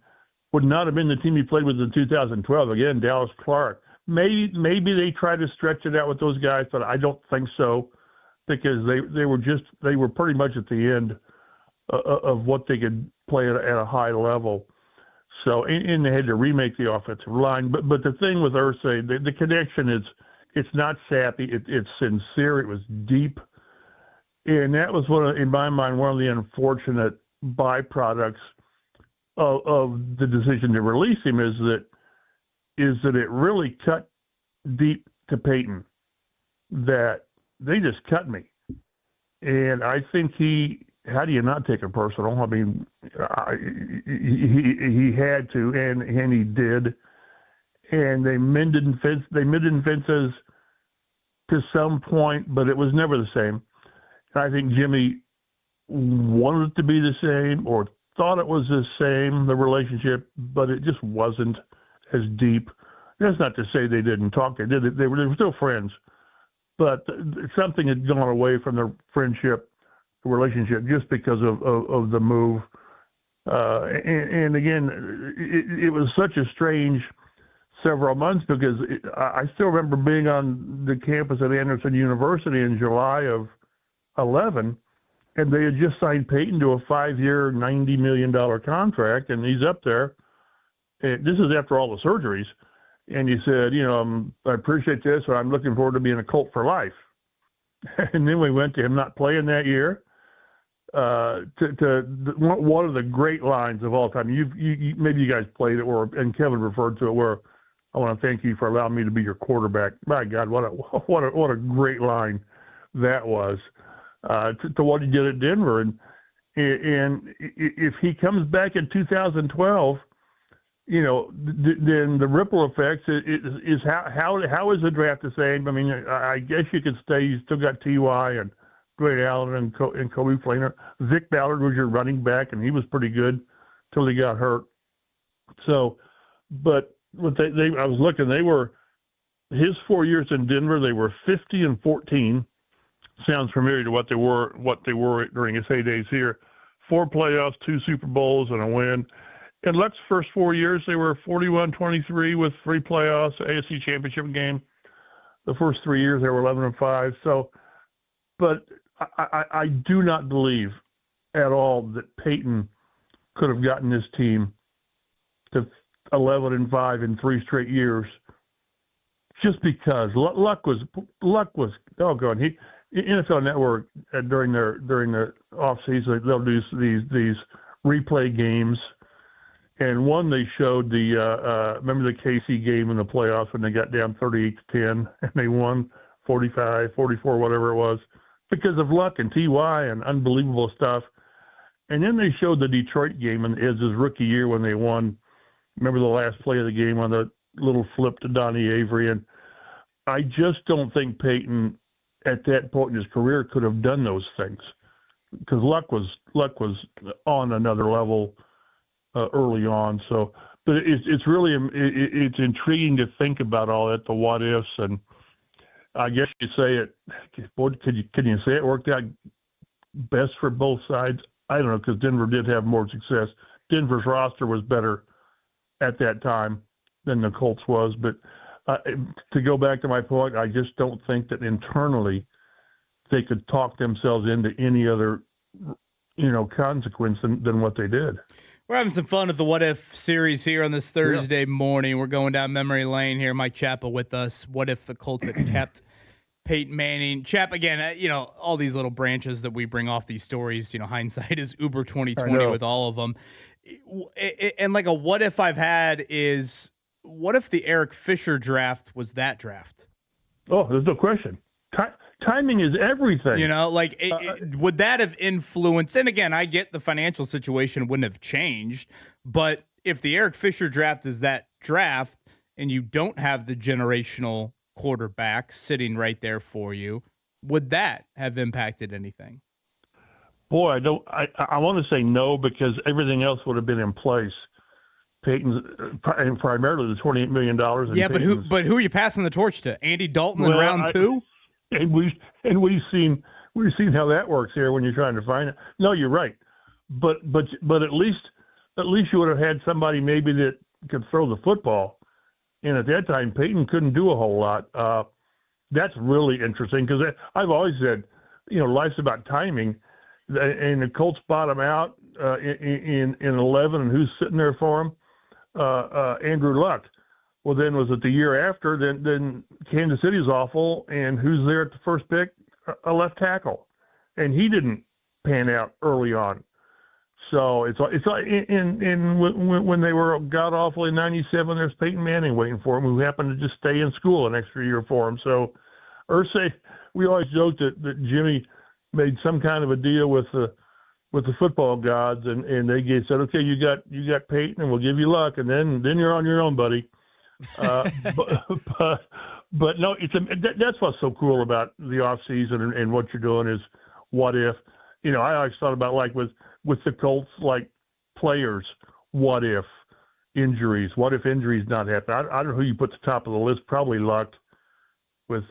would not have been the team he played with in 2012. Again, Dallas Clark. Maybe they tried to stretch it out with those guys, but I don't think so, because they were pretty much at the end of what they could play at a high level. So, and they had to remake the offensive line. But the thing with Irsay, the connection is, it's not sappy. It's sincere. It was deep, and that was in my mind, one of the unfortunate byproducts of the decision to release him is that it really cut deep to Peyton, that they just cut me. And I think how do you not take it personal? I mean, he had to, and he did. And they mended fences to some point, but it was never the same. And I think Jimmy wanted it to be the same, or thought it was the same, the relationship, but it just wasn't as deep. That's not to say they didn't talk. They did. They were still friends, but something had gone away from the friendship, the relationship, just because of the move. And again, it was such a strange several months, because I still remember being on the campus at Anderson University in July of 2011, and they had just signed Peyton to a 5-year, $90 million contract, and he's up there. And this is after all the surgeries. And he said, I appreciate this, but I'm looking forward to being a Colt for life. And then we went to him not playing that year. One of the great lines of all time. You maybe you guys played it, and Kevin referred to it, where I want to thank you for allowing me to be your quarterback. My God, what a great line that was. To what he did at Denver, and if he comes back in 2012, then the ripple effects is how is the draft the same? I mean, I guess you could say you still got T.Y. and Dwayne Allen and Kobe Fleener. Vic Ballard was your running back, and he was pretty good till he got hurt. So, but what I was looking, they were his 4 years in Denver. They were 50-14. Sounds familiar to what they were during his heydays here. 4 playoffs, 2 Super Bowls, and a win. In Luck's first 4 years, they were 41-23 with 3 playoffs, AFC Championship game. The first 3 years, they were 11-5. So, but I do not believe at all that Peyton could have gotten this team to 11-5 in 3 straight years, just because Luck was doggone. NFL Network during the off season, they'll do these replay games, and one they showed remember the KC game in the playoffs when they got down 38-10 and they won 45, 44, whatever it was, because of Luck and T.Y. and unbelievable stuff. And then they showed the Detroit game in his rookie year when they won. Remember the last play of the game on the little flip to Donnie Avery, and I just don't think Peyton at that point in his career could have done those things, because Luck was on another level early on. So, but it's really it's intriguing to think about all that, the what ifs, and I guess you say it. Boy, can you say it worked out best for both sides? I don't know, because Denver did have more success. Denver's roster was better at that time than the Colts was, but. To go back to my point, I just don't think that internally they could talk themselves into any other, consequence than what they did. We're having some fun with the What If series here on this Thursday morning. We're going down memory lane here. Mike Chappa with us. What if the Colts had kept Peyton Manning? Chap, again, all these little branches that we bring off these stories, hindsight is uber 2020 with all of them. And like a what if I've had is, what if the Eric Fisher draft was that draft? Oh, there's no question. Timing is everything. Would that have influenced? And again, I get the financial situation wouldn't have changed, but if the Eric Fisher draft is that draft and you don't have the generational quarterback sitting right there for you, would that have impacted anything? Boy, I want to say no, because everything else would have been in place. Peyton's and primarily the $28 million. Yeah, but who are you passing the torch to? Andy Dalton in round 2? And we've seen how that works here when you're trying to find it. No, you're right, but at least you would have had somebody maybe that could throw the football. And at that time, Peyton couldn't do a whole lot. That's really interesting, because I've always said, life's about timing, and the Colts bottom out in 11, and who's sitting there for them? Andrew Luck. Well, then was it the year after? Then Kansas City's awful, and who's there at the first pick? A left tackle, and he didn't pan out early on. So it's like when they were god awful in '97, there's Peyton Manning waiting for him, who happened to just stay in school an extra year for him. So Irsay, we always joked that Jimmy made some kind of a deal with the football gods, and they said, okay, you got Peyton, and we'll give you Luck, and then you're on your own, buddy. But no, that's what's so cool about the off season and what you're doing is what if. I always thought about, like with the Colts, like players, what if injuries? What if injuries not happen? I don't know who you put at the top of the list. Probably Luck. With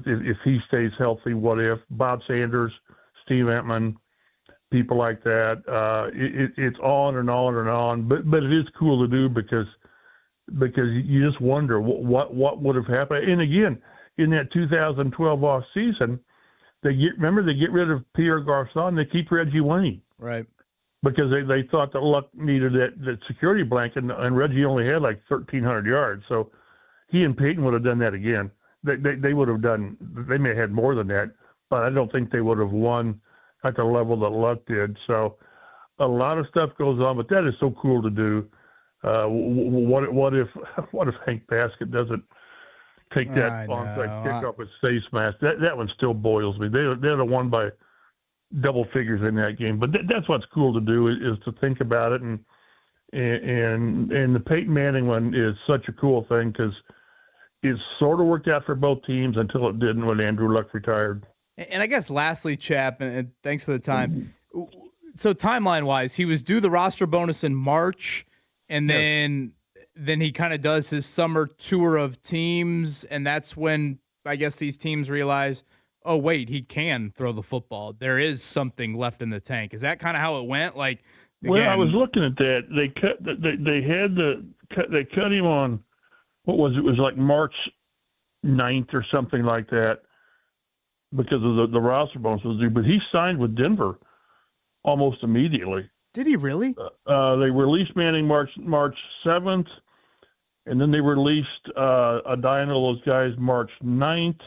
if he stays healthy, what if Bob Sanders, Steve Entman, people like that. It's on and on and on. But it is cool to do because you just wonder what would have happened. And again, in that 2012 off season, They get rid of Pierre Garçon. They keep Reggie Wayne. Right. Because they thought that Luck needed that security blanket, and Reggie only had like 1,300 yards. So he and Peyton would have done that again. They would have done. They may have had more than that, but I don't think they would have won at the level that Luck did. So a lot of stuff goes on, but that is so cool to do. What if Hank Baskett doesn't take that onside kickoff with face mask? That one still boils me. They'd have won by double figures in that game. But that's what's cool to do is to think about it, and the Peyton Manning one is such a cool thing because it sort of worked out for both teams until it didn't when Andrew Luck retired. And I guess lastly, Chap, and thanks for the time. So timeline-wise, he was due the roster bonus in March, and then he kind of does his summer tour of teams, and that's when I guess these teams realize, oh, wait, he can throw the football. There is something left in the tank. Is that kind of how it went? Like, again, well, I was looking at that. They cut him on, what was it? It was like March 9th or something like that because of the roster bonus was due. But he signed with Denver almost immediately. Did he really? They released Manning March 7th, and then they released a dying of those guys March 9th.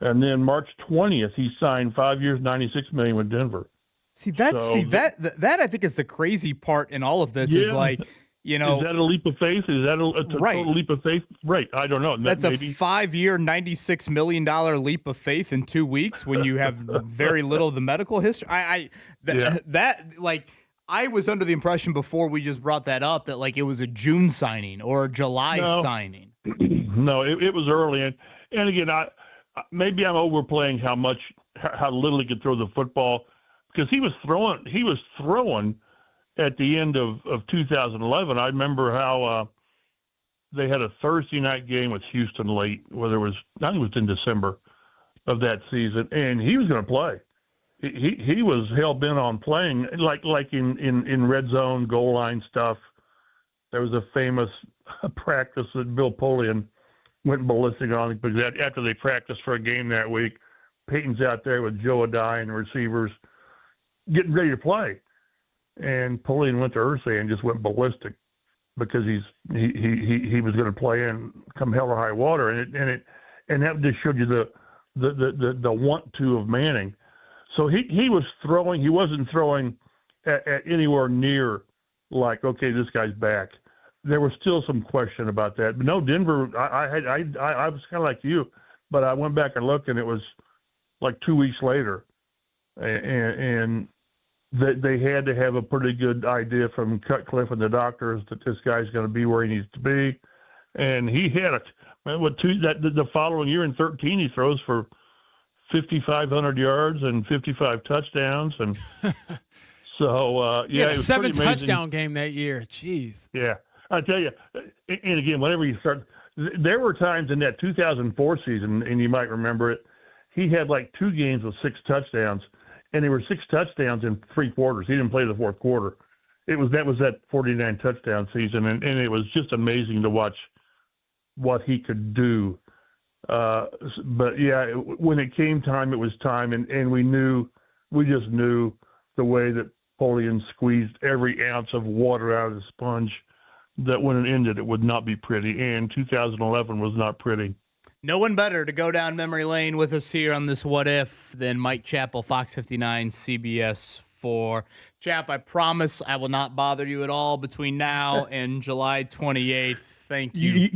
And then March 20th, he signed 5 years, $96 million with Denver. That I think is the crazy part in all of this is like, you know, is that a leap of faith? Is that a total leap of faith? Right. I don't know. That's a 5-year, $96 million leap of faith in 2 weeks when you have very little of the medical history. I was under the impression before we just brought that up that like it was a June signing or a July signing. No, it was early. And again, maybe I'm overplaying how little he could throw the football because he was throwing at the end of 2011. I remember how they had a Thursday night game with Houston late, I think it was in December of that season, and he was going to play. He was hell bent on playing, like in red zone goal line stuff. There was a famous practice that Bill Polian went ballistic on it because after they practiced for a game that week, Peyton's out there with Joe Adai and receivers getting ready to play, and Polian went to Irsay and just went ballistic because he was going to play and come hell or high water, and that just showed you the want to of Manning. So he was throwing. He wasn't throwing at anywhere near like, okay, this guy's back. There was still some question about that. But no, Denver, I was kind of like you, but I went back and looked, and it was like 2 weeks later. And they had to have a pretty good idea from Cutcliffe and the doctors that this guy's going to be where he needs to be. And he had the following year in 2013, he throws for 5,500 yards and 55 touchdowns. And so, he had a it was 7 pretty amazing. touchdown game that year. Jeez. Yeah. I tell you, and again, whenever you start, there were times in that 2004 season, and you might remember it, he had like 2 games with 6 touchdowns, and there were 6 touchdowns in 3 quarters. He didn't play the fourth quarter. That was that 49 touchdown season, and it was just amazing to watch what he could do. But yeah, when it came time, it was time, and we just knew the way that Polian squeezed every ounce of water out of the sponge, that when it ended, it would not be pretty. And 2011 was not pretty. No one better to go down memory lane with us here on this What If than Mike Chappell, Fox 59, CBS 4. Chap, I promise I will not bother you at all between now and July 28th. Thank you.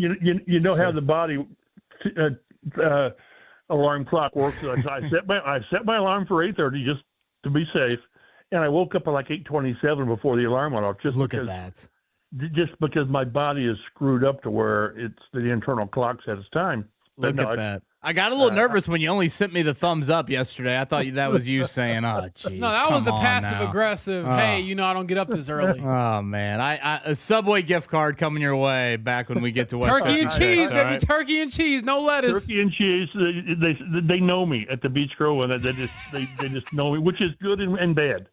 You know how the body alarm clock works. I set my alarm for 8:30 just to be safe, and I woke up at like 8:27 before the alarm went off. Look at that. Just because my body is screwed up to where the internal clock says it's time. Look at that. I got a little nervous when you only sent me the thumbs up yesterday. I thought that was you saying, oh, geez. No, that was the passive-aggressive, hey, I don't get up this early. Oh, man. A Subway gift card coming your way back when we get to West Turkey and cheese, baby. Right? Turkey and cheese, no lettuce. Turkey and cheese. They know me at the Beach Grove, and they just know me, which is good and bad.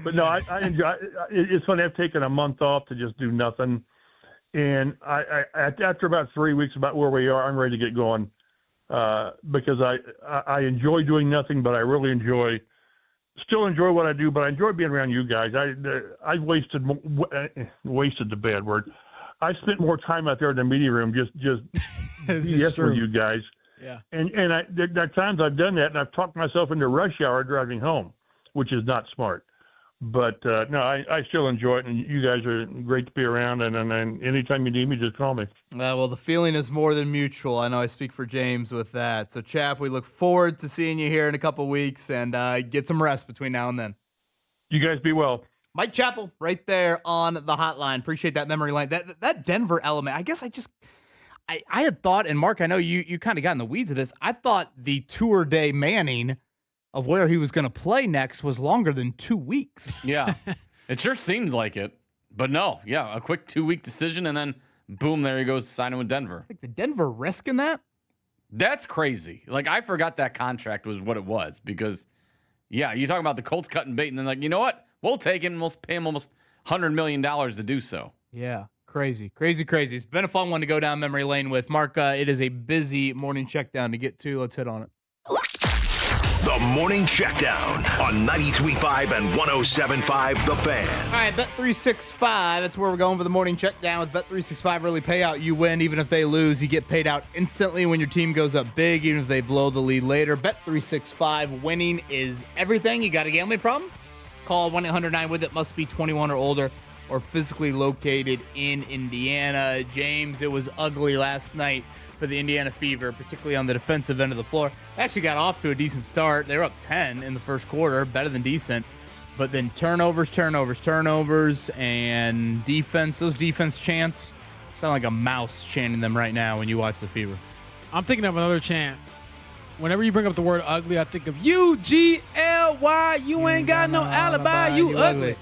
But no, I enjoy. It's funny. I've taken a month off to just do nothing, and I after about 3 weeks, about where we are, I'm ready to get going because I enjoy doing nothing, but I really still enjoy what I do, but I enjoy being around you guys. I wasted the bad word. I spent more time out there in the media room just BS with you guys. Yeah. And there are times I've done that, and I've talked myself into rush hour driving home, which is not smart. But no, I still enjoy it, and you guys are great to be around. And anytime you need me, just call me. Well, the feeling is more than mutual. I know I speak for James with that. So, Chap, we look forward to seeing you here in a couple weeks, and get some rest between now and then. You guys be well. Mike Chappell, right there on the hotline. Appreciate that memory lane. That Denver element. I guess I had thought, and Mark, I know you kind of got in the weeds of this. I thought the tour day Manning of where he was going to play next was longer than 2 weeks. Yeah, it sure seemed like it. But no, yeah, a quick 2-week decision, and then boom, there he goes signing with Denver. Like the Denver risking that? That's crazy. Like, I forgot that contract was what it was because, yeah, you talk about the Colts cutting bait, and then like, you know what? We'll take it and we'll pay him almost $100 million to do so. Yeah, crazy. It's been a fun one to go down memory lane with. Mark, it is a busy morning check down to get to. Let's hit on it. The Morning Checkdown on 93.5 and 107.5 The Fan. All right, Bet365, that's where we're going for the morning check down. With Bet365, early payout, you win. Even if they lose, you get paid out instantly when your team goes up big, even if they blow the lead later. Bet365, winning is everything. You got a gambling problem? Call 1-800-9-WITH-IT. Must be 21 or older or physically located in Indiana. James, it was ugly last night for the Indiana Fever, particularly on the defensive end of the floor. They actually got off to a decent start. They were up 10 in the first quarter, better than decent. But then turnovers, and defense. Those defense chants sound like a mouse chanting them right now when you watch the Fever. I'm thinking of another chant. Whenever you bring up the word ugly, I think of U-G-L-Y. You ain't got no alibi. You ugly.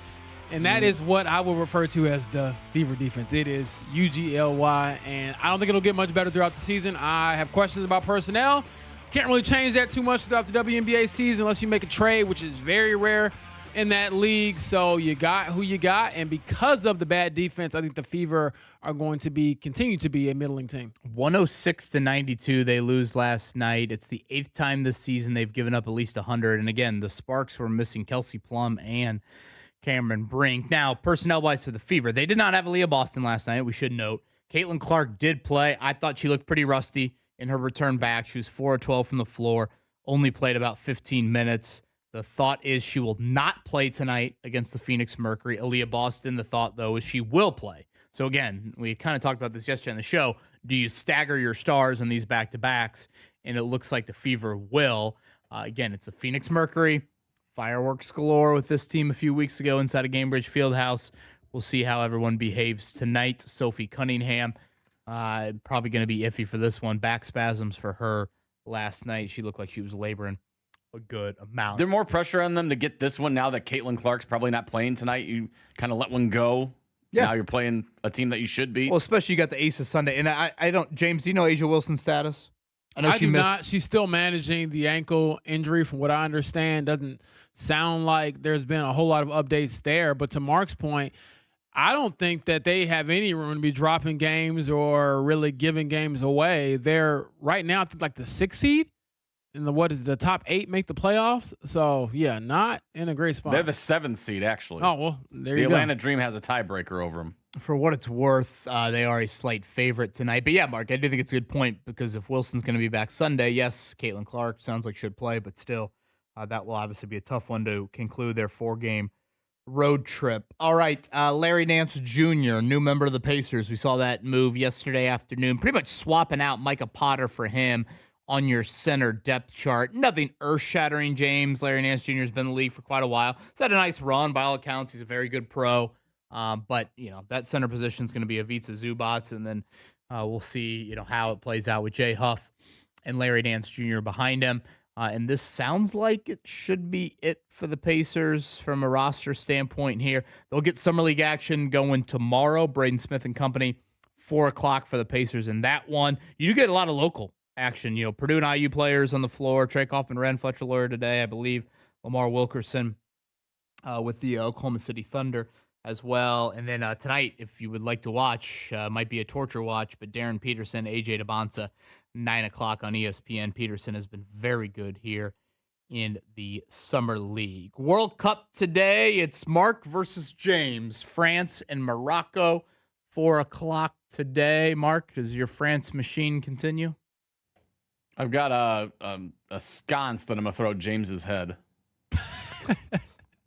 And that is what I will refer to as the Fever defense. It is UGLY, and I don't think it'll get much better throughout the season. I have questions about personnel. Can't really change that too much throughout the WNBA season unless you make a trade, which is very rare in that league. So you got who you got, and because of the bad defense, I think the Fever are going to continue to be a middling team. 106-92, they lose last night. It's the 8th time this season they've given up at least 100. And again, the Sparks were missing Kelsey Plum and Cameron Brink. Now, personnel-wise for the Fever, they did not have Aaliyah Boston last night, we should note. Caitlin Clark did play. I thought she looked pretty rusty in her return back. She was 4 of 12 from the floor, only played about 15 minutes. The thought is she will not play tonight against the Phoenix Mercury. Aaliyah Boston, the thought, though, is she will play. So, again, we kind of talked about this yesterday on the show. Do you stagger your stars in these back-to-backs? And it looks like the Fever will. Again, it's the Phoenix Mercury. Fireworks galore with this team a few weeks ago inside of Gainbridge Fieldhouse. We'll see how everyone behaves tonight. Sophie Cunningham, probably going to be iffy for this one. Back spasms for her last night. She looked like she was laboring a good amount. There's more pressure on them to get this one now that Caitlin Clark's probably not playing tonight. You kind of let one go. Yeah. Now you're playing a team that you should beat. Well, especially you got the Ace of Sunday. And I don't, James, do you know Asia Wilson's status? I know she missed. Not. She's still managing the ankle injury from what I understand. Doesn't sound like there's been a whole lot of updates there. But to Mark's point, I don't think that they have any room to be dropping games or really giving games away. They're right now, I think, like the 6th seed. And the top 8 make the playoffs? So, yeah, not in a great spot. They're the 7th seed, actually. Oh, well, there you go. The Atlanta Dream has a tiebreaker over them. For what it's worth, they are a slight favorite tonight. But, yeah, Mark, I do think it's a good point because if Wilson's going to be back Sunday, yes, Caitlin Clark sounds like should play, but still, that will obviously be a tough one to conclude their 4-game road trip. All right, Larry Nance Jr., new member of the Pacers. We saw that move yesterday afternoon, pretty much swapping out Micah Potter for him on your center depth chart. Nothing earth-shattering, James. Larry Nance Jr. has been in the league for quite a while. He's had a nice run. By all accounts, he's a very good pro. But, that center position is going to be Ivica Zubac, and then we'll see, how it plays out with Jay Huff and Larry Nance Jr. behind him. And this sounds like it should be it for the Pacers from a roster standpoint here. They'll get Summer League action going tomorrow. Braden Smith and company, 4 o'clock for the Pacers in that one. You do get a lot of local action. Purdue and IU players on the floor. Trey Kaufman-Renn, Fletcher Loyer today, I believe. Lamar Wilkerson with the Oklahoma City Thunder as well. And then tonight, if you would like to watch, might be a torture watch, but Darren Peterson, AJ Debonsa, 9 o'clock on ESPN. Peterson has been very good here in the Summer League. World Cup today, it's Mark versus James. France and Morocco, 4 o'clock today. Mark, does your France machine continue? I've got a sconce that I'm going to throw at James's head.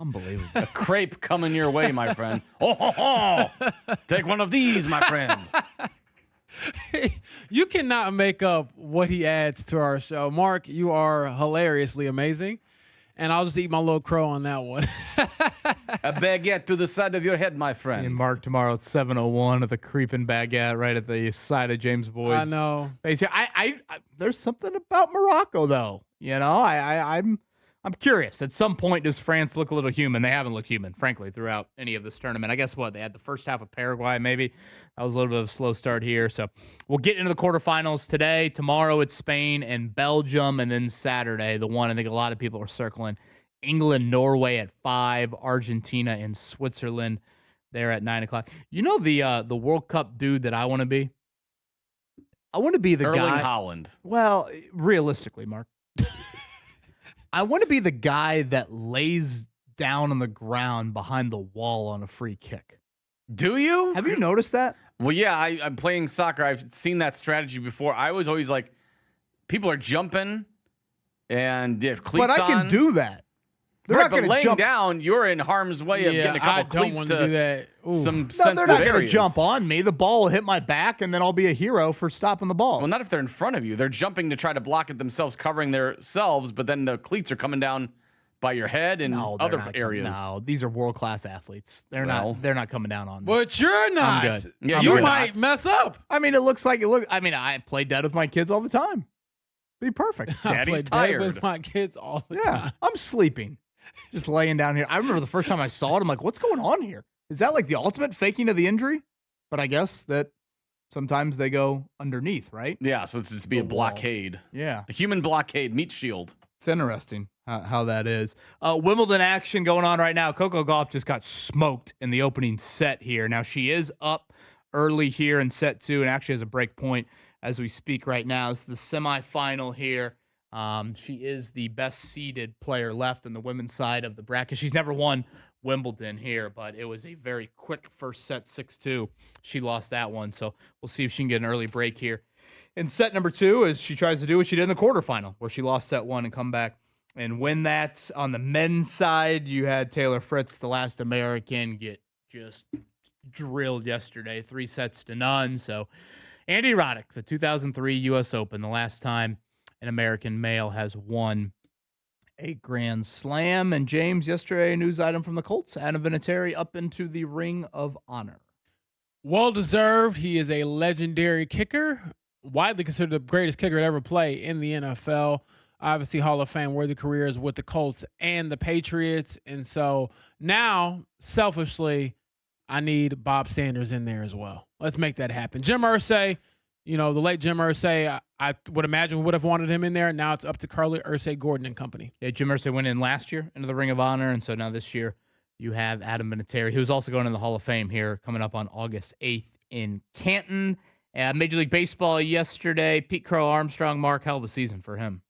Unbelievable. A crepe coming your way, my friend. Oh, ho, ho. Take one of these, my friend. You cannot make up what he adds to our show. Mark, you are hilariously amazing. And I'll just eat my little crow on that one. A baguette to the side of your head, my friend. And Mark tomorrow at 7:01 at the creeping baguette right at the side of James Boyd's. I know. Basically, I there's something about Morocco though. You know, I'm curious. At some point, does France look a little human? They haven't looked human, frankly, throughout any of this tournament. I guess what they had the first half of Paraguay, maybe. That was a little bit of a slow start here. So we'll get into the quarterfinals today. Tomorrow it's Spain and Belgium, and then Saturday, the one I think a lot of people are circling, England, Norway at 5, Argentina and Switzerland there at 9 o'clock. You know the World Cup dude that I want to be? I want to be the Erling guy. Haaland. Well, realistically, Mark. I want to be the guy that lays down on the ground behind the wall on a free kick. Do you? Have you noticed that? Well, yeah, I'm playing soccer. I've seen that strategy before. I was always like, people are jumping and they have cleats on. But I can do that. They're right, not but going to laying jump down, you're in harm's way of getting a couple I don't cleats want to do that. some No, sensitive they're not going to areas. jump on me. The ball will hit my back, and then I'll be a hero for stopping the ball. Well, not if they're in front of you. They're jumping to try to block it themselves, covering themselves, but then the cleats are coming down by your head and other areas. No, these are world-class athletes. They're not coming down on me. But you're not. I'm good. Yeah, you you're might mess up. I mean, it looks like it. I mean, I play dead with my kids all the time. Be perfect. I Daddy's play dead tired. with my kids all the Yeah, time. I'm sleeping. Just laying down here. I remember the first time I saw it, I'm like, what's going on here? Is that like the ultimate faking of the injury? But I guess that sometimes they go underneath, right? Yeah, so it's just be a blockade. Yeah. A human blockade, meat shield. It's interesting how that is. Wimbledon action going on right now. Coco Gauff just got smoked in the opening set here. Now she is up early here in set 2 and actually has a break point as we speak right now. It's the semifinal here. She is the best seeded player left on the women's side of the bracket. She's never won Wimbledon here, but it was a very quick first set, 6-2. She lost that one, so we'll see if she can get an early break here. In set number 2, as she tries to do what she did in the quarterfinal, where she lost set 1 and come back and win that. On the men's side, you had Taylor Fritz, the last American, get just drilled yesterday, 3-0. So Andy Roddick, the 2003 U.S. Open, the last time an American male has won a Grand Slam. And James, yesterday, a news item from the Colts, Adam Vinatieri up into the Ring of Honor. Well deserved. He is a legendary kicker, widely considered the greatest kicker to ever play in the NFL. Obviously, Hall of Fame worthy careers with the Colts and the Patriots. And so now, selfishly, I need Bob Sanders in there as well. Let's make that happen. Jim Irsay, the late Jim Irsay, I would imagine would have wanted him in there. Now it's up to Carly Irsay Gordon and company. Yeah, Jim Irsay went in last year into the Ring of Honor, and so now this year you have Adam Vinatieri, who's also going in the Hall of Fame here, coming up on August 8th in Canton. Major League Baseball yesterday, Pete Crow Armstrong, Mark, hell of a season for him.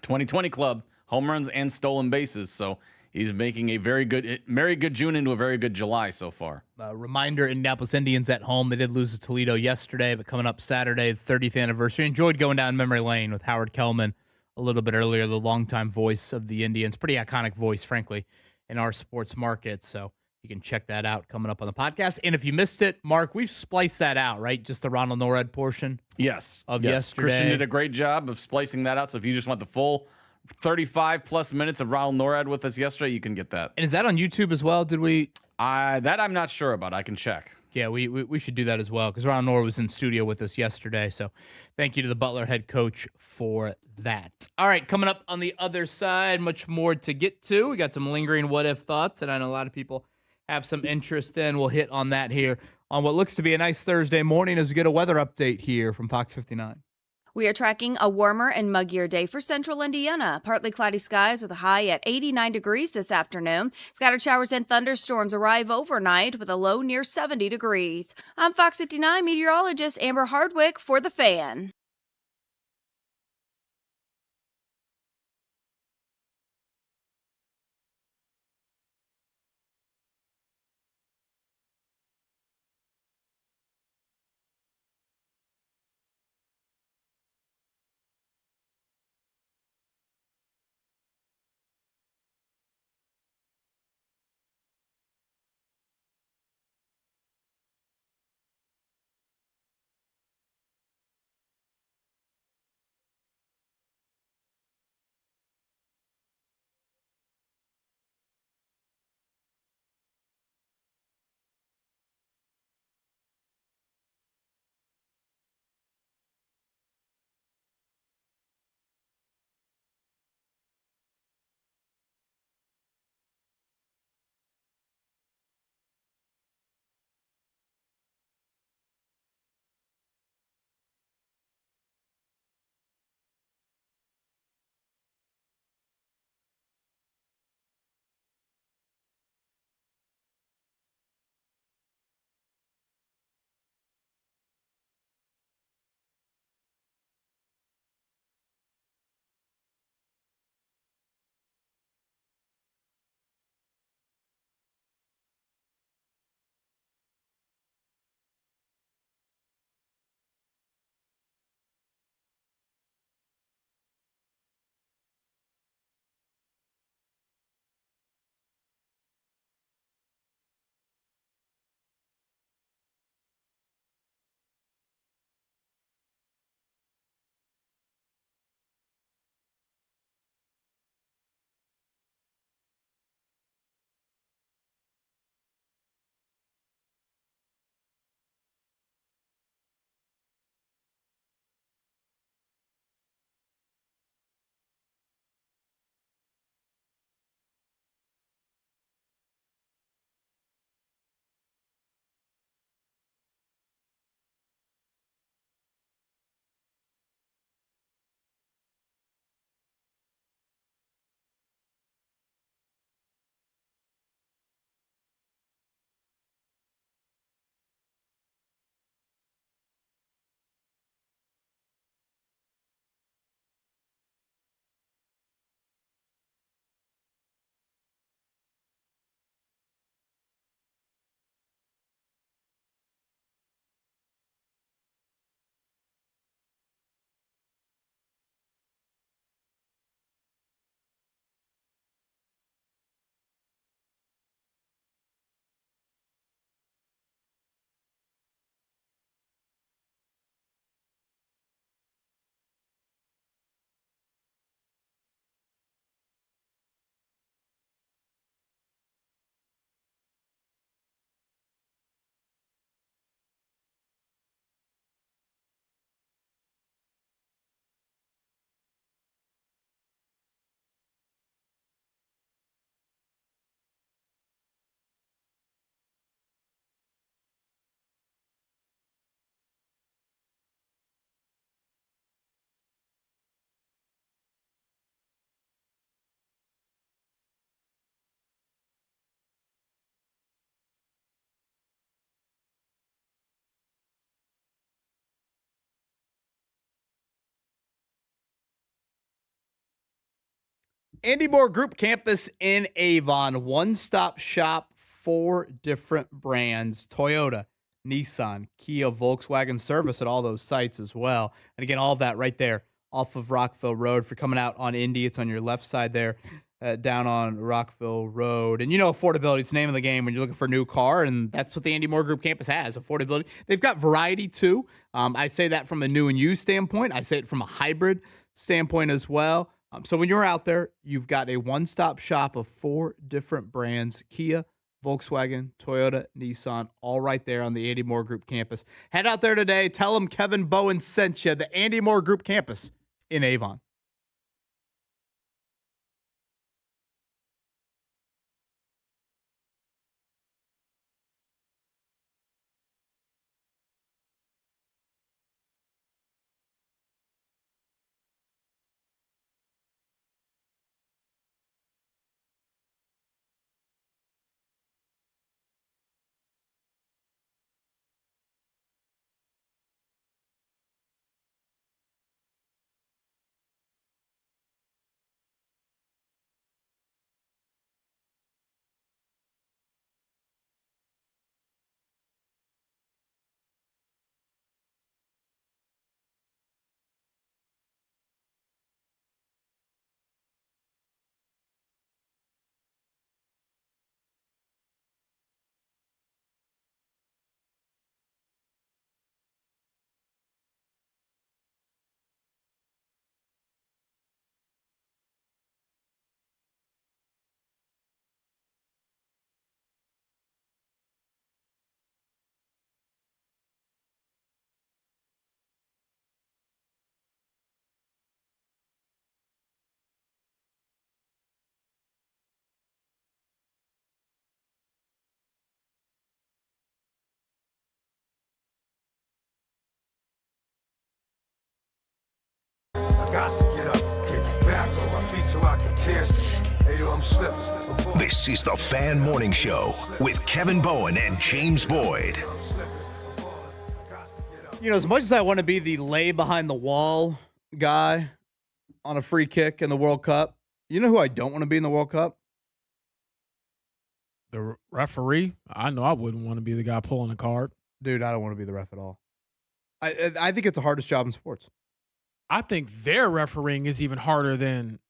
2020 club, home runs and stolen bases. So he's making a very good June into a very good July so far. Reminder, Indianapolis Indians at home. They did lose to Toledo yesterday, but coming up Saturday, the 30th anniversary. Enjoyed going down memory lane with Howard Kellman a little bit earlier, the longtime voice of the Indians. Pretty iconic voice, frankly, in our sports market. So you can check that out coming up on the podcast. And if you missed it, Mark, we've spliced that out, right? Just the Ronald Norred portion. Yes. Of yes. yesterday. Christian did a great job of splicing that out. So if you just want the full 35-plus minutes of Ronald Norred with us yesterday, you can get that. And is that on YouTube as well? Did we? That I'm not sure about. I can check. Yeah, we should do that as well because Ronald Norred was in studio with us yesterday. So thank you to the Butler head coach for that. All right, coming up on the other side, much more to get to. We got some lingering what-if thoughts, and I know a lot of people have some interest in. We'll hit on that here on what looks to be a nice Thursday morning as we get a weather update here from Fox 59. We are tracking a warmer and muggier day for central Indiana. Partly cloudy skies with a high at 89 degrees this afternoon. Scattered showers and thunderstorms arrive overnight with a low near 70 degrees. I'm Fox 59 meteorologist Amber Hardwick for The Fan. Andy Moore Group Campus in Avon. One-stop shop, 4 different brands. Toyota, Nissan, Kia, Volkswagen service at all those sites as well. And again, all of that right there off of Rockville Road. If you're coming out on Indy, it's on your left side there, down on Rockville Road. And you know affordability, it's the name of the game when you're looking for a new car, and that's what the Andy Moore Group Campus has, affordability. They've got variety too. I say that from a new and used standpoint. I say it from a hybrid standpoint as well. So when you're out there, you've got a one-stop shop of 4 different brands: Kia, Volkswagen, Toyota, Nissan, all right there on the Andy Moore Group Campus. Head out there today. Tell them Kevin Bowen sent you. The Andy Moore Group Campus in Avon. This is the Fan Morning Show with Kevin Bowen and James Boyd. You know, as much as I want to be the lay behind the wall guy on a free kick in the World Cup, you know who I don't want to be in the World Cup? The referee. I know I wouldn't want to be the guy pulling the card. Dude, I don't want to be the ref at all. I think it's the hardest job in sports. I think their refereeing is even harder than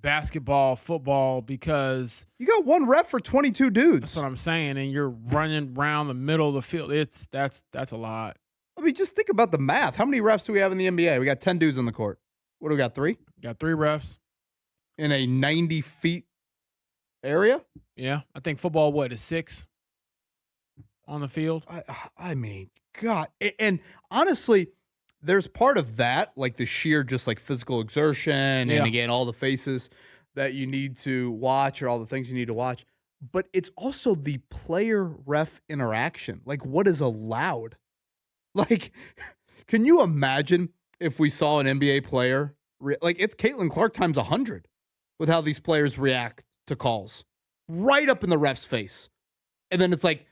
basketball, football, because you got one ref for 22 dudes. That's what I'm saying, and you're running around the middle of the field. That's a lot. I mean, just think about the math. How many refs do we have in the NBA? We got 10 dudes on the court. What do we got, 3? Got 3 refs. In a 90 feet area? Yeah. I think football, is 6 on the field? I mean, God. And honestly, there's part of that, like the sheer just like physical exertion and again, all the faces that you need to watch or all the things you need to watch. But it's also the player-ref interaction. Like what is allowed? Like, can you imagine if we saw an NBA player, like it's Caitlin Clark times 100 with how these players react to calls right up in the ref's face. And then it's like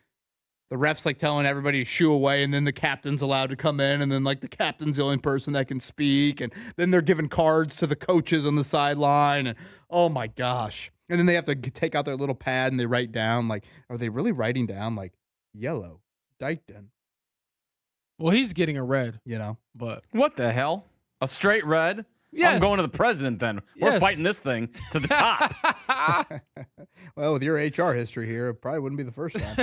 the ref's like telling everybody to shoo away, and then the captain's allowed to come in, and then like the captain's the only person that can speak, and then they're giving cards to the coaches on the sideline, and oh my gosh. And then they have to take out their little pad and they write down, like, are they really writing down like yellow, Dykton? Well, he's getting a red, you know. But what the hell? A straight red? Yes. I'm going to the president then. We're fighting this thing to the top. Well, with your HR history here, it probably wouldn't be the first time.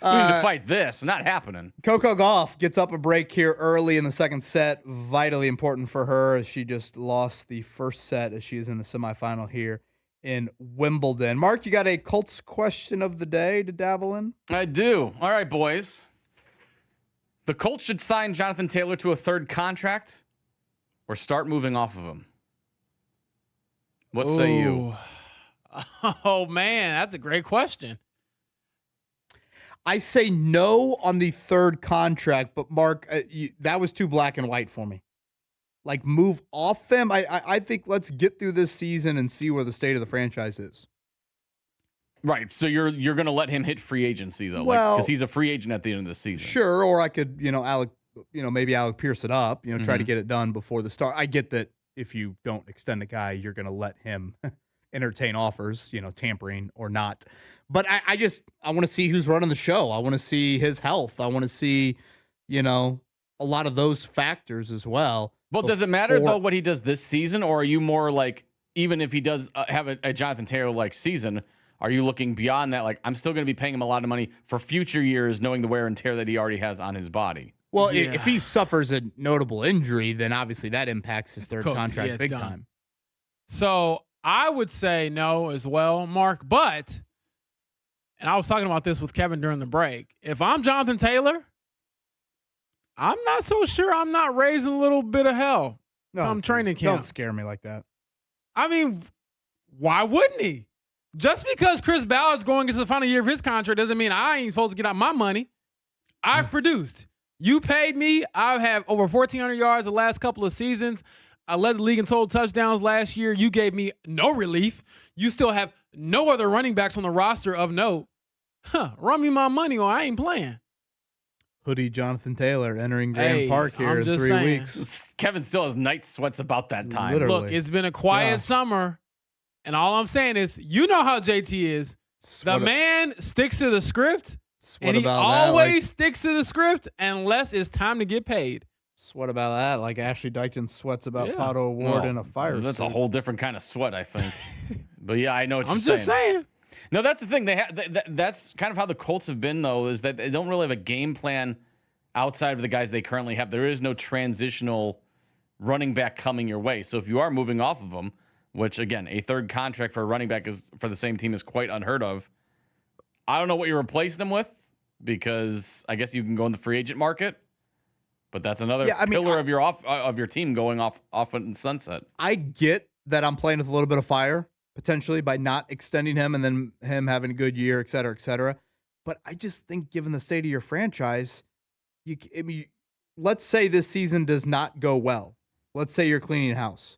We need to fight this. Not happening. Coco Gauff gets up a break here early in the second set. Vitally important for her as she just lost the first set as she is in the semifinal here in Wimbledon. Mark, you got a Colts question of the day to dabble in? I do. All right, boys. The Colts should sign Jonathan Taylor to a third contract or start moving off of him. What say you? Oh, man, that's a great question. I say no on the third contract, but Mark, that was too black and white for me. Like, move off them. I think let's get through this season and see where the state of the franchise is. Right. So you're going to let him hit free agency though, well, because he's a free agent at the end of the season. Sure, or I could, maybe Alec Pierce it up, try to get it done before the start. I get that if you don't extend a guy, you're going to let him entertain offers, tampering or not. But I want to see who's running the show. I want to see his health. I want to see, a lot of those factors as well. Well, does it matter though what he does this season, or are you more like, even if he does have a Jonathan Taylor-like season, are you looking beyond that? Like, I'm still going to be paying him a lot of money for future years, knowing the wear and tear that he already has on his body. Well, if he suffers a notable injury, then obviously that impacts his third contract big time. So I would say no as well, Mark. But, and I was talking about this with Kevin during the break, if I'm Jonathan Taylor, I'm not so sure I'm not raising a little bit of hell from training camp. Don't scare me like that. I mean, why wouldn't he? Just because Chris Ballard's going into the final year of his contract doesn't mean I ain't supposed to get out my money. I've produced. You paid me. I have over 1,400 yards the last couple of seasons. I led the league in total touchdowns last year. You gave me no relief. You still have no other running backs on the roster of note. Run me my money or I ain't playing. Hoodie Jonathan Taylor entering Grand Park here in 3 weeks. Kevin still has night sweats about that time. Literally. Look, it's been a quiet summer, and all I'm saying is, you know how JT is. The man sticks to the script, and he always sticks to the script unless it's time to get paid. Sweat about that, like Ashley Dykton sweats about Pato Award in a fire That's suit. a whole different kind of sweat, I think. But yeah, I know what you're saying. I'm just saying. No, that's the thing. That's kind of how the Colts have been, though, is that they don't really have a game plan outside of the guys they currently have. There is no transitional running back coming your way. So if you are moving off of them, which, again, a third contract for a running back is for the same team is quite unheard of. I don't know what you're replacing them with, because I guess you can go in the free agent market, but that's another pillar of your team going off in sunset. I get that I'm playing with a little bit of fire, potentially, by not extending him and then him having a good year, et cetera, et cetera. But I just think given the state of your franchise, let's say this season does not go well. let's say you're cleaning house.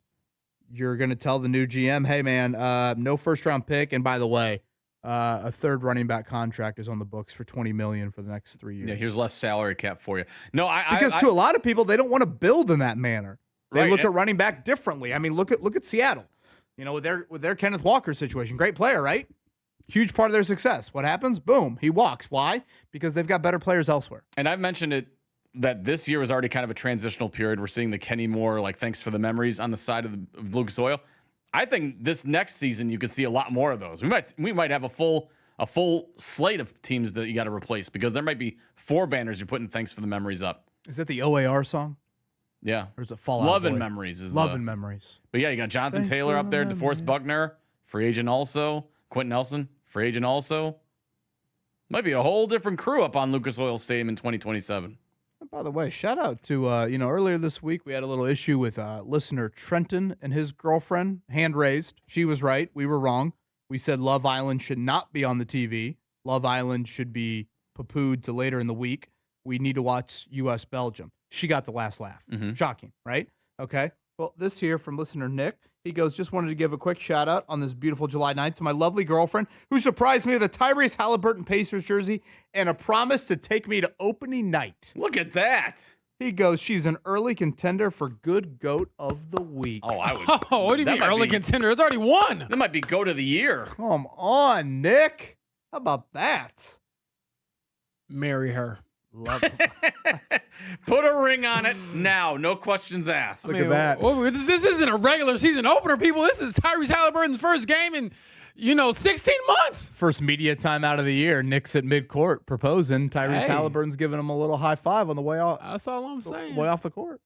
You're going to tell the new GM, hey, man, no first-round pick. And by the way, a third running back contract is on the books for $20 million for the next 3 years. Yeah, here's less salary cap for you. No, because to a lot of people, they don't want to build in that manner. They Right, look and- at running back differently. I mean, look at Seattle. You know, with their Kenneth Walker situation, great player, right? Huge part of their success. What happens? Boom, he walks. Why? Because they've got better players elsewhere. And I've mentioned it that this year was already kind of a transitional period. We're seeing the Kenny Moore, like, thanks for the memories on the side of Lucas Oil. I think this next season you could see a lot more of those. We might have a full slate of teams that you got to replace because there might be 4 banners you're putting thanks for the memories up. Is that the OAR song? Yeah. Or is it Fall Out Love and Boy? Memories is Love the- and Memories. But yeah, you got Jonathan Thanks Taylor for up there, the DeForest Buckner, free agent also. Quentin Nelson, free agent also. Might be a whole different crew up on Lucas Oil Stadium in 2027. And by the way, shout out to, earlier this week we had a little issue with listener Trenton and his girlfriend, hand raised. She was right. We were wrong. We said Love Island should not be on the TV. Love Island should be poo-pooed to later in the week. We need to watch U.S.-Belgium. She got the last laugh. Shocking, right? Okay. Well, this here from listener Nick. He goes, just wanted to give a quick shout out on this beautiful July 9th to my lovely girlfriend who surprised me with a Tyrese Halliburton Pacers jersey and a promise to take me to opening night. Look at that. He goes, she's an early contender for Good Goat of the Week. Oh, I would. Oh, what do you that mean might early be- contender? It's already won. That might be goat of the year. Come on, Nick. How about that? Marry her. Love it. Put a ring on it now. No questions asked. Look at that. This isn't a regular season opener, people. This is Tyrese Halliburton's first game in, 16 months. First media time out of the year. Nick's at midcourt proposing. Tyrese Hey. Halliburton's giving him a little high five on the way off. That's all I'm saying. Way off the court.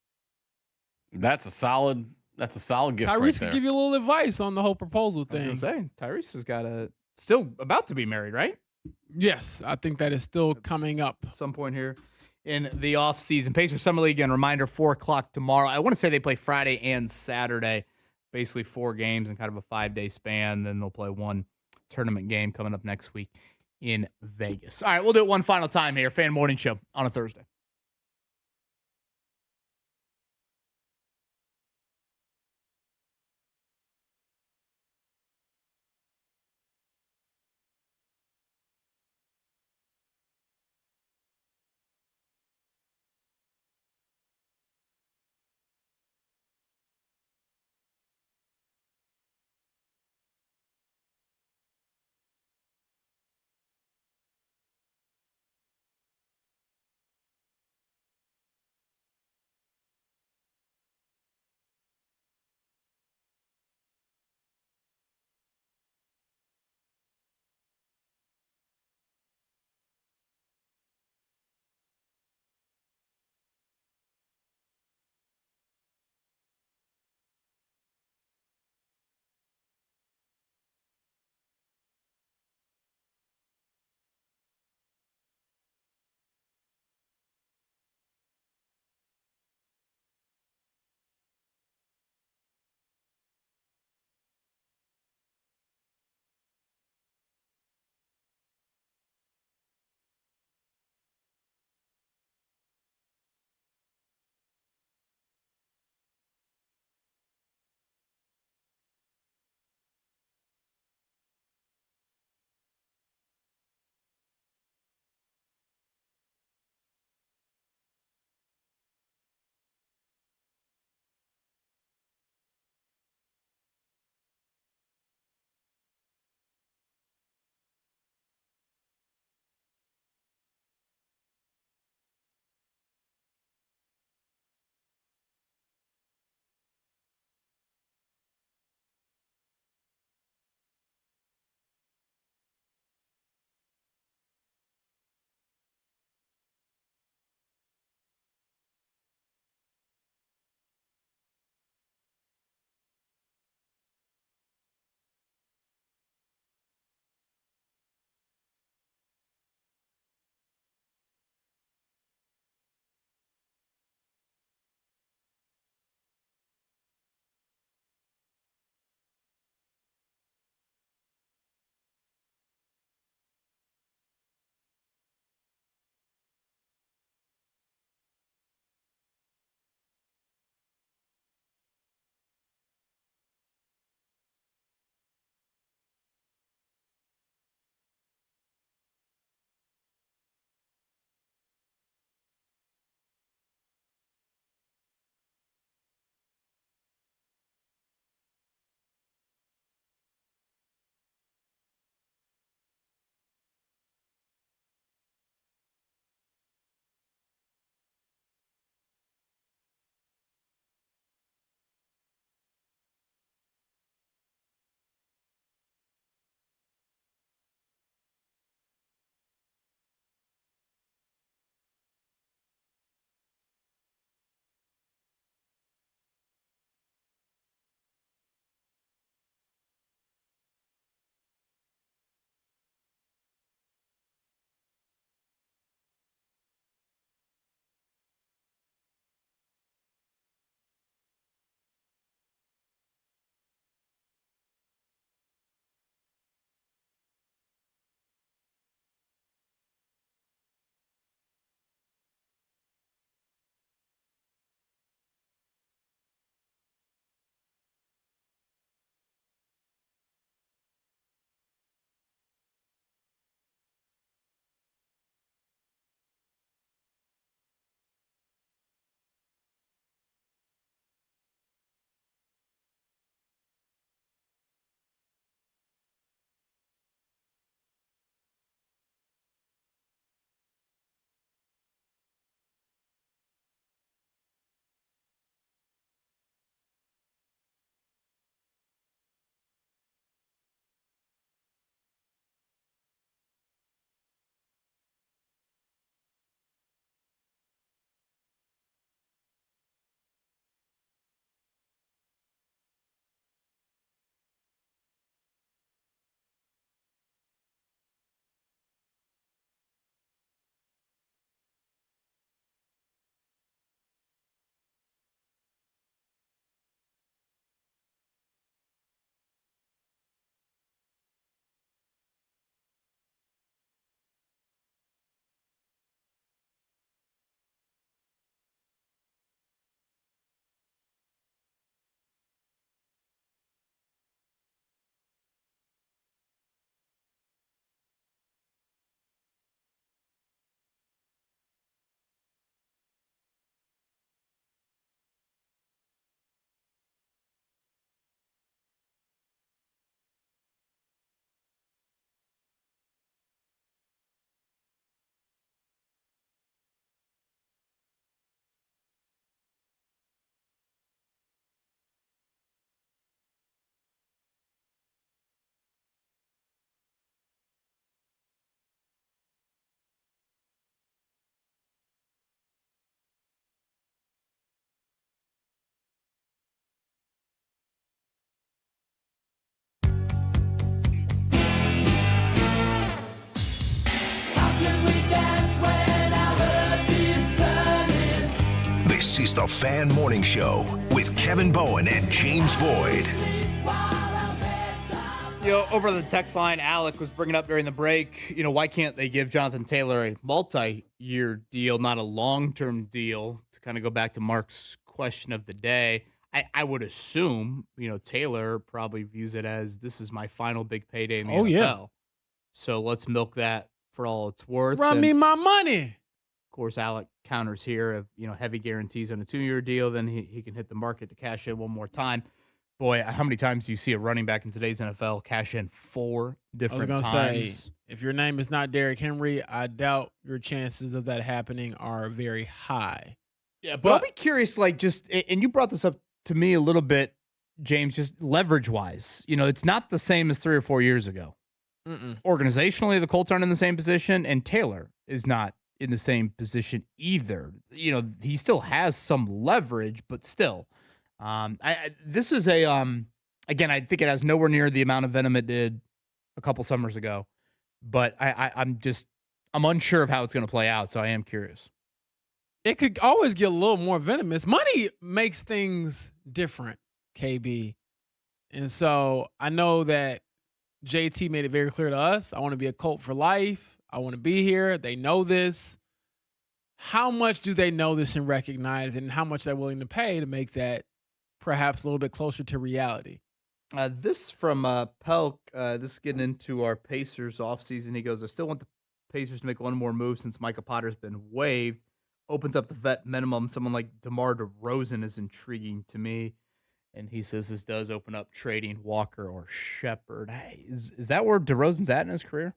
That's a solid gift Tyrese right could there. give you a little advice on the whole proposal I was thing. saying, Tyrese has got still about to be married, right? Yes, I think that is still coming up. Some point here in the offseason. Pacers Summer League, again, reminder, 4 o'clock tomorrow. I want to say they play Friday and Saturday, basically 4 games in kind of a 5-day span. Then they'll play one tournament game coming up next week in Vegas. All right, we'll do it one final time here. Fan Morning Show on a Thursday. Cincinnati's The Fan Morning Show with Kevin Bowen and James Boyd. Over the text line, Alec was bringing up during the break, why can't they give Jonathan Taylor a multi-year deal, not a long-term deal, to kind of go back to Mark's question of the day. I would assume, Taylor probably views it as this is my final big payday in the NFL. Yeah. So let's milk that for all it's worth. Run me my money. Of course, Alec counters here of, heavy guarantees on a 2-year deal. Then he can hit the market to cash in one more time. Boy, how many times do you see a running back in today's NFL cash in 4 different times? I was going to say, if your name is not Derrick Henry, I doubt your chances of that happening are very high. Yeah, but I'll be curious, and you brought this up to me a little bit, James, just leverage-wise. It's not the same as 3 or 4 years ago. Organizationally, the Colts aren't in the same position, and Taylor is not in the same position either. He still has some leverage, but still. This is again, I think it has nowhere near the amount of venom it did a couple summers ago, but I'm unsure of how it's going to play out. So I am curious. It could always get a little more venomous. Money makes things different, KB. And so I know that JT made it very clear to us. I want to be a Colt for life. I want to be here. They know this. How much do they know this and recognize it, and how much they're willing to pay to make that perhaps a little bit closer to reality? This from Pelk, this is getting into our Pacers offseason. He goes, I still want the Pacers to make one more move since Micah Potter's been waived. Opens up the vet minimum. Someone like DeMar DeRozan is intriguing to me. And he says this does open up trading Walker or Shepard. Hey, is that where DeRozan's at in his career?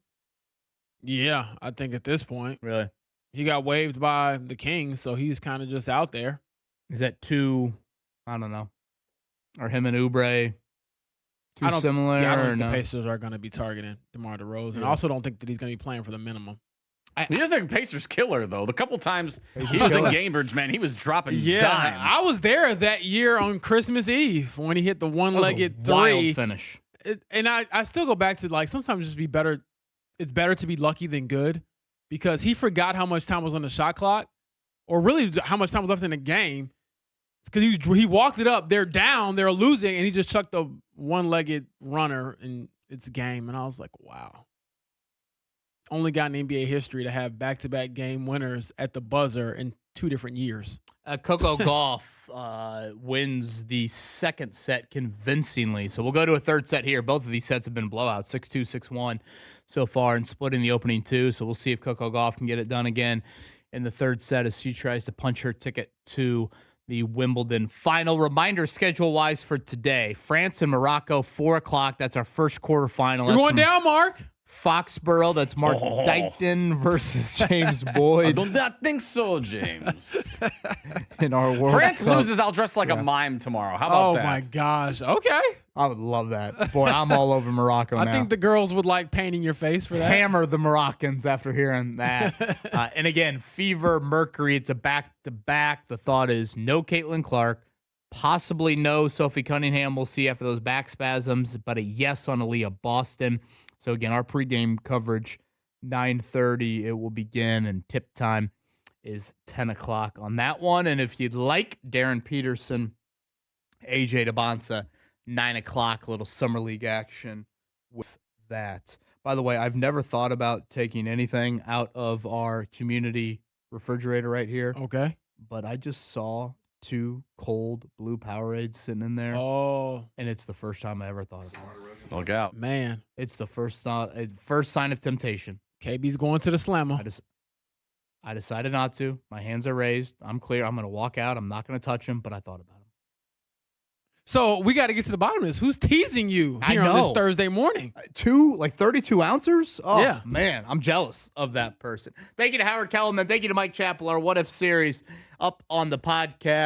Yeah, I think at this point. Really? He got waived by the Kings, so he's kind of just out there. Is that too, I don't know, or him and Oubre too similar? Yeah, I don't think no? the Pacers are going to be targeting DeMar DeRozan. Yeah. I also don't think that he's going to be playing for the minimum. He is a Pacers killer, though. The couple times he was in Gamebridge, man, he was dropping dimes. I was there that year on Christmas Eve when he hit the one-legged three. Wild finish. And I still go back to, sometimes just be better. It's better to be lucky than good, because he forgot how much time was on the shot clock, or really how much time was left in the game. Because he walked it up. They're down. They're losing, and he just chucked the one-legged runner, and it's game. And I was like, wow. Only guy in NBA history to have back-to-back game winners at the buzzer in 2 different years. Coco Gauff wins the second set convincingly. So we'll go to a third set here. Both of these sets have been blowouts, 6-2, 6-1 so far, and splitting the opening 2. So we'll see if Coco Gauff can get it done again in the third set as she tries to punch her ticket to the Wimbledon final. Reminder schedule-wise for today, France and Morocco, 4 o'clock. That's our first quarterfinal. We're going down, Mark. Foxborough, that's Mark Dykton versus James Boyd. I do not think so, James. In our World France Cup. loses, I'll dress like a mime tomorrow. How about that? Oh, my gosh. Okay. I would love that. Boy, I'm all over Morocco now. I think the girls would like painting your face for that. Hammer the Moroccans after hearing that. And again, Fever, Mercury, it's a back-to-back. The thought is no Caitlin Clark, possibly no Sophie Cunningham. We'll see after those back spasms, but a yes on Aaliyah Boston. So, again, our pregame coverage, 9:30, it will begin, and tip time is 10 o'clock on that one. And if you'd like Darren Peterson, AJ Debonsa, 9 o'clock, little summer league action with that. By the way, I've never thought about taking anything out of our community refrigerator right here. Okay. But I just saw 2 cold blue Powerades sitting in there. Oh. And it's the first time I ever thought of it. Look out. Man. It's the first sign of temptation. KB's going to the slammer. I decided not to. My hands are raised. I'm clear. I'm going to walk out. I'm not going to touch him, but I thought about him. So we got to get to the bottom of this. Who's teasing you here on this Thursday morning? 32 ounces? Oh, yeah. Man, I'm jealous of that person. Thank you to Howard Kellerman. Thank you to Mike Chappell, our What If series up on the podcast.